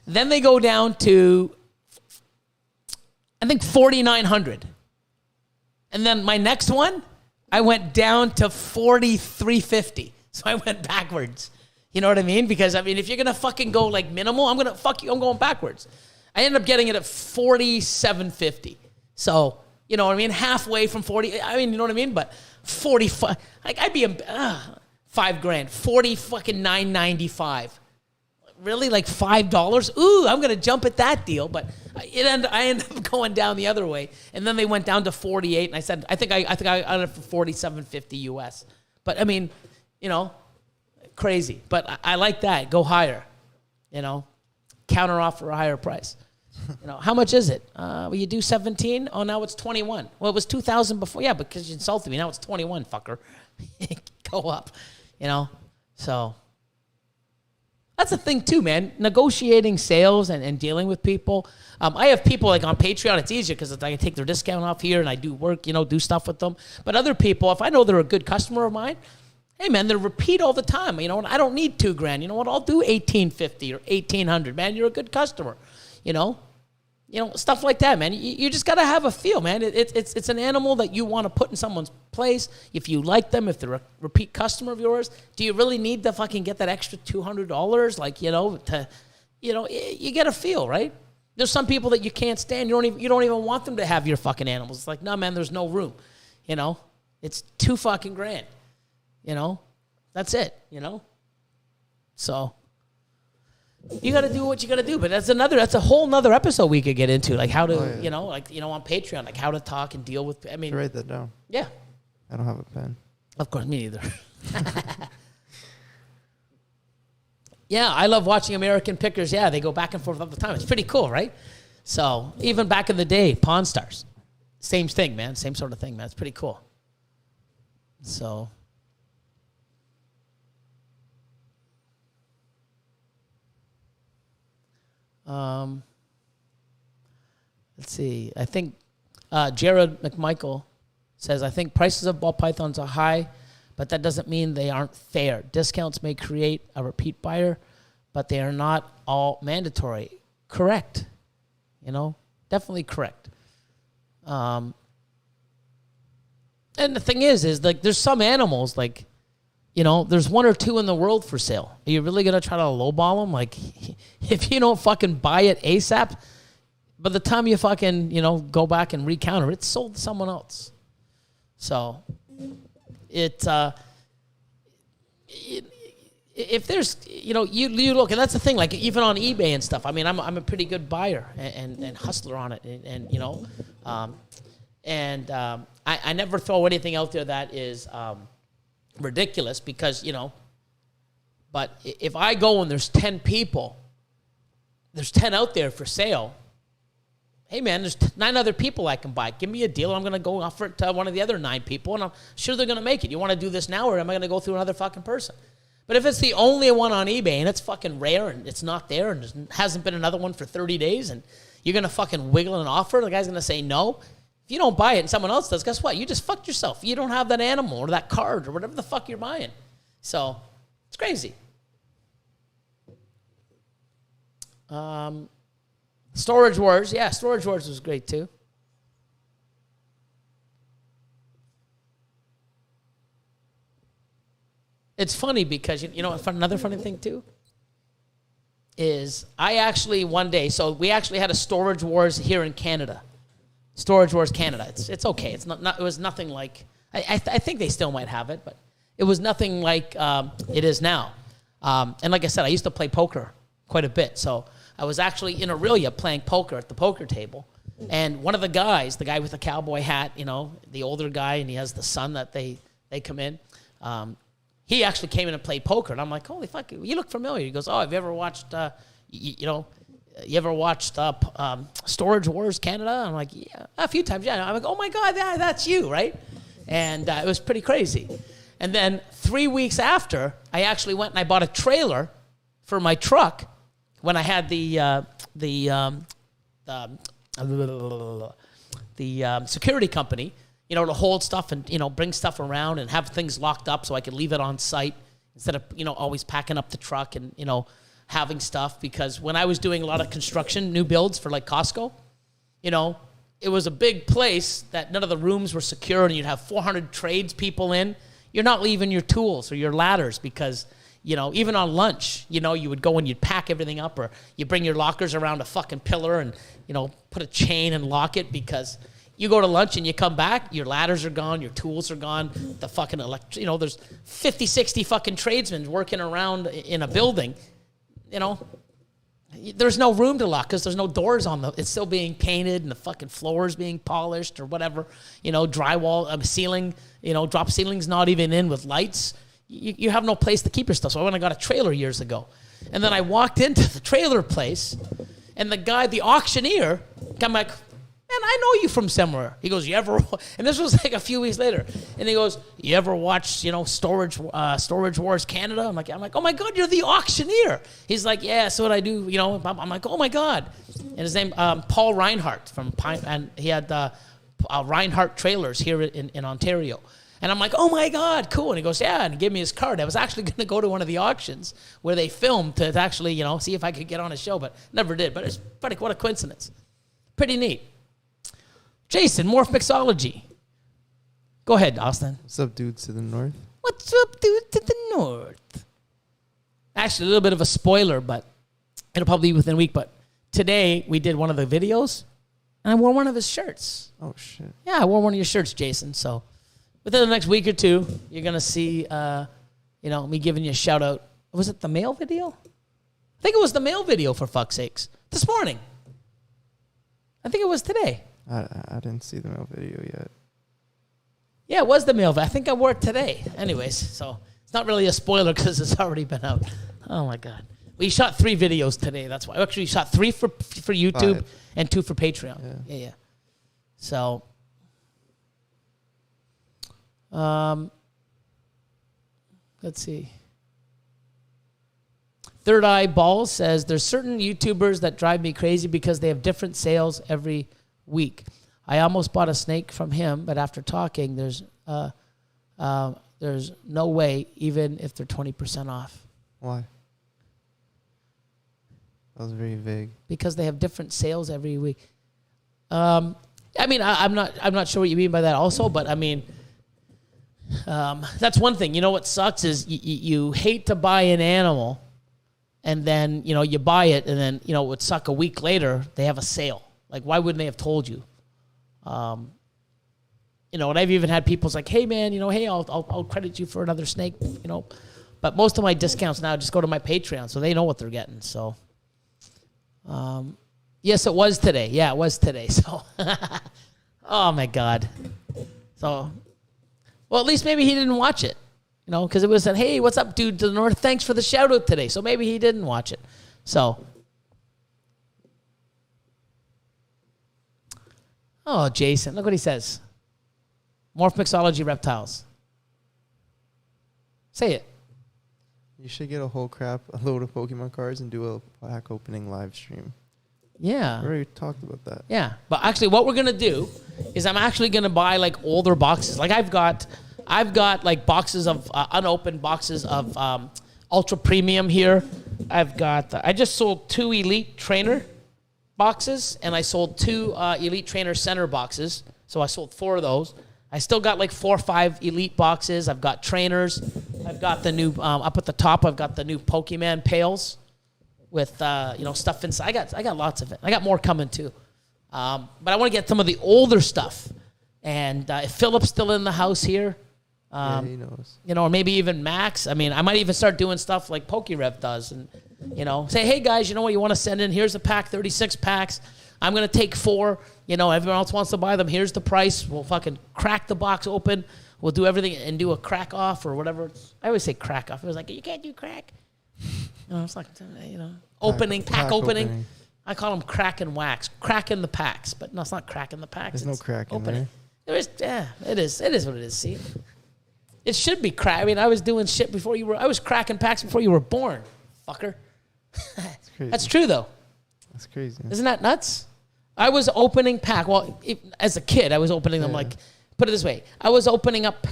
Then they go down to, I think, 4,900. And then my next one, I went down to 43.50. So I went backwards. You know what I mean? Because, if you're going to fucking go like minimal, I'm going backwards. I ended up getting it at 47.50. So, you know what I mean? Halfway from 40. You know what I mean? But 45, I'd be $5,000, 40 fucking $9.95. Really, like $5? Ooh, I'm gonna jump at that deal. But I ended up going down the other way, and then they went down to 48. And I said, I think I got it for 47.50 US. But crazy. But I like that. Go higher. Counter offer a higher price. How much is it? You do 17. Oh, now it's 21. Well, it was 2,000 before. Yeah, because you insulted me. Now it's 21, fucker. Go up. So that's the thing too, man. Negotiating sales and dealing with people. I have people like on Patreon. It's easier because I can take their discount off here, and I do work, do stuff with them. But other people, if I know they're a good customer of mine, hey man, they're repeat all the time. I don't need $2,000. You know what? I'll do 1,850 or 1,800. Man, you're a good customer. Stuff like that, man. You just got to have a feel, man. It's an animal that you want to put in someone's place. If you like them, if they're a repeat customer of yours, do you really need to fucking get that extra $200? You get a feel, right? There's some people that you can't stand. You don't even want them to have your fucking animals. It's like, no, man, there's no room. It's $2 fucking grand. That's it. So. You got to do what you got to do, but that's a whole nother episode we could get into, like how to, on Patreon, like how to talk and deal with. Write that down. Yeah. I don't have a pen. Of course, me neither. Yeah, I love watching American pickers. Yeah, they go back and forth all the time. It's pretty cool, right? So even back in the day, Pawn Stars, same thing, man. Same sort of thing, man. It's pretty cool. So. Let's see. I think Jared McMichael says, I think prices of ball pythons are high, but that doesn't mean they aren't fair. Discounts may create a repeat buyer, but they are not all mandatory. Correct. Definitely correct. And the thing is like there's some animals like, there's one or two in the world for sale. Are you really going to try to lowball them? Like, if you don't fucking buy it ASAP, by the time you fucking, go back and recounter, it's sold to someone else. So, if there's, you look, and that's the thing, like, even on eBay and stuff, I'm a pretty good buyer and hustler on it. I never throw anything out there that is, ridiculous because, but if I go and there's 10 people, there's 10 out there for sale. Hey man, there's 9 other people I can buy. Give me a deal. I'm going to go offer it to one of the other 9 people and I'm sure they're going to make it. You want to do this now or am I going to go through another fucking person? But if it's the only one on eBay and it's fucking rare and it's not there and there hasn't been another one for 30 days and you're going to fucking wiggle an offer, the guy's going to say no. If you don't buy it and someone else does, guess what? You just fucked yourself. You don't have that animal or that card or whatever the fuck you're buying. So, it's crazy. Storage Wars. Yeah, Storage Wars was great too. It's funny because, another funny thing too is I actually one day, so we actually had a Storage Wars here in Canada. Storage Wars Canada. It's okay. It's not it was nothing like I think they still might have it, but It was nothing like it is now. And like I said, I used to play poker quite a bit. So I was actually in Aurelia playing poker at the poker table. And one of the guys, the guy with the cowboy hat, you know, the older guy, and he has the son that they come in. He actually came in and played poker. And I'm like, holy fuck, you look familiar. He goes, oh, have you ever watched, you ever watched Storage Wars Canada? I'm like, yeah, a few times, yeah. I'm like, oh my God, that's you, right? And it was pretty crazy. And then 3 weeks after, I actually went and I bought a trailer for my truck when I had the security company, you know, to hold stuff and, you know, bring stuff around and have things locked up so I could leave it on site instead of, you know, always packing up the truck and, you know, having stuff. Because when I was doing a lot of construction, new builds for like Costco, you know, it was a big place that none of the rooms were secure and you'd have 400 tradespeople in. You're not leaving your tools or your ladders because, you know, even on lunch, you know, you would go and you'd pack everything up or you bring your lockers around a fucking pillar and, you know, put a chain and lock it because you go to lunch and you come back, your ladders are gone, your tools are gone, the fucking you know, there's 50, 60 fucking tradesmen working around in a building, you know. There's no room to lock because there's no doors on it's still being painted and the fucking floor is being polished or whatever, you know, drywall, ceiling, you know, drop ceiling's not even in with lights. You have no place to keep your stuff. So I went and got a trailer years ago. And then I walked into the trailer place and the guy, the auctioneer, I'm like, man, I know you from somewhere. He goes, you ever, and this was like a few weeks later. And he goes, you ever watch, you know, Storage Wars Canada? I'm like, oh my God, you're the auctioneer. He's like, yeah, that's what I do. You know, I'm like, oh my God. And his name, Paul Reinhardt from Pine, and he had Reinhardt trailers here in Ontario. And I'm like, oh my God, cool. And he goes, yeah, and he gave me his card. I was actually going to go to one of the auctions where they filmed to actually, you know, see if I could get on a show, but never did. But it's funny, what a coincidence. Pretty neat. Jason, Morph Mixology. Go ahead, Austin. What's up, dudes to the north? What's up, dude, to the north? Actually, a little bit of a spoiler, but it'll probably be within a week. But today, we did one of the videos, and I wore one of his shirts. Oh, shit. Yeah, I wore one of your shirts, Jason. So within the next week or two, you're going to see, you know, me giving you a shout-out. Was it the mail video? I think it was the mail video, for fuck's sakes. This morning. I think it was today. I didn't see the mail video yet. Yeah, it was the mail. I think I wore it today. Anyways, so it's not really a spoiler because it's already been out. Oh, my God. We shot 3 videos today. That's why. Actually, we shot 3 for YouTube and 2 for Patreon. Yeah. So, let's see. Third Eye Balls says, there's certain YouTubers that drive me crazy because they have different sales every week. I almost bought a snake from him, but after talking, there's no way, even if they're 20% off. Why? That was very vague. Because they have different sales every week. I mean, I'm not sure what you mean by that also, but I mean, that's one thing. You know what sucks is you hate to buy an animal, and then, you know, you buy it, and then, you know, it would suck a week later, they have a sale. Like, why wouldn't they have told you? You know, and I've even had people like, hey, man, you know, hey, I'll credit you for another snake, you know. But most of my discounts now just go to my Patreon, so they know what they're getting. So, yes, it was today. Yeah, it was today. So, oh, my God. So, well, at least maybe he didn't watch it, you know, because it was said, hey, what's up, dude to the north? Thanks for the shout-out today. So maybe he didn't watch it. So, oh, Jason, look what he says. Morph Mixology Reptiles. Say it. You should get a load of Pokemon cards and do a pack opening live stream. Yeah. We already talked about that. Yeah. But actually what we're going to do is I'm actually going to buy like older boxes. Like I've got like boxes of unopened boxes of Ultra Premium here. I just sold 2 Elite Trainer boxes, and I sold 2 Elite Trainer Center boxes. So I sold 4 of those. I still got like 4 or 5 Elite boxes. I've got trainers. I've got the new, up at the top, I've got the new Pokemon pails with, you know, stuff inside. I got lots of it. I got more coming too. But I want to get some of the older stuff. And if Philip's still in the house here, Yeah, he knows. You know, or maybe even Max. I mean, I might even start doing stuff like PokeRev does, and you know, say, hey guys, you know what, you want to send in? Here's a pack, 36 packs. I'm gonna take 4. You know, everyone else wants to buy them. Here's the price. We'll fucking crack the box open. We'll do everything and do a crack off or whatever. I always say crack off. It was like, you can't do crack. You know, it's like, you know, pack opening. I call them crack and wax, cracking the packs, but no, it's not cracking the packs. There's no crack in there. There is, yeah, it is. It is what it is. See, it should be crack. I mean, I was doing shit before you were. I was cracking packs before you were born, fucker. That's crazy. That's true though. That's crazy. Isn't that nuts? I was opening pack. Well, as a kid, I was opening them like. Put it this way: I was opening up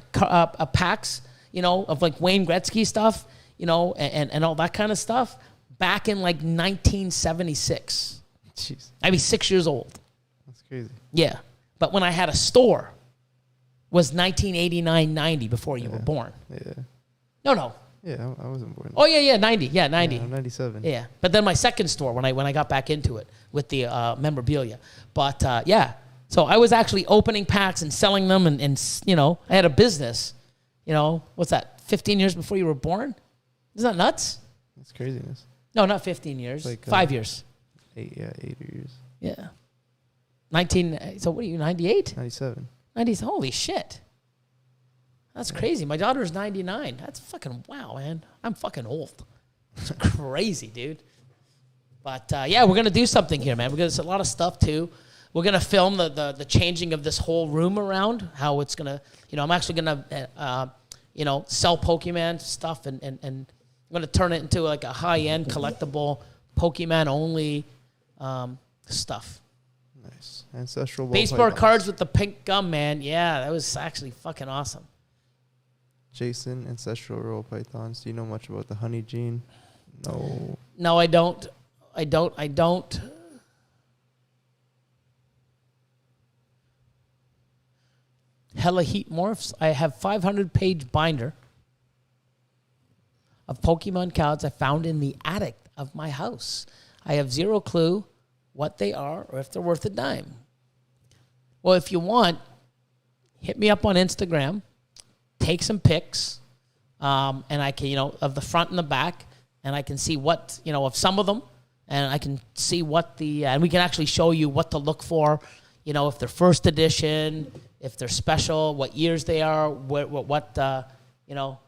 packs, you know, of like Wayne Gretzky stuff, you know, and all that kind of stuff back in like 1976. Jeez. I'd be 6 years old. That's crazy. Yeah. But when I had a store was 1989, 90 before you were born. Yeah. No. Yeah, I wasn't born. Oh, yeah, 90. Yeah, 90. Yeah, I'm 97. Yeah. But then my second store when I got back into it with the memorabilia. But, yeah. So I was actually opening packs and selling them and, you know, I had a business. You know, what's that, 15 years before you were born? Isn't that nuts? That's craziness. No, not 15 years. Like, 5 years. 8 years. Yeah. So what are you, 98? 97. 90s. Holy shit. That's crazy. My daughter's 99. That's fucking wow, man. I'm fucking old. It's crazy, dude. But yeah, we're gonna do something here, man. Because a lot of stuff too. We're gonna film the changing of this whole room around. How it's gonna, you know, I'm actually gonna, you know, sell Pokemon stuff and I'm gonna turn it into like a high end collectible Pokemon only stuff. Nice. Ancestral Baseball cards with the pink gum, man. Yeah, that was actually fucking awesome. Jason, Ancestral Royal Pythons. Do you know much about the honey gene? No. No, I don't. Hella Heat Morphs. I have 500-page binder of Pokemon cards I found in the attic of my house. I have zero clue what they are or if they're worth a dime. Well, if you want, hit me up on Instagram, take some pics, and I can, you know, of the front and the back, and I can see what, you know, of some of them, and I can see what and we can actually show you what to look for, you know, if they're first edition, if they're special, what years they are, what you know,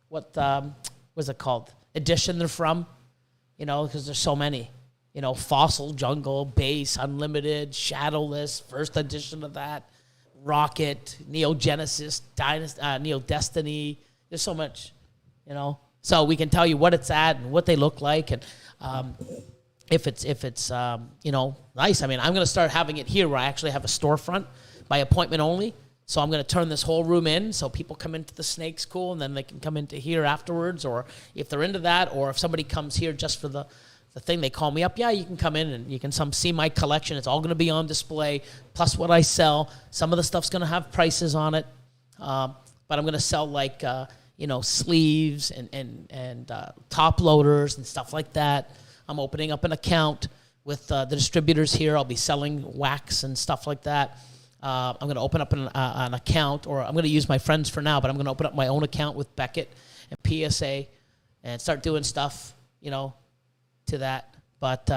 what's it called, edition they're from, you know, because there's so many. You know, Fossil, Jungle, Base, Unlimited, Shadowless, first edition of that, Rocket, Neo Genesis, Neo Destiny. There's so much, you know. So we can tell you what it's at and what they look like, and if it's you know, nice. I mean, I'm gonna start having it here where I actually have a storefront by appointment only. So I'm gonna turn this whole room in so people come into the Snake School and then they can come into here afterwards, or if they're into that, or if somebody comes here just for the thing, they call me up. Yeah, you can come in and you can see my collection. It's all going to be on display, plus what I sell. Some of the stuff's going to have prices on it, but I'm going to sell like you know, sleeves and top loaders and stuff like that. I'm opening up an account with the distributors here. I'll be selling wax and stuff like that. I'm going to open up an account, or I'm going to use my friends for now, but I'm going to open up my own account with Beckett and PSA and start doing stuff, you know, to that. But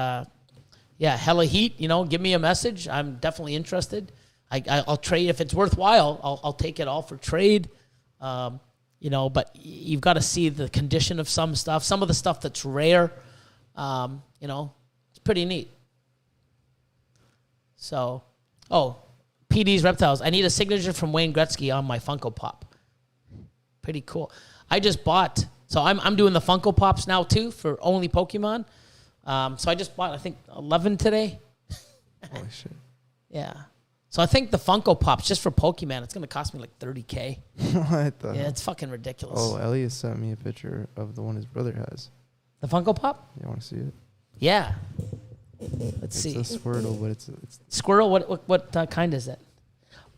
yeah, Hella Heat, you know, give me a message. I'm definitely interested. I'll trade if it's worthwhile. I'll take it all for trade. You know, but you've got to see the condition of some stuff. Some of the stuff that's rare, you know, it's pretty neat. So, PD's Reptiles. I need a signature from Wayne Gretzky on my Funko Pop. Pretty cool. I just bought. So I'm doing the Funko Pops now too for only Pokemon. So I just bought, I think, 11 today. Holy shit. Yeah. So I think the Funko Pops just for Pokemon, it's gonna cost me like $30K. What the hell? Yeah, it's fucking ridiculous. Oh, Elias sent me a picture of the one his brother has. The Funko Pop? You want to see it? Yeah. Let's see. It's a Squirtle, but it's Squirrel. What kind is it?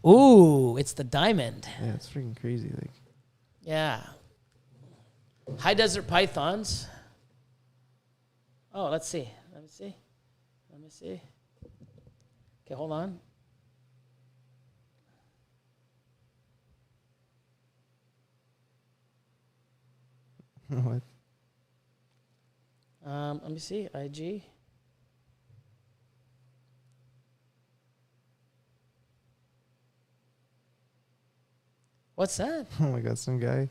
Ooh, it's the diamond. yeah, it's freaking crazy. Like, Yeah. High Desert Pythons. Oh, let's see. Let me see. Okay, hold on. What? Let me see. IG. What's that? Oh my God, some guy.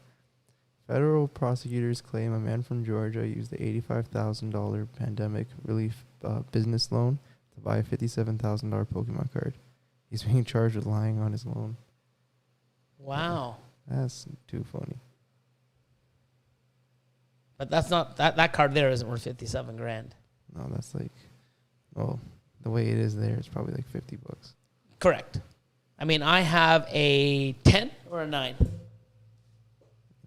Federal prosecutors claim a man from Georgia used the $85,000 pandemic relief business loan to buy a $57,000 Pokemon card. He's being charged with lying on his loan. Wow. That's too funny. But that's not that card there isn't worth 57 grand. No, that's like, well, the way it is there, it's probably like $50. Correct. I mean, I have a 10 or a 9. I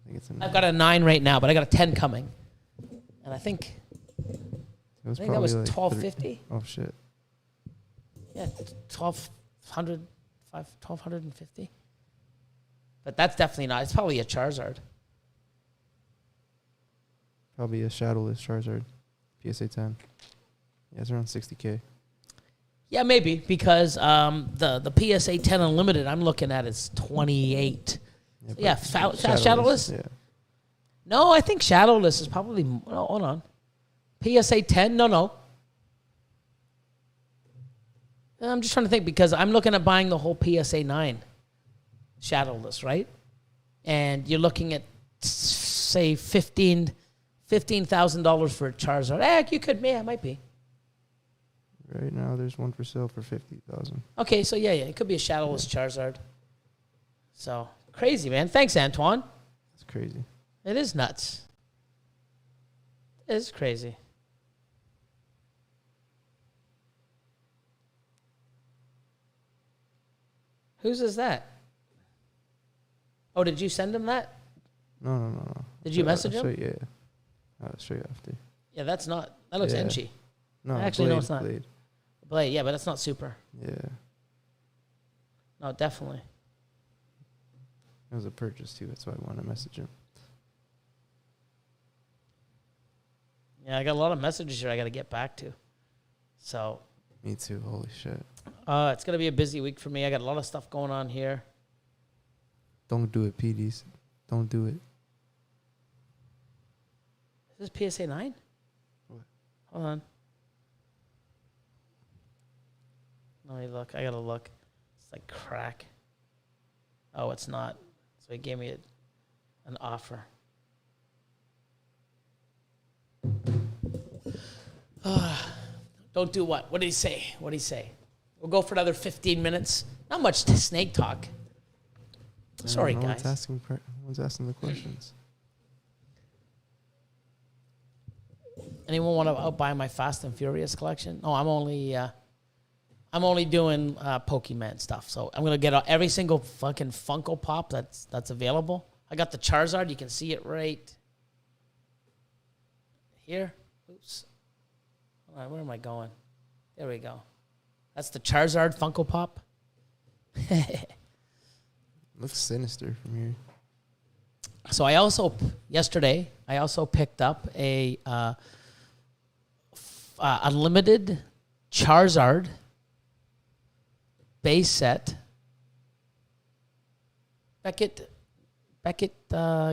think it's I've got a 9 right now, but I got a 10 coming. And I think that was like $12.50. Oh shit. Yeah, 1250. But that's definitely not. It's probably a Charizard. Probably a shadowless Charizard. PSA 10. Yeah, it's around 60K. Yeah, maybe because the PSA 10 Unlimited I'm looking at is 28. Yeah, shadowless. Yeah. No, I think shadowless is probably. Oh, hold on. PSA 10. No. I'm just trying to think because I'm looking at buying the whole PSA 9 shadowless, right? And you're looking at say $15,000 for a Charizard. You could, yeah, it might be. Right now, there's one for sale for $50,000. Okay, so yeah, it could be a shadowless Charizard. So crazy, man. Thanks, Antoine. That's crazy. It is nuts. It is crazy. Whose is that? Oh, did you send him that? No. Did you message him? Yeah. I'll show you after. Yeah, that's not. That looks Enchi. No, Actually, Blade, no, it's not. Blade, yeah, but that's not super. Yeah. No, definitely. It was a purchase, too. That's why I want to message him. Yeah, I got a lot of messages here I got to get back to. So. Me too. Holy shit. It's going to be a busy week for me. I got a lot of stuff going on here. Don't do it, PDs. Don't do it. Is this PSA 9? What? Hold on. Let me look. I got to look. It's like crack. Oh, it's not. So he gave me an offer. Don't do what? What did he say? What did he say? We'll go for another 15 minutes. Not much snake talk. Sorry, no guys. No one's asking the questions. Anyone want to buy my Fast and Furious collection? No, I'm only doing Pokemon stuff. So I'm gonna get every single fucking Funko Pop that's available. I got the Charizard. You can see it right here. Oops. All right, where am I going? There we go. That's the Charizard Funko Pop. Looks sinister from here. So yesterday I also picked up a unlimited Charizard base set. Beckett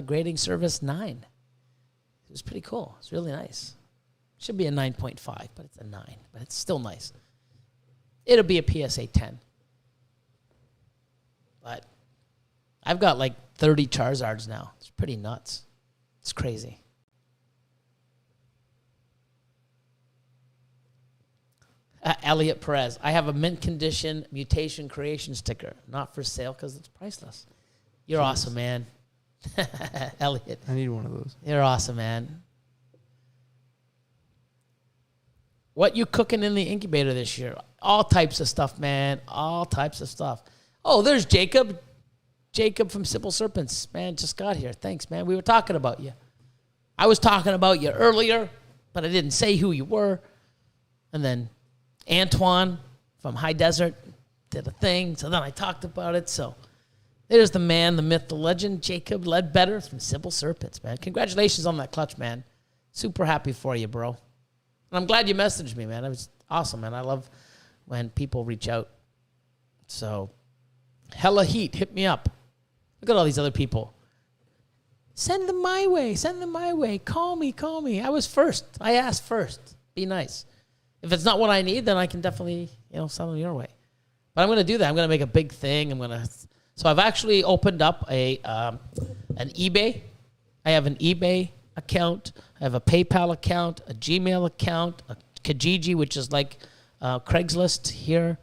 grading service 9. It was pretty cool. It's really nice. Should be a 9.5, but it's a 9. But it's still nice. It'll be a PSA 10. But I've got like 30 Charizards now. It's pretty nuts. It's crazy. Elliot Perez. I have a mint condition mutation creation sticker. Not for sale because it's priceless. You're awesome, man. Elliot. I need one of those. You're awesome, man. What you cooking in the incubator this year? All types of stuff, man. All types of stuff. Oh, there's Jacob. Jacob from Simple Serpents. Man, just got here. Thanks, man. We were talking about you. I was talking about you earlier, but I didn't say who you were. And then Antoine from High Desert did a thing. So then I talked about it. So there's the man, the myth, the legend, Jacob Ledbetter from Simple Serpents, man. Congratulations on that clutch, man. Super happy for you, bro. And I'm glad you messaged me, man. It was awesome, man. I love when people reach out. So, Hella Heat, hit me up. Look at all these other people. Send them my way. Send them my way. Call me. I was first. I asked first. Be nice. If it's not what I need, then I can definitely, send them your way. But I'm going to do that. I'm going to make a big thing. So I've actually opened up an eBay. I have an eBay account. I have a PayPal account, a Gmail account, a Kijiji, which is like Craigslist here,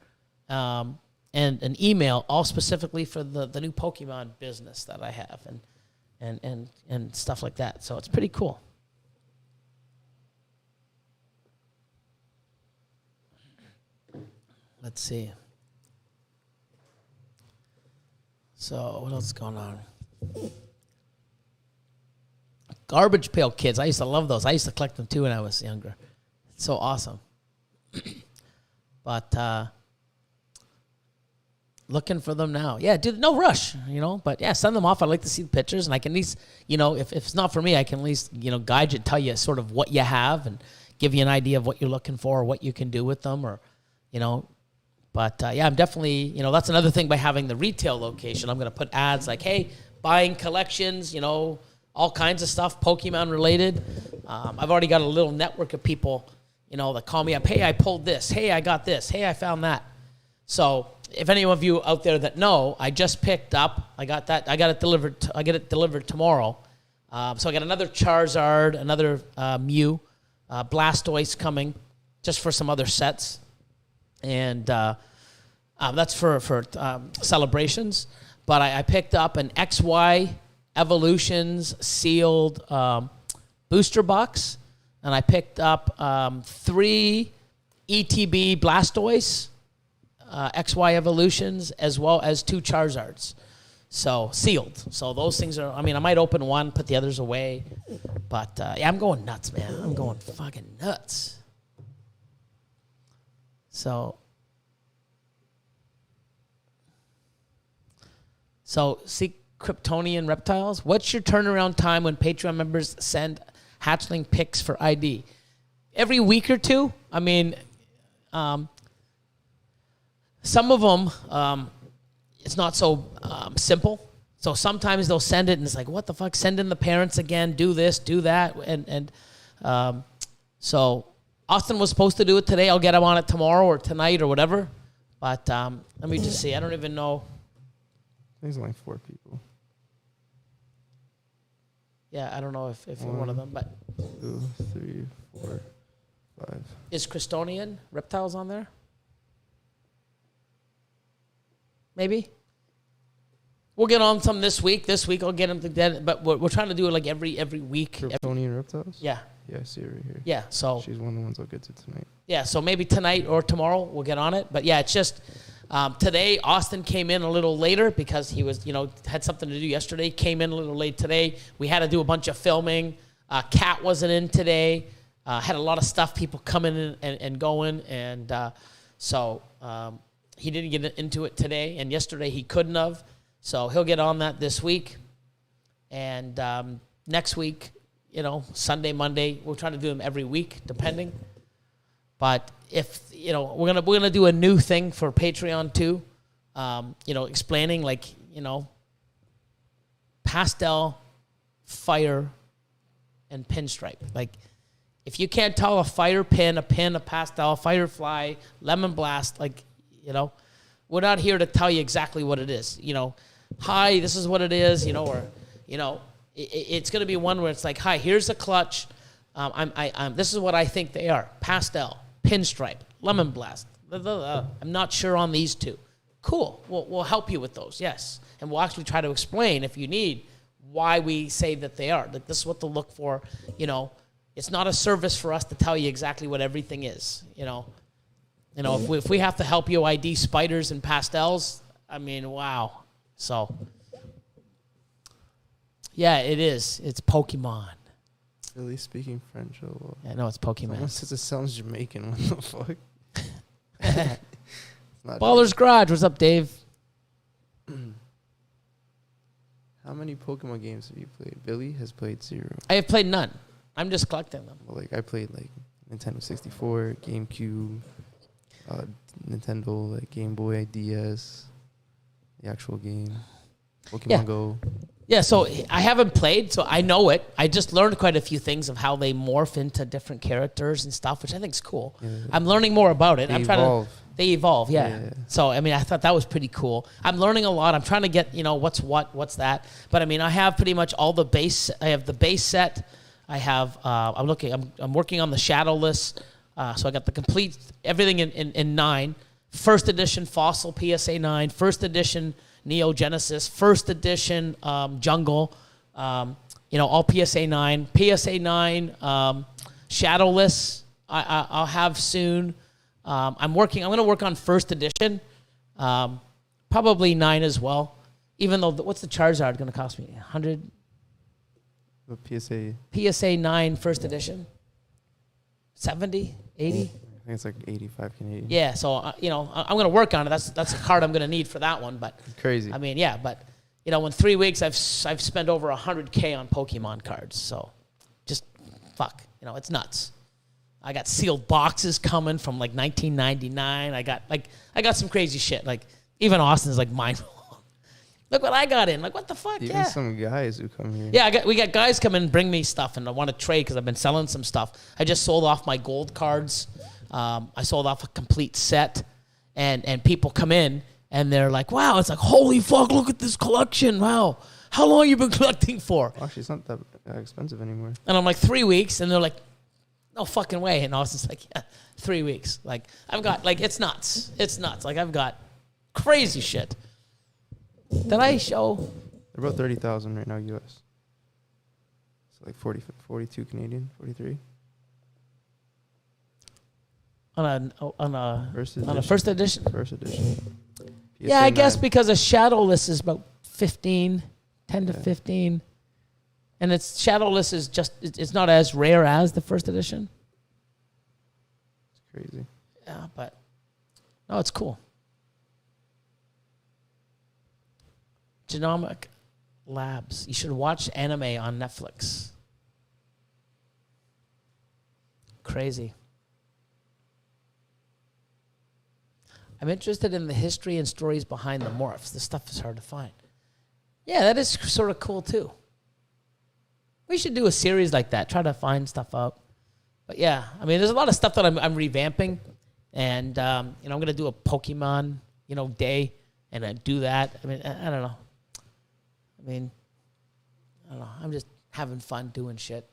and an email, all specifically for the new Pokemon business that I have and stuff like that. So it's pretty cool. Let's see. So what else is going on? Garbage Pail Kids. I used to love those. I used to collect them too when I was younger. It's so awesome. But looking for them now. Yeah, dude, no rush, But yeah, send them off. I'd like to see the pictures, and I can at least, if it's not for me, I can at least, guide you, tell you sort of what you have, and give you an idea of what you're looking for, or what you can do with them, or, But yeah, I'm definitely, that's another thing by having the retail location. I'm going to put ads like, hey, buying collections, all kinds of stuff, Pokemon related. I've already got a little network of people, that call me up. Hey, I pulled this. Hey, I got this. Hey, I found that. So if any of you out there that know, I just picked up. I got that. I got it delivered. I get it delivered tomorrow. So I got another Charizard, another Mew, Blastoise coming, just for some other sets, and that's for celebrations. But I picked up an XY Evolutions sealed booster box, and I picked up 3 ETB Blastoise XY Evolutions, as well as 2 Charizards. So sealed. So those things are, I might open one, put the others away. But yeah, I'm going nuts, man. I'm going fucking nuts. So see, Kryptonian Reptiles, what's your turnaround time when Patreon members send hatchling pics for ID? Every week or two. Some of them, it's not so simple. So sometimes they'll send it and it's like, what the fuck? Send in the parents again, do this, do that. So Austin was supposed to do it today. I'll get him on it tomorrow or tonight or whatever. But let me just see. I don't even know. There's only 4 people. Yeah, I don't know if you're one of them, but 2, 3, 4, 5. Is Kryptonian Reptiles on there? Maybe. We'll get on some this week. This week I'll get them to dead, but we're trying to do it like every week. Kryptonian Reptiles? Yeah. Yeah, I see her right here. Yeah, so she's one of the ones I'll get to tonight. Yeah, so maybe tonight or tomorrow we'll get on it. But yeah, it's just today Austin came in a little later because he was, had something to do yesterday. Came in a little late today. We had to do a bunch of filming. Kat wasn't in today. Had a lot of stuff, people coming in and going. And so he didn't get into it today. And yesterday he couldn't have. So he'll get on that this week. And next week, Sunday, Monday, we're trying to do them every week, depending. But if, we're gonna do a new thing for Patreon too, explaining pastel, fire, and pinstripe. Like, if you can't tell a fire pin, a pastel, firefly, lemon blast, we're not here to tell you exactly what it is. Hi, this is what it is, it's going to be one where it's like, hi, here's a clutch. This is what I think they are. Pastel, pinstripe, lemon blast. I'm not sure on these 2. Cool. We'll help you with those, yes. And we'll actually try to explain, if you need, why we say that they are. Like, this is what to look for. It's not a service for us to tell you exactly what everything is. If we have to help you ID spiders and pastels, wow. So, yeah, it is. It's Pokemon. Really speaking French? Oh, yeah, no, it's Pokemon. Someone says it sounds Jamaican. What the fuck? It's not Baller's Garage. What's up, Dave? How many Pokemon games have you played? Billy has played 0. I have played none. I'm just collecting them. Well, I played Nintendo 64, GameCube, Nintendo Game Boy, DS, the actual game, Pokemon Go. Yeah, so I haven't played, so I know it. I just learned quite a few things of how they morph into different characters and stuff, which I think is cool. Yeah. I'm learning more about it. They evolve. They evolve, yeah. Yeah. So, I mean, I thought that was pretty cool. I'm learning a lot. I'm trying to get, what's what's that. But, I mean, I have pretty much all the base. I have the base set. I have, I'm working on the Shadowless. So I got the complete, everything in 9. First edition Fossil PSA 9. First edition Neo Genesis. First edition Jungle. All PSA 9. PSA 9 Shadowless I'll have soon. I'm going to work on first edition. Probably 9 as well. Even though, what's the Charizard going to cost me? 100? The PSA 9 first edition? 70? 80? I think it's like 85 Canadian. Yeah, so, I'm going to work on it. That's a card I'm going to need for that one. But Crazy. I mean, yeah, but, in 3 weeks, I've spent over 100K on Pokemon cards. So, just, fuck. It's nuts. I got sealed boxes coming from, 1999. I got some crazy shit. Even Austin's, mind Look what I got in. What the fuck? Even some guys who come here. Yeah, we got guys come in and bring me stuff, and I want to trade because I've been selling some stuff. I just sold off my gold cards. I sold off a complete set, and people come in, and they're like, wow, it's like, holy fuck, look at this collection. Wow. How long you been collecting for? Actually, it's not that expensive anymore. And I'm like, 3 weeks, and they're like, no fucking way. And Austin's like, yeah, 3 weeks. I've got, it's nuts. It's nuts. I've got crazy shit. Did I show? They're about 30,000 right now, US. So 42 Canadian, 43. On a First edition. first edition? PSA Yeah, I guess 9. because a Shadowless is about 10 to 15. And Shadowless is it's not as rare as the first edition. It's crazy. Yeah, but no, it's cool. Genomic Labs. You should watch anime on Netflix. Crazy. I'm interested in the history and stories behind the morphs. This stuff is hard to find. Yeah, that is sort of cool too. We should do a series like that. Try to find stuff out. But yeah, I mean, there's a lot of stuff that I'm revamping, and I'm gonna do a Pokemon day, and I do that. I mean, I don't know. I don't know. I'm just having fun doing shit.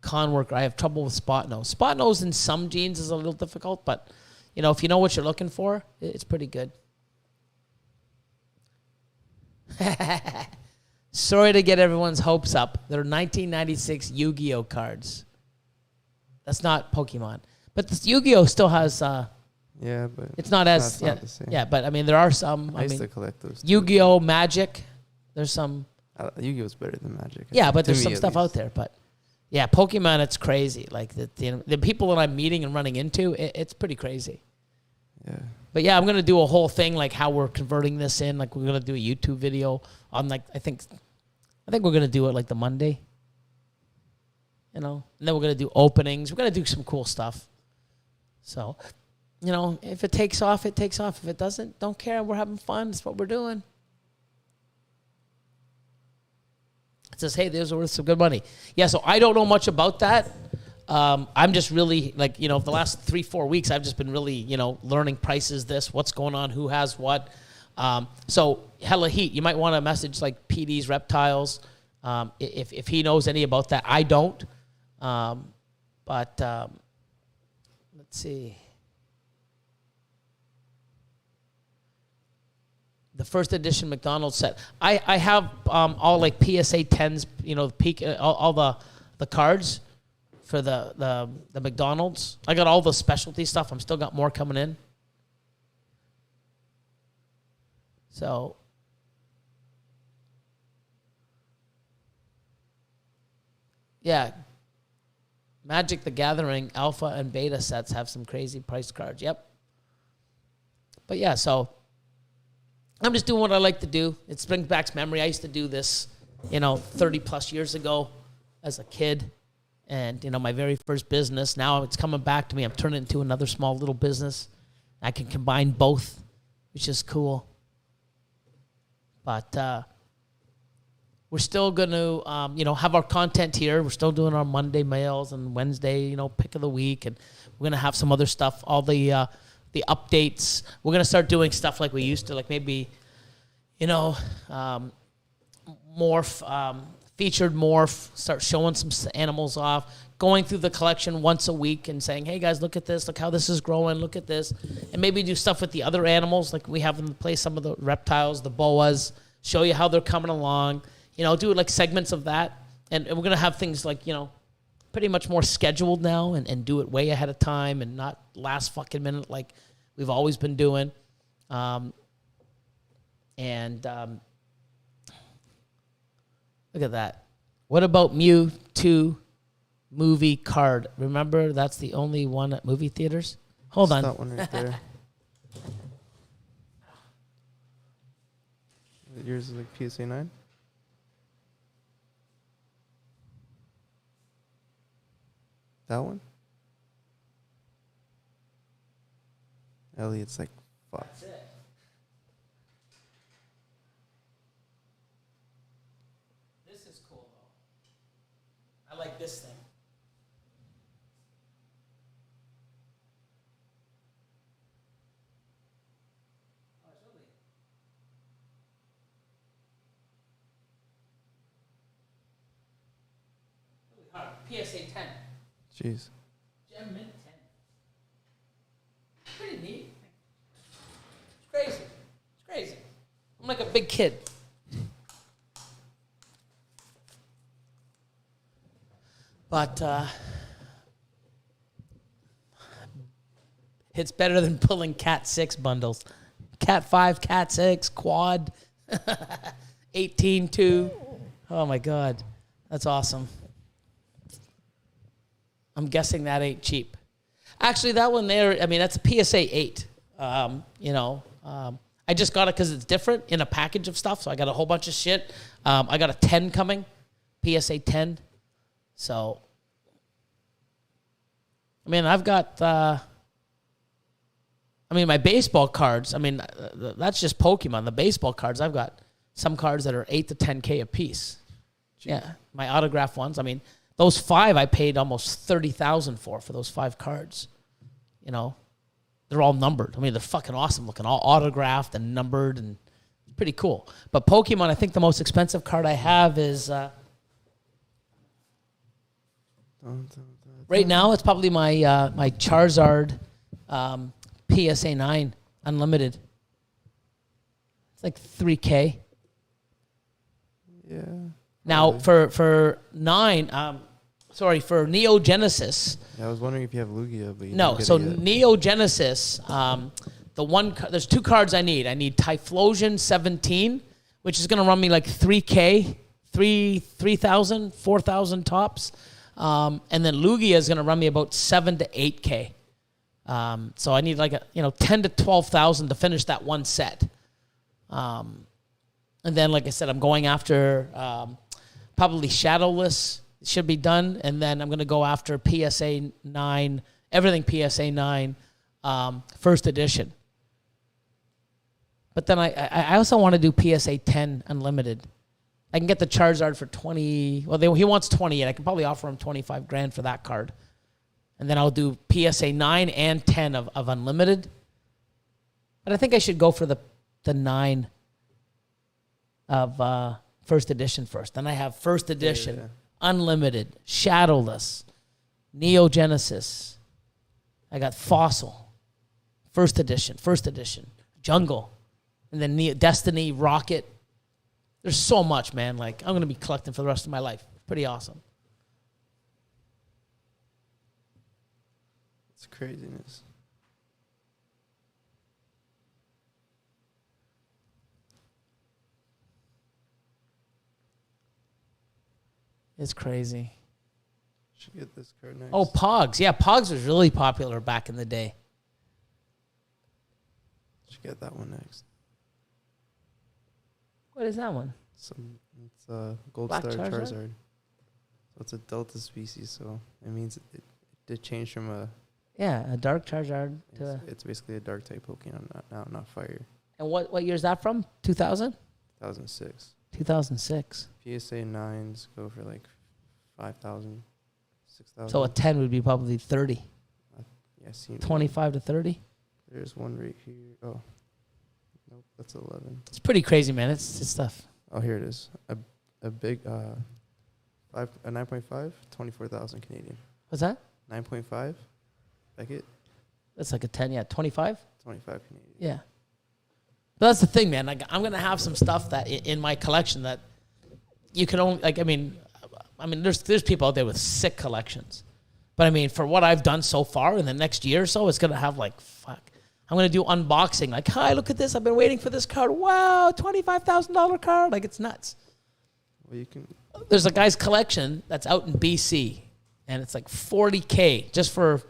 Con worker, I have trouble with spot nose. Spot nose in some genes is a little difficult, but if you know what you're looking for, it's pretty good. Sorry to get everyone's hopes up. They're 1996 Yu-Gi-Oh cards. That's not Pokemon, but this Yu-Gi-Oh still has. Yeah, but it's not as not the same. yeah. But I mean, there are some. I used to collect those. Yu-Gi-Oh, Magic. There's some. Yu-Gi-Oh's better than Magic. Yeah, but To there's me, some at stuff least. out there. But yeah, Pokemon, it's crazy. The people that I'm meeting and running into, it's pretty crazy. Yeah. But yeah, I'm gonna do a whole thing how we're converting this in. We're gonna do a YouTube video on I think we're gonna do it the Monday. And then we're gonna do openings. We're gonna do some cool stuff. So, if it takes off, it takes off. If it doesn't, don't care. We're having fun. That's what we're doing. It says, hey, there's worth some good money. Yeah, so I don't know much about that. I'm just really, the last 3-4 weeks, I've just been really, learning prices, what's going on, who has what. So, Hella Heat, you might want to message, PD's Reptiles, if he knows any about that. I don't. But let's see. The first edition McDonald's set. I have all PSA 10s, peak all the cards for the McDonald's. I got all the specialty stuff. I'm still got more coming in. So yeah. Magic the Gathering alpha and beta sets have some crazy price cards. Yep. But yeah, so I'm just doing what I like to do. It brings back memory. I used to do this, 30 plus years ago as a kid. And, my very first business. Now it's coming back to me. I'm turning it into another small little business. I can combine both. which is cool. But we're still going to, have our content here. We're still doing our Monday mails and Wednesday, pick of the week. And we're going to have some other stuff, all the updates. We're going to start doing stuff like we used to, like maybe, morph, featured morph, start showing some animals off, going through the collection once a week and saying, hey, guys, look at this. Look how this is growing. Look at this. And maybe do stuff with the other animals, like we have them play some of the reptiles, the boas, show you how they're coming along. Do like segments of that. And we're going to have things like, pretty much more scheduled now and do it way ahead of time and not last fucking minute like we've always been doing. Look at that. What about Mew 2 movie card? Remember, that's the only one at movie theaters? Hold on. That one right there. Yours is like PSA 9? That one? Elliot's like, fuck. That's it. This is cool, though. I like this thing. Oh, it's really hard. PSA 10. Jeez. Gem Mint 10. Pretty neat. It's crazy. It's crazy. I'm like a big kid. But it's better than pulling Cat 6 bundles. Cat 5, Cat 6, Quad, 18-2. Oh, my God. That's awesome. I'm guessing that ain't cheap. Actually, that one there, that's a PSA 8. I just got it because it's different in a package of stuff, so I got a whole bunch of shit. I got a 10 coming, PSA 10. So, I've got, my baseball cards, that's just Pokemon. The baseball cards, I've got some cards that are 8 to 10K a piece. Jeez. Yeah, my autograph ones. Those 5 I paid almost $30,000 for those 5 cards. They're all numbered. They're fucking awesome looking, all autographed and numbered, and pretty cool. But Pokemon, I think the most expensive card I have is right now. It's probably my my Charizard PSA 9 Unlimited. It's like $3K. Yeah. Now for 9. For Neo Genesis. Yeah, I was wondering if you have Lugia, but No. So Neo Genesis, there's 2 cards I need. I need Typhlosion 17, which is going to run me like $3K, 3,000, 4,000 tops, and then Lugia is going to run me about $7 to $8K. So I need like $10,000 to $12,000 to finish that one set. And then, like I said, I'm going after probably Shadowless. Should be done, and then I'm going to go after PSA 9, everything PSA 9, first edition. But then I also want to do PSA 10 Unlimited. I can get the Charizard for 20. Well, he wants 28. I can probably offer him $25,000 for that card, and then I'll do PSA 9 and 10 of Unlimited. But I think I should go for the 9 of first edition first. Then I have first edition. Yeah. Unlimited, Shadowless, Neo Genesis. I got Fossil, first edition, Jungle, and then Destiny, Rocket. There's so much, man. Like, I'm going to be collecting for the rest of my life. Pretty awesome. It's craziness. It's crazy. Should get this card next. Oh, Pogs. Yeah, Pogs was really popular back in the day. Should get that one next. What is that one? It's a Gold Black Star Charizard. Charizard? So it's a Delta species, so it means it did change from a... Yeah, a Dark Charizard to it's basically a Dark type Pokemon, not fire. And what year is that from? 2000? 2006. 2006. PSA 9s go for like 5,000, 6,000. So a 10 would be probably 30. Yeah, seen 25 to 30. There's one right here. Oh, nope, that's 11. It's pretty crazy, man. It's stuff. Oh, here it is. A big a 9.5, 24,000 Canadian. What's that? 9.5, Beckett, That's like a 10, yeah. 25? 25 Canadian. Yeah. But that's the thing, man. Like, I'm going to have some stuff that in my collection that you can only, like, I mean, there's people out there with sick collections. But, I mean, for what I've done so far in the next year or so, it's going to have, like, fuck. I'm going to do unboxing. Like, hi, look at this. I've been waiting for this card. Wow, $25,000 card. Like, it's nuts. Well, you can. There's a guy's collection that's out in BC, and it's like $40K just for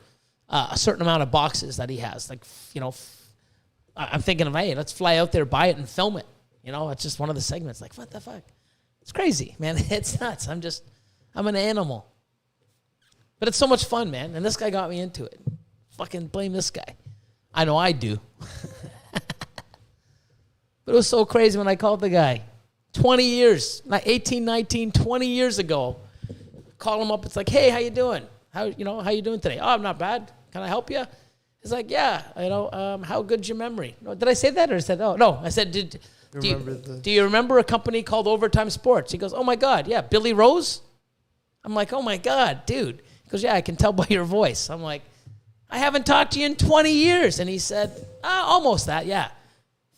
a certain amount of boxes that he has. Like, you know, I'm thinking of, hey, let's fly out there, buy it, and film it. You know, it's just one of the segments. Like, what the fuck? It's crazy, man. It's nuts. I'm an animal. But it's so much fun, man. And this guy got me into it. Fucking blame this guy. I know I do. But it was so crazy when I called the guy. 20 years, 18, 19, 20 years ago. Call him up. It's like, hey, how you doing? How you doing today? Oh, I'm not bad. Can I help you? He's like, yeah, how good's your memory? No, did I say that? Or I said, oh, no. I said, do you remember a company called Overtime Sports? He goes, oh, my God, yeah, Billy Rose? I'm like, oh, my God, dude. He goes, yeah, I can tell by your voice. I'm like, I haven't talked to you in 20 years. And he said, almost that, yeah.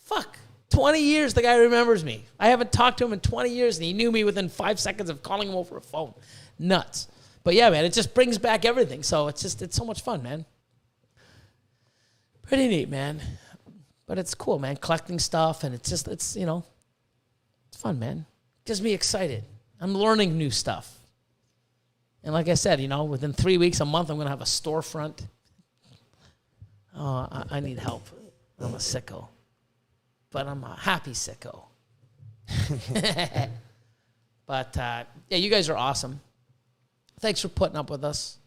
Fuck, 20 years the guy remembers me. I haven't talked to him in 20 years, and he knew me within 5 seconds of calling him over a phone. Nuts. But, yeah, man, it just brings back everything. So it's so much fun, man. Pretty neat, man. But it's cool, man, collecting stuff, and it's fun, man. Gives me excited. I'm learning new stuff. And like I said, within 3 weeks, a month, I'm going to have a storefront. Oh, I need help. I'm a sicko. But I'm a happy sicko. But, yeah, you guys are awesome. Thanks for putting up with us.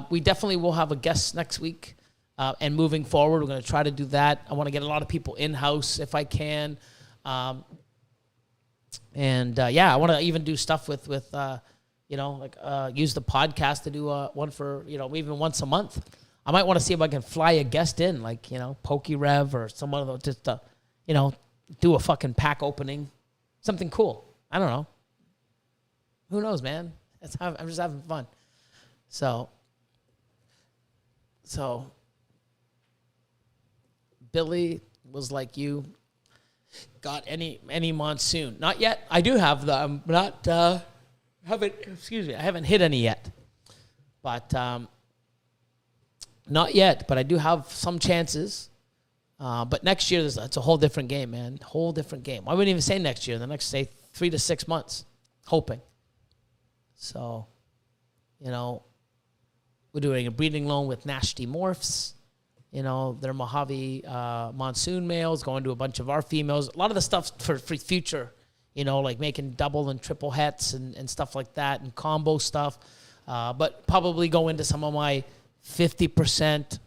We definitely will have a guest next week. And moving forward, we're going to try to do that. I want to get a lot of people in-house if I can. Yeah, I want to even do stuff with use the podcast to do one for, even once a month. I might want to see if I can fly a guest in, like, Pokey Rev or someone of those, just to, do a fucking pack opening. Something cool. I don't know. Who knows, man? I'm just having fun. So Billy was like you. Got any monsoon? Not yet. I do have the. I'm not. Haven't. Excuse me. I haven't hit any yet. But not yet. But I do have some chances. But next year, it's a whole different game, man. Whole different game. I wouldn't even say next year. The next, say, 3 to 6 months. Hoping. So, we're doing a breeding loan with Nasty Morphs. Their Mojave monsoon males going to a bunch of our females. A lot of the stuff for future, like making double and triple hets and stuff like that and combo stuff. But probably go into some of my 50%,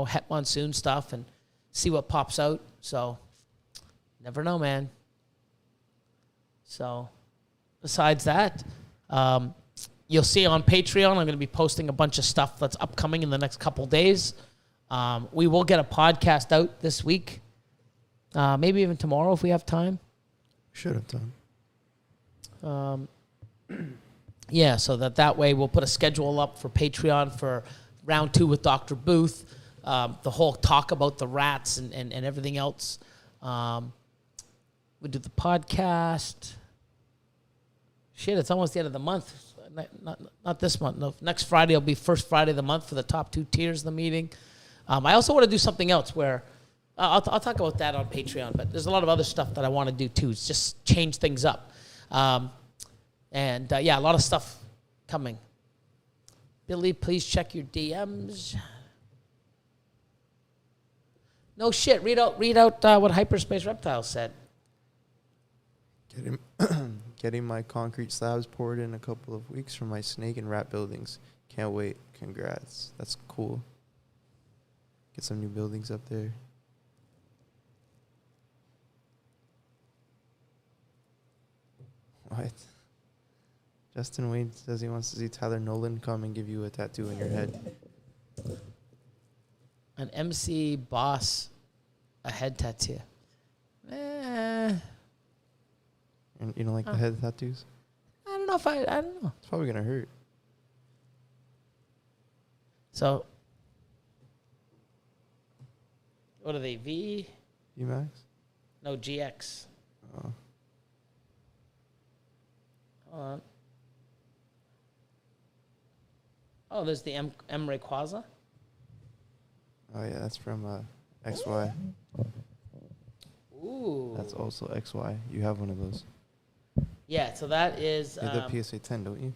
het monsoon stuff and see what pops out. So, never know, man. So, besides that, you'll see on Patreon, I'm going to be posting a bunch of stuff that's upcoming in the next couple days. We will get a podcast out this week. Maybe even tomorrow if we have time. Should have time. Yeah, so that way we'll put a schedule up for Patreon for round 2 with Dr. Booth. The whole talk about the rats and everything else. We do the podcast. Shit, it's almost the end of the month. Not this month. No, next Friday will be first Friday of the month for the top 2 tiers of the meeting. I also want to do something else where I'll talk about that on Patreon, but there's a lot of other stuff that I want to do too. It's just change things up. Yeah, a lot of stuff coming. Billy, please check your DMs. No shit. Read out what Hyperspace Reptile said. Getting my concrete slabs poured in a couple of weeks for my snake and rat buildings. Can't wait. Congrats. That's cool. Get some new buildings up there. What? Justin Wade says he wants to see Tyler Nolan come and give you a tattoo on your head. An MC boss, a head tattoo. And you don't like the head tattoos? I don't know if I don't know. It's probably gonna hurt. So, what are they? V? Max? No, GX. Oh. Hold on. Oh, there's the M Rayquaza. Oh yeah, that's from XY. Ooh. That's also XY. You have one of those. Yeah, so that is. You have the PSA 10, don't you?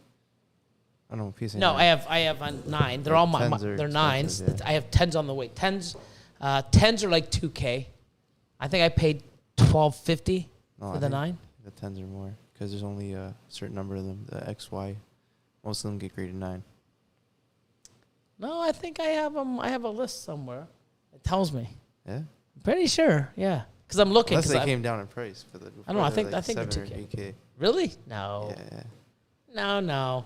I don't know, PSA. No, 9. I have a 9. They're all my they're 9s. Yeah. I have 10s on the way. 10s are like $2K. I think I paid $12.50 for the 9. The 10s are more because there's only a certain number of them. The XY, most of them get graded 9. No, I think I have them. I have a list somewhere. It tells me. Yeah. I'm pretty sure. Yeah, because I'm looking. Unless they came down in price for the. I don't know. I think like they're 7 or 2K. 8K. Really? No. Yeah. No.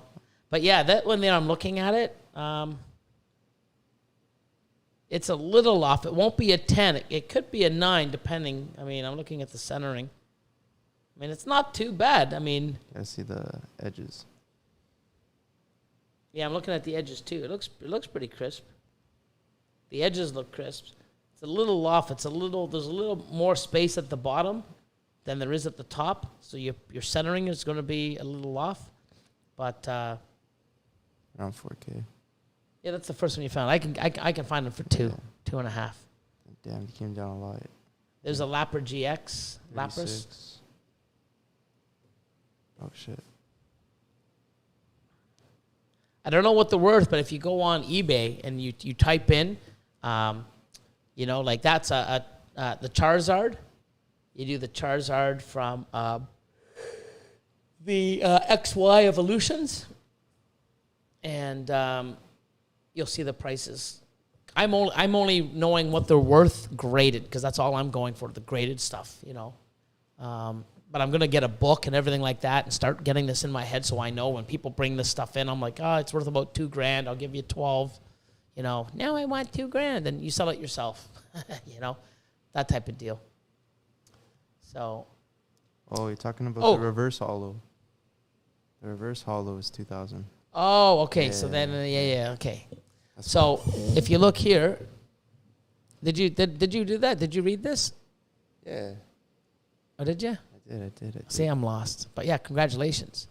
But yeah, that when I'm looking at it, it's a little off. It won't be a 10. It could be a 9, depending. I mean, I'm looking at the centering. I mean, it's not too bad. I mean, I see the edges. yeah, I'm looking at the edges too. It looks pretty crisp. The edges look crisp. It's a little off. There's a little more space at the bottom than there is at the top. So your centering is going to be a little off. But Around 4K. yeah, that's the first one you found. I can find them for 2.5. Damn, you came down a lot. There's a Lapras GX. Lapras. 36. Oh shit. I don't know what they're worth, but if you go on eBay and you type in, like that's the Charizard. You do the Charizard from the XY Evolutions, and you'll see the prices. I'm only knowing what they're worth graded because that's all I'm going for, the graded stuff, But I'm going to get a book and everything like that and start getting this in my head so I know when people bring this stuff in, I'm like, oh, it's worth about $2,000. I'll give you 12. Now I want $2,000. Then you sell it yourself. That type of deal. So. Oh, you're talking about the reverse hollow. The reverse hollow is 2,000. Oh, okay. Yeah. So then, okay. So if you look here, did you do that? Did you read this? Yeah. Oh, did you? I did. See, I'm lost. But yeah, congratulations.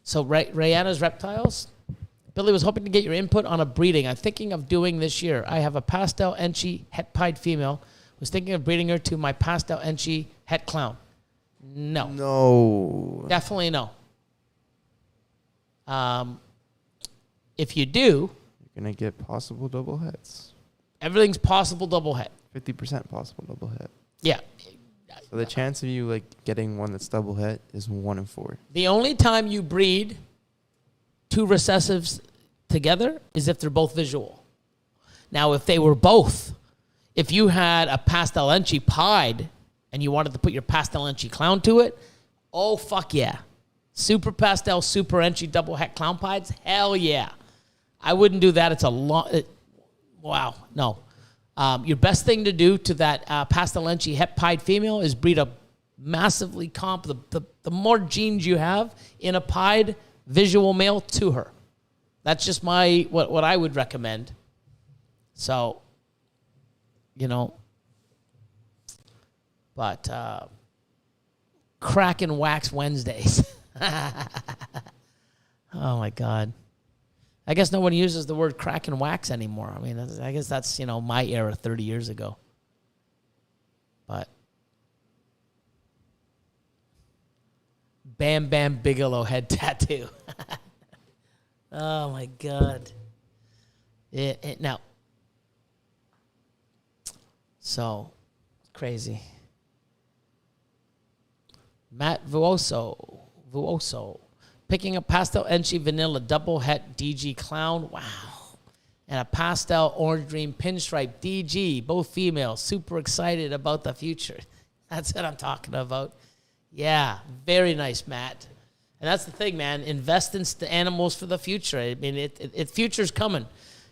So Rayanna's Reptiles. Billy was hoping to get your input on a breeding. I'm thinking of doing this year. I have a pastel Enchi het pied female. Was thinking of breeding her to my pastel Enchi het clown. No. Definitely no. If you do, you're going to get possible double hets. Everything's possible double het. 50% possible double het. Yeah. So the chance of you getting one that's double het is 1 in 4. The only time you breed two recessives together is if they're both visual. Now, if they were both, if you had a pastel Enchi pied and you wanted to put your pastel Enchi clown to it, oh fuck yeah. Super pastel, super Enchi double het clown pieds, hell yeah. I wouldn't do that. It's a long, wow, no. Your best thing to do to that pastel Enchi het pied female is breed a massively the more genes you have in a pied visual male to her. That's just what I would recommend. So, but crack and wax Wednesdays. Oh my God. I guess no one uses the word crack and wax anymore. I mean, I guess that's, my era 30 years ago. But Bam Bam Bigelow head tattoo. Oh my God. Now, so crazy. Matt Vuoso. Picking a pastel Enchi vanilla double het DG clown. Wow. And a pastel orange dream pinstripe DG, both females. Super excited about the future. That's what I'm talking about. Yeah, very nice, Matt. And that's the thing, man. Invest in the animals for the future. I mean, it future's coming.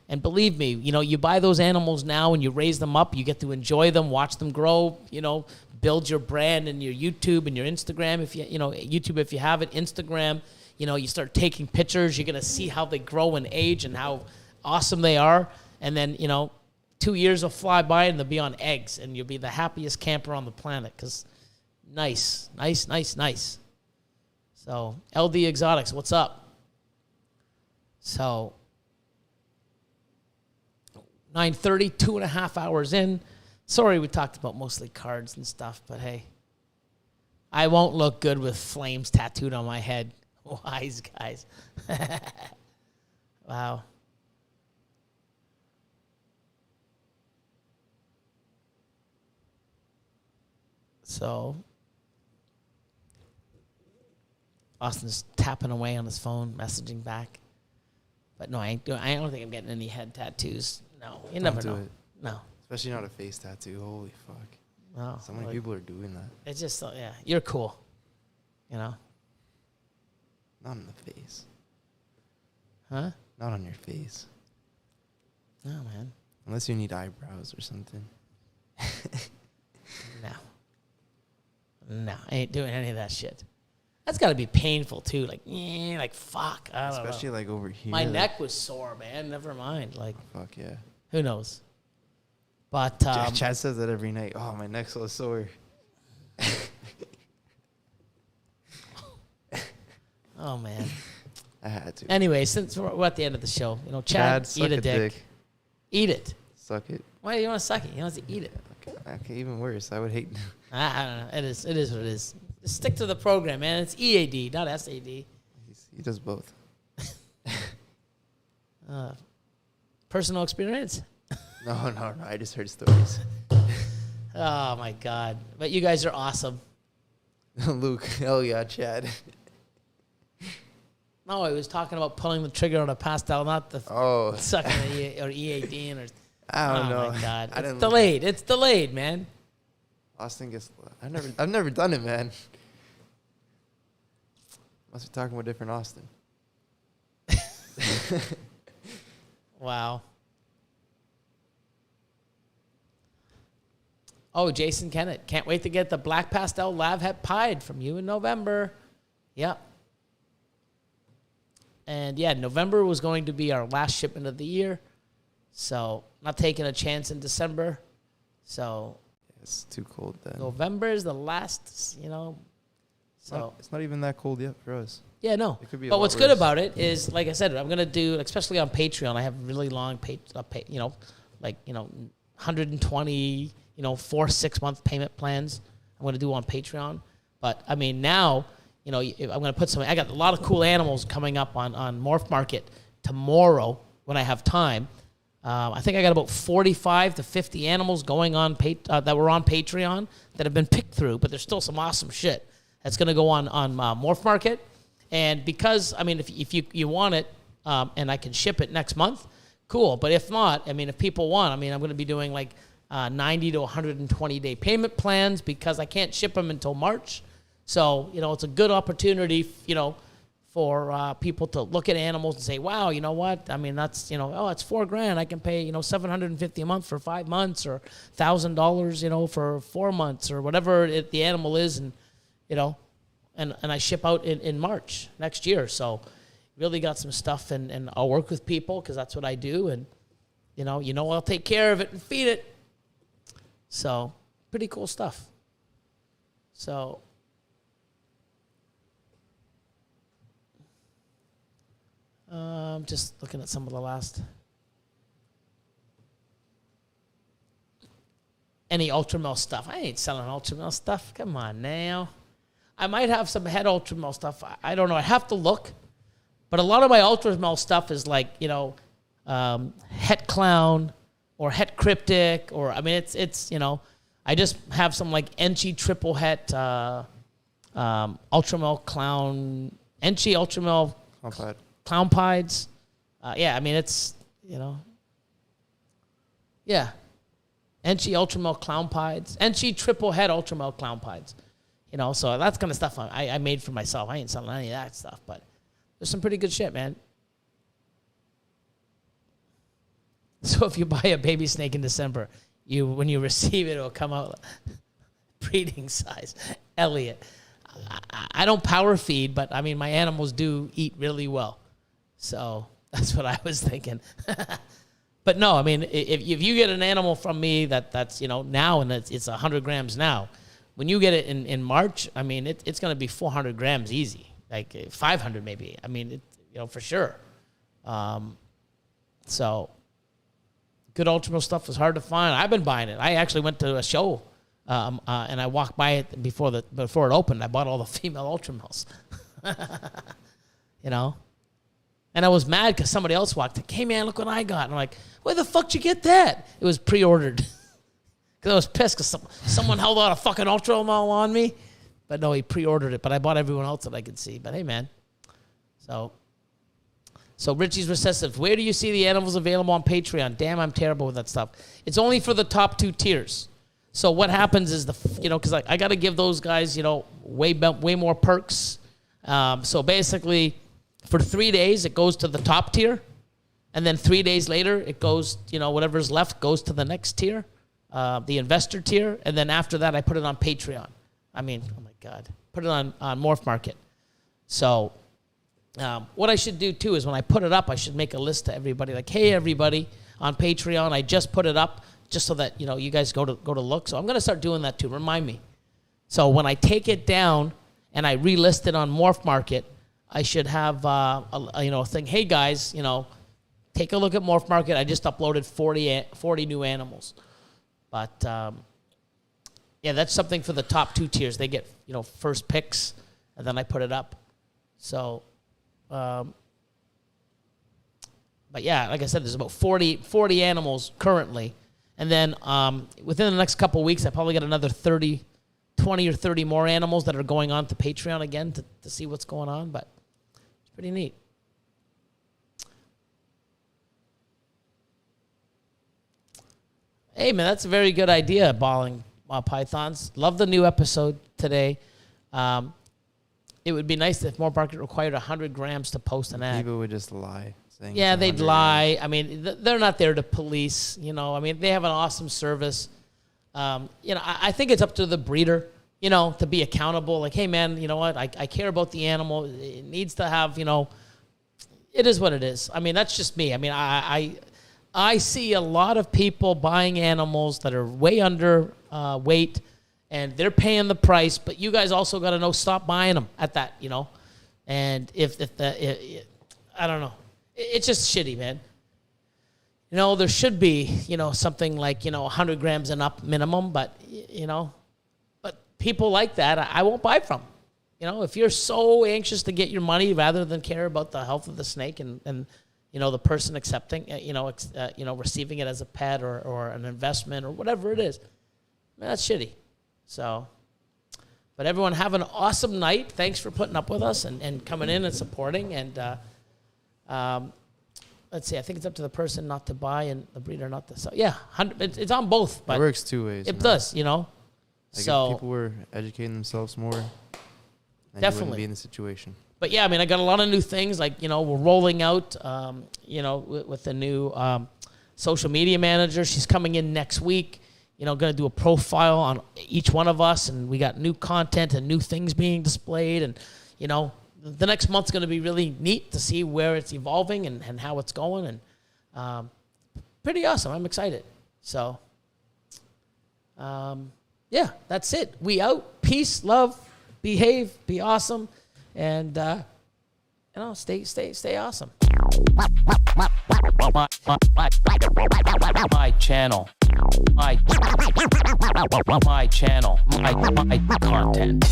And believe me, you buy those animals now and you raise them up. You get to enjoy them, watch them grow, build your brand and your YouTube and your Instagram. If YouTube, if you have it, Instagram, you start taking pictures. You're going to see how they grow and age and how awesome they are. And then, 2 years will fly by and they'll be on eggs and you'll be the happiest camper on the planet because nice. So, LD Exotics, what's up? So, 9:30, 2.5 hours in. Sorry we talked about mostly cards and stuff, but hey, I won't look good with flames tattooed on my head. Wise guys. Wow. So, Austin's tapping away on his phone, messaging back. But no, I don't think I'm getting any head tattoos. No, you never know. It. No. Especially not a face tattoo. Holy fuck. No. So many people are doing that. It's just, yeah, you're cool. Not on the face. Huh? Not on your face. No, man. Unless you need eyebrows or something. No, I ain't doing any of that shit. That's got to be painful, too. Like fuck. I don't know. Especially, like, over here. My neck was sore, man. Never mind. Like, fuck, yeah. who knows? But, Chad says that every night. Oh, my neck's so sore. Oh, man. I had to. Anyway, since we're at the end of the show, Chad suck eat a dick. Eat it. Suck it. Why do you want to suck it? You want to eat it. Okay, even worse. I would hate. I don't know. It is what it is. Just stick to the program, man. It's EAD, not SAD. He does both. Personal experience? No. I just heard stories. Oh, my God. But you guys are awesome. Luke. Hell yeah, Chad. No, I was talking about pulling the trigger on a pastel, not the sucking or EAD or. I don't know. Oh my God, it's delayed. It's delayed, man. Austin gets. I've never done it, man. Must be talking about different Austin. Wow. Oh, Jason Kennett. Can't wait to get the black pastel lav het pied from you in November. Yep. And yeah, November was going to be our last shipment of the year. So, not taking a chance in December. So, it's too cold then. November is the last, So, it's not even that cold yet for us. Yeah, no. It could be but what's good about it is, like I said, I'm going to do, especially on Patreon, I have really long, 120, 4-6 month payment plans I'm going to do on Patreon. But, I mean, now, I'm going to put I got a lot of cool animals coming up on Morph Market tomorrow when I have time. I think I got about 45 to 50 animals going on that were on Patreon that have been picked through, but there's still some awesome shit that's going to go on Morph Market. And because, I mean, if you want it and I can ship it next month, cool. But if not, I mean, if people want, I mean, I'm going to be doing like 90 to 120-day payment plans because I can't ship them until March. So, it's a good opportunity, for people to look at animals and say, wow, you know what? I mean, that's, it's $4,000. I can pay, $750 a month for 5 months or $1,000, for 4 months or whatever the animal is. And, and I ship out in March next year. So really got some stuff and I'll work with people because that's what I do. And, I'll take care of it and feed it. So pretty cool stuff. So just looking at some of the last. Any Ultramel stuff. I ain't selling Ultramel stuff. Come on now. I might have some head Ultramel stuff. I don't know. I have to look. But a lot of my Ultramel stuff is like, Het Clown or Het Cryptic or, I mean, it's I just have some like Enchi Triple Het Ultramel Clown, Enchi Ultramel Clown Pieds. Yeah, I mean, it's, yeah. Enchi Ultramel Clown Pieds. Enchi Triple Het Ultramel Clown Pieds. You know, so that's kind of stuff I made for myself. I ain't selling any of that stuff, but there's some pretty good shit, man. So if you buy a baby snake in December, when you receive it, it'll come out breeding size. Elliot. I don't power feed, but I mean, my animals do eat really well. So that's what I was thinking. But no, I mean, if you get an animal from me that's, you know, now and it's 100 grams now, when you get it in March, I mean, it's going to be 400 grams easy, like 500 maybe. I mean, you know, for sure. So good ultramil stuff was hard to find. I've been buying it. I actually went to a show, and I walked by it before it opened. I bought all the female ultramils, you know. And I was mad because somebody else walked in. Hey, man, look what I got. And I'm like, where the fuck did you get that? It was pre-ordered. Because I was pissed because someone held out a fucking ultramil on me. But no, he pre-ordered it. But I bought everyone else that I could see. But hey, man. So Richie's Recessive. Where do you see the animals available on Patreon? Damn, I'm terrible with that stuff. It's only for the top 2 tiers. So what happens is because I got to give those guys, you know, way more perks. So basically, for 3 days, it goes to the top tier. And then 3 days later, it goes, you know, whatever's left goes to the next tier, the investor tier. And then after that, I put it on Patreon. I mean, oh my God. Put it on Morph Market. So what I should do, too, is when I put it up, I should make a list to everybody. Like, hey, everybody, on Patreon, I just put it up just so that, you know, you guys go to look. So I'm going to start doing that, too. Remind me. So when I take it down and I relist it on Morph Market, I should have a thing. Hey guys, you know, take a look at Morph Market. I just uploaded 40 new animals, but yeah, that's something for the top 2 tiers. They get, you know, first picks, and then I put it up. So, but yeah, like I said, there's about 40 animals currently, and then within the next couple of weeks, I probably got another 20 or 30 more animals that are going on to Patreon again to see what's going on, but. Pretty neat. Hey, man, that's a very good idea, balling pythons. Love the new episode today. It would be nice if Morph Market required 100 grams to post an ad. People would just lie. Yeah, they'd lie. I mean, they're not there to police, you know. I mean, they have an awesome service. You know, I think it's up to the breeder, you know, to be accountable. Like, hey, man, you know what? I care about the animal. It needs to have, you know, it is what it is. I mean, that's just me. I mean, I see a lot of people buying animals that are way under weight, and they're paying the price. But you guys also got to stop buying them at that, you know. And I don't know. It's just shitty, man. You know, there should be, you know, something like, you know, 100 grams and up minimum, but, you know, people like that, I won't buy from. You know, if you're so anxious to get your money rather than care about the health of the snake and you know, the person accepting, you know, receiving it as a pet or an investment or whatever it is, man, that's shitty. So, but everyone have an awesome night. Thanks for putting up with us and coming in and supporting. And let's see, I think it's up to the person not to buy and the breeder not to sell. Yeah, it's on both. But it works 2 ways. It does, you know. Like so if people were educating themselves more, then definitely you wouldn't be in the situation. But yeah, I mean, I got a lot of new things. Like, you know, we're rolling out, you know, with the new social media manager. She's coming in next week. You know, going to do a profile on each one of us, and we got new content and new things being displayed. And you know, the next month's going to be really neat to see where it's evolving and how it's going. And pretty awesome. I'm excited. So. Yeah, that's it. We out. Peace, love, behave, be awesome, and you know, stay awesome. My channel, my channel, my content.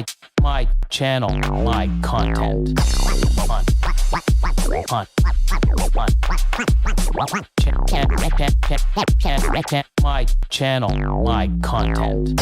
My channel, my content. My channel, my content.